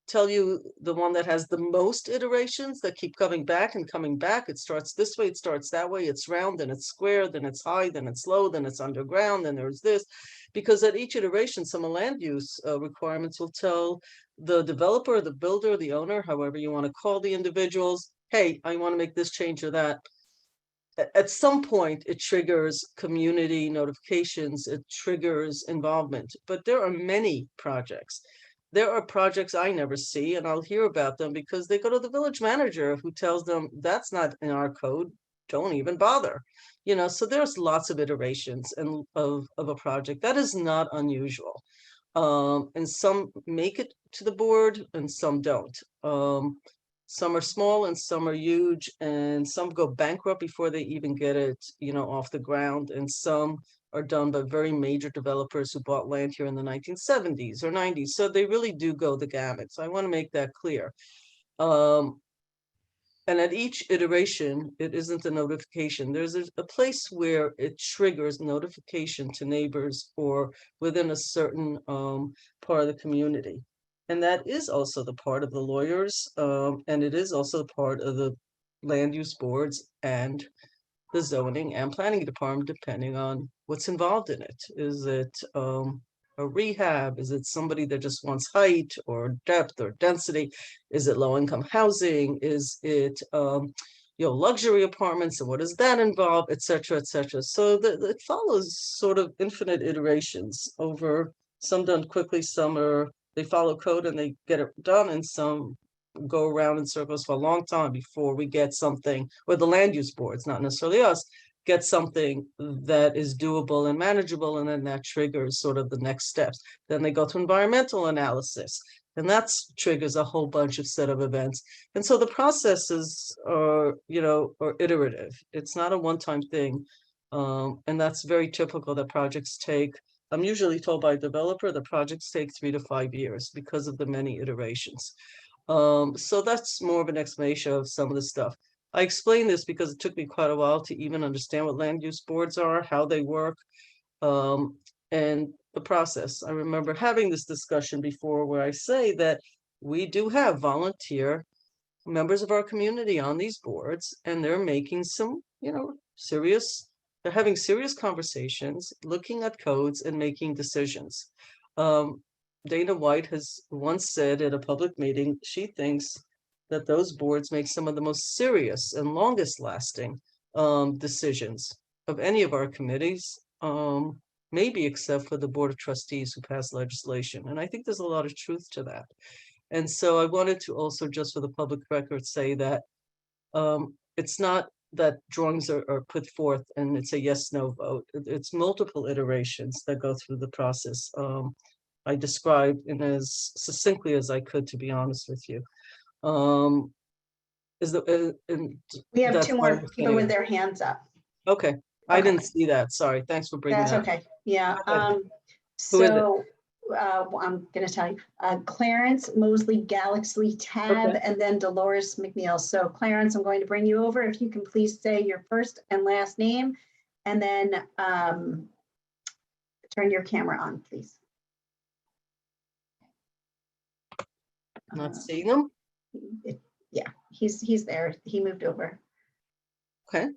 tell you the one that has the most iterations that keep coming back and coming back. It starts this way, it starts that way, it's round, then it's square, then it's high, then it's low, then it's underground, then there's this. because at each iteration, some land use requirements will tell the developer, the builder, the owner, however you want to call the individuals, hey, I want to make this change or that. At some point, it triggers community notifications, it triggers involvement, but there are many projects. There are projects I never see, and I'll hear about them because they go to the village manager who tells them that's not in our code, don't even bother. So there's lots of iterations of a project. That is not unusual. And some make it to the board and some don't. Some are small and some are huge, and some go bankrupt before they even get it, off the ground. And some are done by very major developers who bought land here in the 1970s or 90s. So they really do go the gamut. So I want to make that clear. And at each iteration, it isn't a notification. There's a place where it triggers notification to neighbors or within a certain part of the community. And that is also the part of the lawyers, and it is also the part of the land use boards and the zoning and planning department, depending on what's involved in it. Is it a rehab? Is it somebody that just wants height or depth or density? Is it low-income housing? Is it luxury apartments, and what does that involve, et cetera, et cetera. So it follows sort of infinite iterations over, some done quickly, some they follow code and they get it done, and some go around in circles for a long time before we get something, or the land use boards, not necessarily us, get something that is doable and manageable, and then that triggers sort of the next steps. Then they go to environmental analysis, and that triggers a whole bunch of set of events. And so the processes are iterative. It's not a one-time thing. And that's very typical that projects take, I'm usually told by a developer, the projects take 3 to 5 years because of the many iterations. So that's more of an explanation of some of the stuff. I explain this because it took me quite a while to even understand what land use boards are, how they work, and the process. I remember having this discussion before where I say that we do have volunteer members of our community on these boards, and they're making some, they're having serious conversations, looking at codes and making decisions. Dana White has once said at a public meeting, she thinks that those boards make some of the most serious and longest lasting decisions of any of our committees, maybe except for the Board of Trustees who pass legislation. And I think there's a lot of truth to that. And so I wanted to also, just for the public record, say that it's not that drawings are put forth and it's a yes/no vote. It's multiple iterations that go through the process. I described in as succinctly as I could, to be honest with you. We have 2 more people with their hands up. Okay, I didn't see that. Sorry. Thanks for bringing That's that. okay. Yeah. Who is it? So I'm going to tell you, Clarence Mosley Galaxy Tab, Okay. and then Dolores McNeil. So Clarence, I'm going to bring you over. If you can please say your first and last name, and then turn your camera on, please. Not seeing him? Yeah, he's there. He moved over. Okay.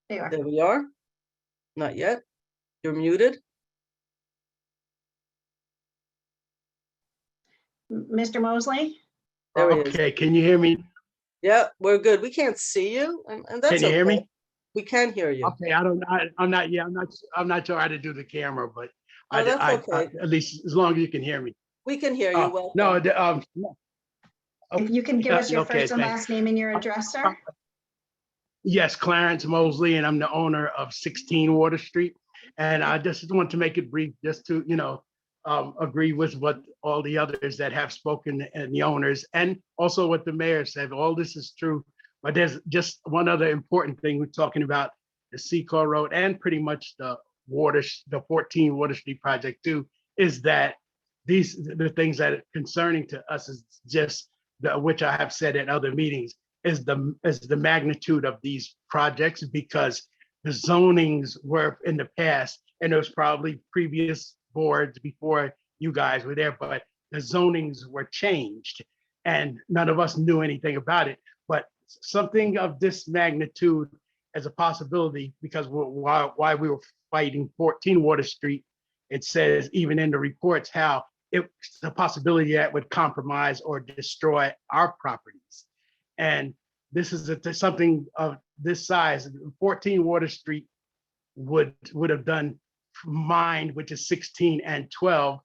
There you are. There we are. Not yet. You're muted. Mr. Mosley? There he is. Okay, can you hear me? Yeah, we're good. We can't see you, and that's Can you hear okay. me? We can hear you. Okay, I'm not sure how to do the camera, but Oh, that's okay. at least as long as you can hear me. We can hear you well. No, If you can give us your okay, first and thanks. last name and your address, sir? Yes, Clarence Mosley, and I'm the owner of 16 Water Street. And I just want to make it brief, just to, agree with what all the others that have spoken and the owners, and also what the mayor said. All this is true, but there's just one other important thing. We're talking about the Secor Road and pretty much the 14 Water Street project too, is that the things that are concerning to us is just which I have said at other meetings, is the magnitude of these projects, because the zonings were in the past, and there was probably previous boards before you guys were there, but the zonings were changed and none of us knew anything about it. But something of this magnitude as a possibility, because why we were fighting 14 Water Street it says even in the reports how it's a possibility that would compromise or destroy our properties. And this is something of this size. 14 Water Street would have done mine, which is 16 and 12,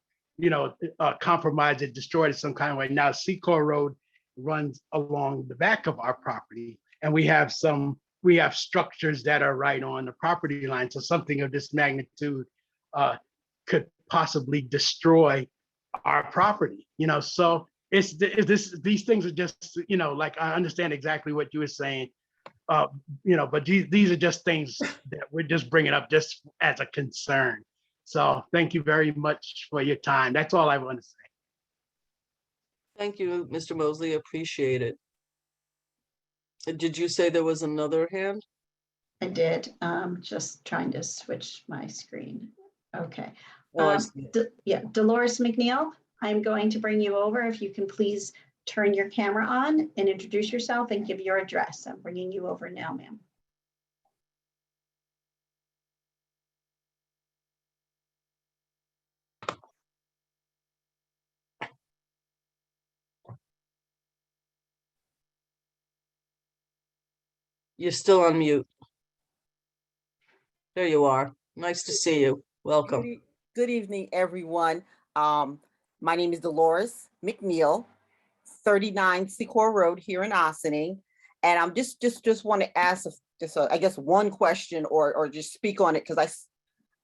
compromised it, destroyed it some kind of way. Now Secor Road runs along the back of our property, and we have structures that are right on the property line. So something of this magnitude could possibly destroy our property, so these things are just, like, I understand exactly what you were saying, but these are just things that we're just bringing up just as a concern. So thank you very much for your time. That's all I want to say. Thank you, Mr. Mosley. Appreciate it. Did you say there was another hand? I did. Just trying to switch my screen. Okay. Oh, I see. Yeah, Dolores McNeil, I'm going to bring you over. If you can please turn your camera on and introduce yourself and give your address. I'm bringing you over now, ma'am. You're still on mute. There you are. Nice to see you. Welcome. Good evening, everyone. My name is Dolores McNeil, 39 Secor Road here in Ossining. And I'm just want to ask I guess one question or just speak on it, because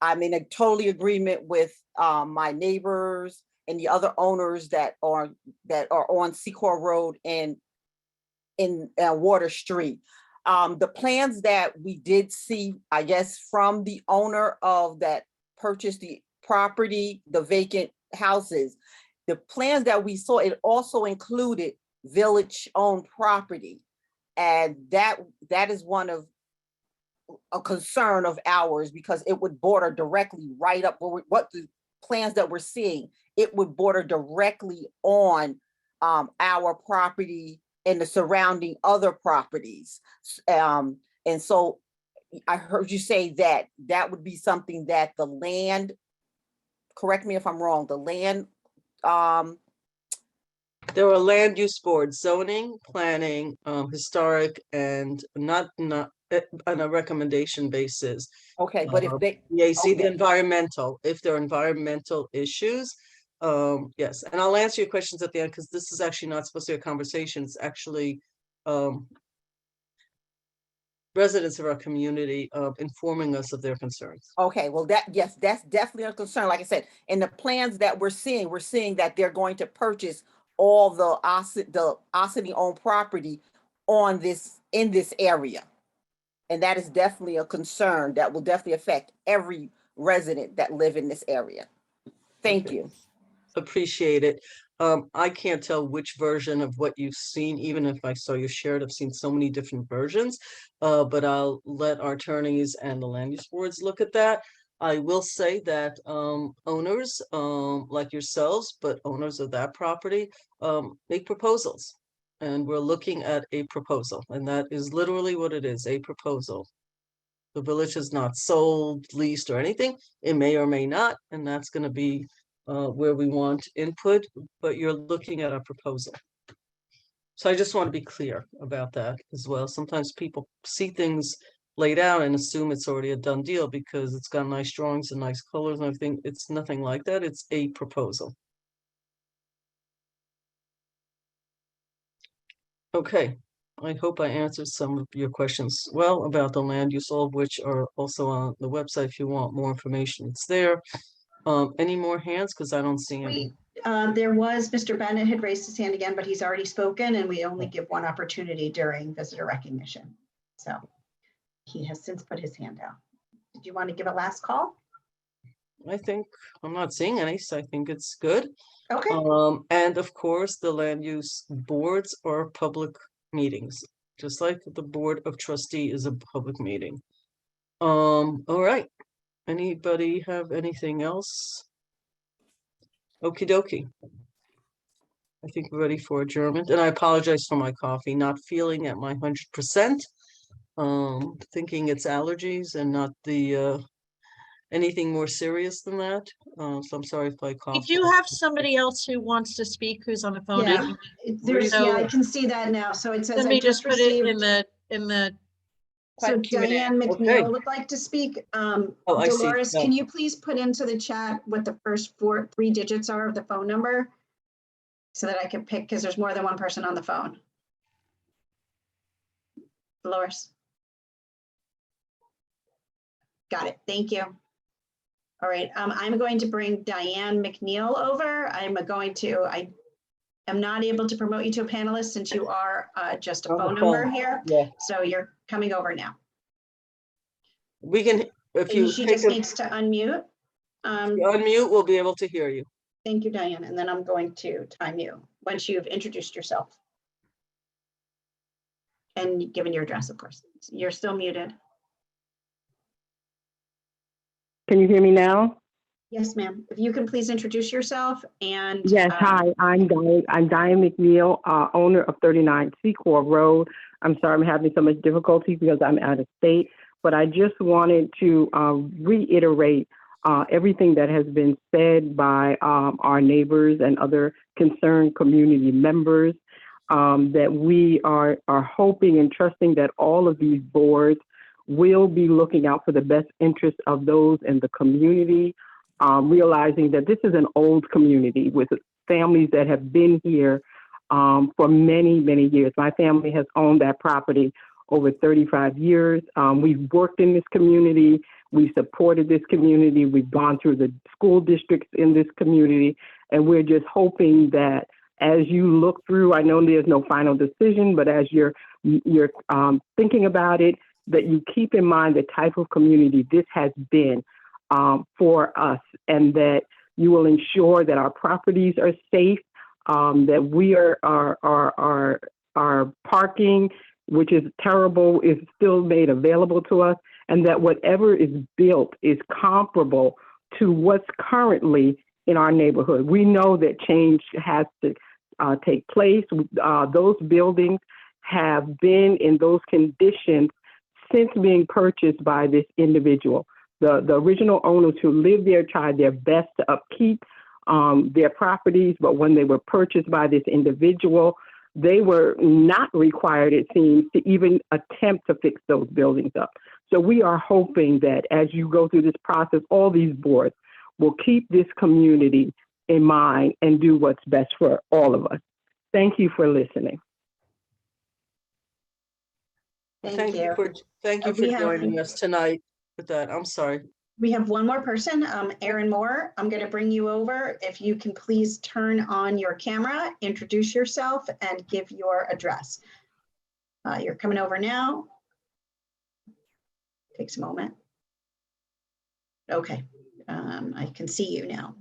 I'm in a totally agreement with my neighbors and the other owners that are on Secor Road and in Water Street. The plans that we did see, I guess, from the owner of that purchased the property, the vacant houses, the plans that we saw, it also included village-owned property. And that is one of a concern of ours, because it would border directly right up what the plans that we're seeing, it would border directly on our property and the surrounding other properties. And so I heard you say that would be something that the land, correct me if I'm wrong, the land. There are land use boards, zoning, planning, historic, and not on a recommendation basis. Okay, but if they. Yeah, see the okay. environmental, if there are environmental issues, yes. And I'll answer your questions at the end, because this is actually not supposed to be a conversation. It's actually residents of our community informing us of their concerns. Okay, well, yes, that's definitely a concern. Like I said, in the plans that we're seeing that they're going to purchase all the Ossining owned property in this area. And that is definitely a concern that will definitely affect every resident that live in this area. Thank you. Appreciate it. I can't tell which version of what you've seen, even if I saw you shared. I've seen so many different versions, but I'll let our attorneys and the land use boards look at that. I will say that owners like yourselves, but owners of that property, make proposals. And we're looking at a proposal, and that is literally what it is, a proposal. The village is not sold, leased, or anything. It may or may not, and that's going to be where we want input, but you're looking at a proposal. So I just want to be clear about that as well. Sometimes people see things laid out and assume it's already a done deal because it's got nice drawings and nice colors and everything. It's nothing like that. It's a proposal. Okay, I hope I answered some of your questions well about the land use, all of which are also on the website. If you want more information, it's there. Any more hands? Because I don't see any. There was, Mr. Bennett had raised his hand again, but he's already spoken, and we only give one opportunity during visitor recognition. So he has since put his hand down. Did you want to give a last call? I think I'm not seeing any, so I think it's good. Okay. And of course, the land use boards are public meetings, just like the Board of Trustee is a public meeting. All right. Anybody have anything else? Okie dokie. I think we're ready for adjournment, and I apologize for my coffee, not feeling at my 100%. Thinking it's allergies and not the anything more serious than that. So I'm sorry if I We coughed. do have somebody else who wants to speak who's on the phone. I Yeah, can- there's, So- yeah, I can see that now. So it says Let I me just just put it received. in the. So Q&A. Diane Okay. McNeil would like to speak. Oh, I see. Dolores, No. can you please put into the chat what the first three digits are of the phone number? So that I can pick, because there's more than one person on the phone. Dolores. Got it. Thank you. All right, I'm going to bring Diane McNeil over. I am not able to promote you to a panelist since you are just a On the phone number phone. here. Yeah, So you're coming over now. we can, if And you she take just a needs to unmute. unmute, we'll be able to hear you. Thank you, Diane. And then I'm going to time you once you've introduced yourself. And given your address, of course. You're still muted. Can you hear me now? Yes, ma'am. If you can please introduce yourself and. Yes, hi, I'm Diane McNeil, owner of 39 Secor Road. I'm sorry I'm having so much difficulty because I'm out of state, but I just wanted to reiterate everything that has been said by our neighbors and other concerned community members, that we are hoping and trusting that all of these boards will be looking out for the best interests of those in the community, realizing that this is an old community with families that have been here for many, many years. My family has owned that property over 35 years. We've worked in this community. We've supported this community. We've gone through the school districts in this community. And we're just hoping that as you look through, I know there's no final decision, but as you're thinking about it, that you keep in mind the type of community this has been for us, and that you will ensure that our properties are safe, that we our parking, which is terrible, is still made available to us, and that whatever is built is comparable to what's currently in our neighborhood. We know that change has to take place. Those buildings have been in those conditions since being purchased by this individual. The original owners who lived there tried their best to upkeep their properties, but when they were purchased by this individual, they were not required, it seems, to even attempt to fix those buildings up. So we are hoping that as you go through this process, all these boards will keep this community in mind and do what's best for all of us. Thank you for listening. Thank you. Thank you for joining us tonight with that. I'm sorry. We have one more person, Aaron Moore. I'm going to bring you over. If you can please turn on your camera, introduce yourself, and give your address. You're coming over now. Takes a moment. Okay, I can see you now.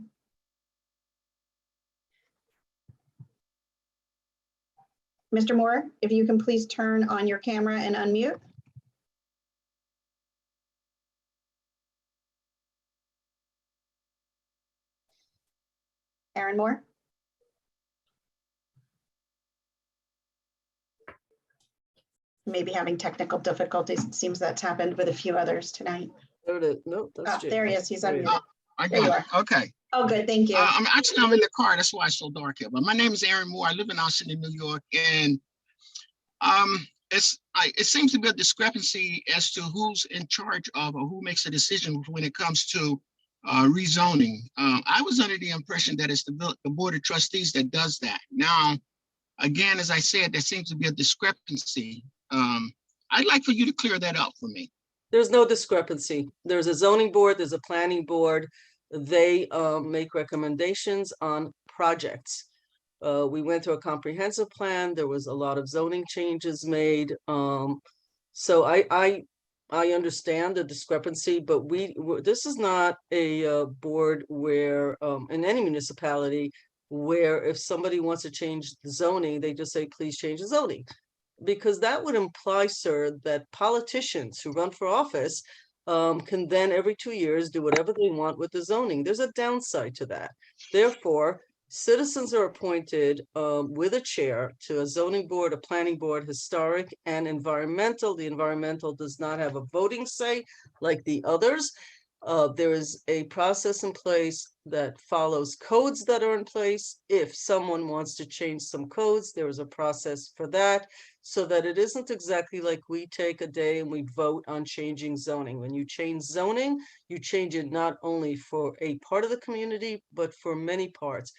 Mr. Moore, if you can please turn on your camera and unmute. Aaron Moore. Maybe having technical difficulties. It seems that's happened with a few others tonight. There it is. No, that's There he is. He's unmuted. I There you got are. it. Okay. Oh, good. Thank you. I'm in the car. That's why it's so dark here. But my name is Aaron Moore. I live in Austin, New York, and it seems to be a discrepancy as to who's in charge of or who makes a decision when it comes to rezoning. I was under the impression that it's the Board of Trustees that does that. Now, again, as I said, there seems to be a discrepancy. I'd like for you to clear that up for me. There's no discrepancy. There's a zoning board, there's a planning board. They make recommendations on projects. We went through a comprehensive plan. There was a lot of zoning changes made. So I understand the discrepancy, but this is not a board where in any municipality where if somebody wants to change the zoning, they just say, please change the zoning. Because that would imply, sir, that politicians who run for office can then every 2 years do whatever they want with the zoning. There's a downside to that. Therefore, citizens are appointed with a chair to a zoning board, a planning board, historic, and environmental. The environmental does not have a voting say like the others. There is a process in place that follows codes that are in place. If someone wants to change some codes, there is a process for that, so that it isn't exactly like we take a day and we vote on changing zoning. When you change zoning, you change it not only for a part of the community, but for many parts.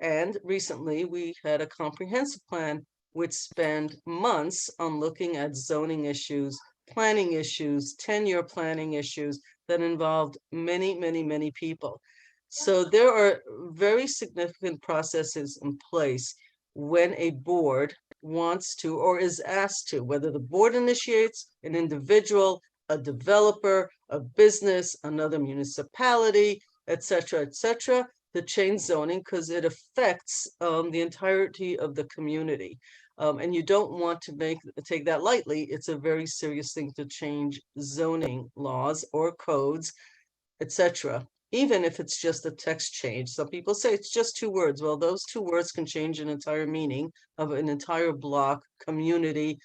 And recently, we had a comprehensive plan which spent months on looking at zoning issues, planning issues, 10-year planning issues that involved many, many, many people. So there are very significant processes in place when a board wants to or is asked to, whether the board initiates, an individual, a developer, a business, another municipality, et cetera, to change zoning, because it affects the entirety of the community. And you don't want to take that lightly. It's a very serious thing to change zoning laws or codes, etc. Even if it's just a text change. Some people say it's just 2 words. Well, those 2 words can change an entire meaning of an entire block, community,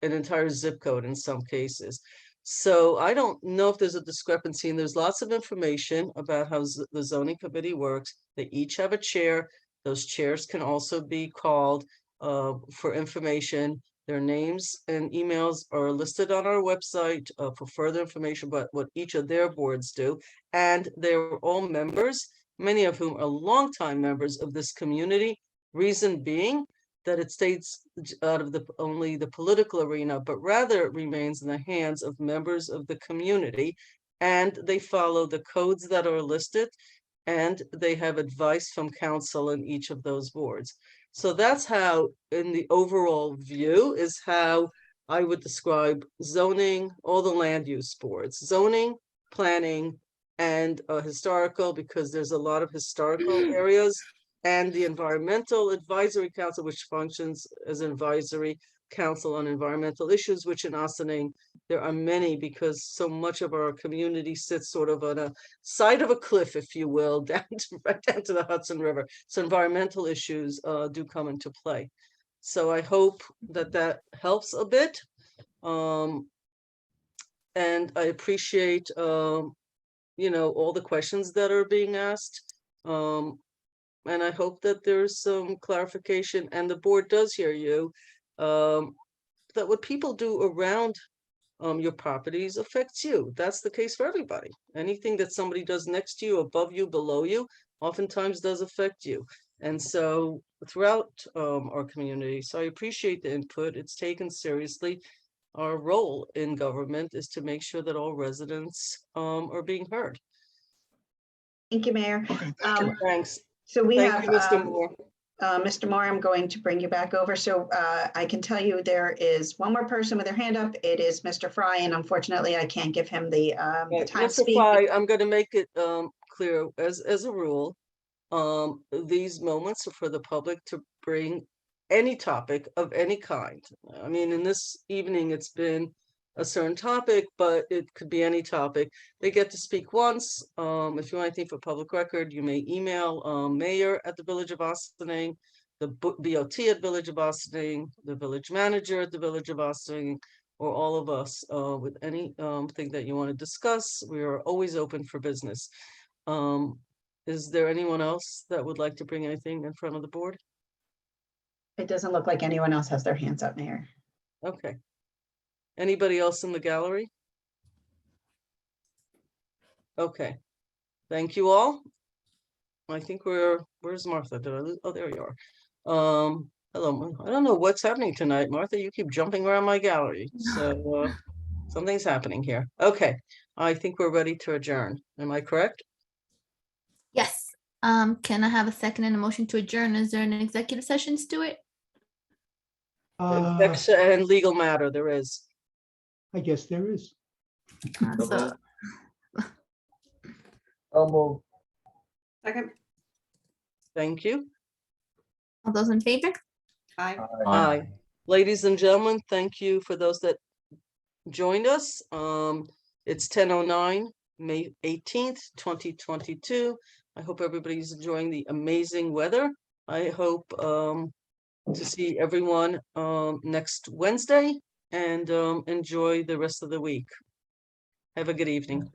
an entire zip code in some cases. So I don't know if there's a discrepancy, and there's lots of information about how the zoning committee works. They each have a chair. Those chairs can also be called for information. Their names and emails are listed on our website for further information about what each of their boards do. And they're all members, many of whom are longtime members of this community. Reason being that it stays out of only the political arena, but rather it remains in the hands of members of the community, and they follow the codes that are listed, and they have advice from counsel in each of those boards. So that's how, in the overall view, is how I would describe zoning, all the land use boards, zoning, planning, and historical, because there's a lot of historical areas, and the Environmental Advisory Council, which functions as an advisory council on environmental issues, which in Ossining, there are many, because so much of our community sits sort of on a side of a cliff, if you will, right down to the Hudson River. So environmental issues do come into play. So I hope that helps a bit. And I appreciate, all the questions that are being asked. And I hope that there's some clarification, and the board does hear you, that what people do around your properties affects you. That's the case for everybody. Anything that somebody does next to you, above you, below you, oftentimes does affect you. And so throughout our community, so I appreciate the input. It's taken seriously. Our role in government is to make sure that all residents are being heard. Thank you, Mayor. Thanks. So we Thank have you, Mr. Moore. Mr. Moore, I'm going to bring you back over. So I can tell you there is one more person with their hand up. It is Mr. Fry, and unfortunately I can't give him the time to Mr. speak. Fry, I'm going to make it clear as a rule. These moments are for the public to bring any topic of any kind. I mean, in this evening, it's been a certain topic, but it could be any topic. They get to speak once. If you want anything for public record, you may email mayor at the Village of Ossining, the BOT at Village of Ossining, the village manager at the Village of Ossining, or all of us with any thing that you want to discuss. We are always open for business. Is there anyone else that would like to bring anything in front of the board? It doesn't look like anyone else has their hands up, Mayor. Okay. Anybody else in the gallery? Okay. Thank you all. I think where's Martha? Did I lose? Oh, there you are. Hello. I don't know what's happening tonight, Martha. You keep jumping around my gallery. So something's happening here. Okay. I think we're ready to adjourn. Am I correct? Yes. Can I have a second and a motion to adjourn? Is there an executive session, Stuart? And legal matter, there is. I guess there is. So, Second. Thank you. all those in favor? Aye. Aye. Ladies and gentlemen, thank you for those that joined us. It's 10:09, May 18th, 2022. I hope everybody's enjoying the amazing weather. I hope to see everyone next Wednesday, and enjoy the rest of the week. Have a good evening.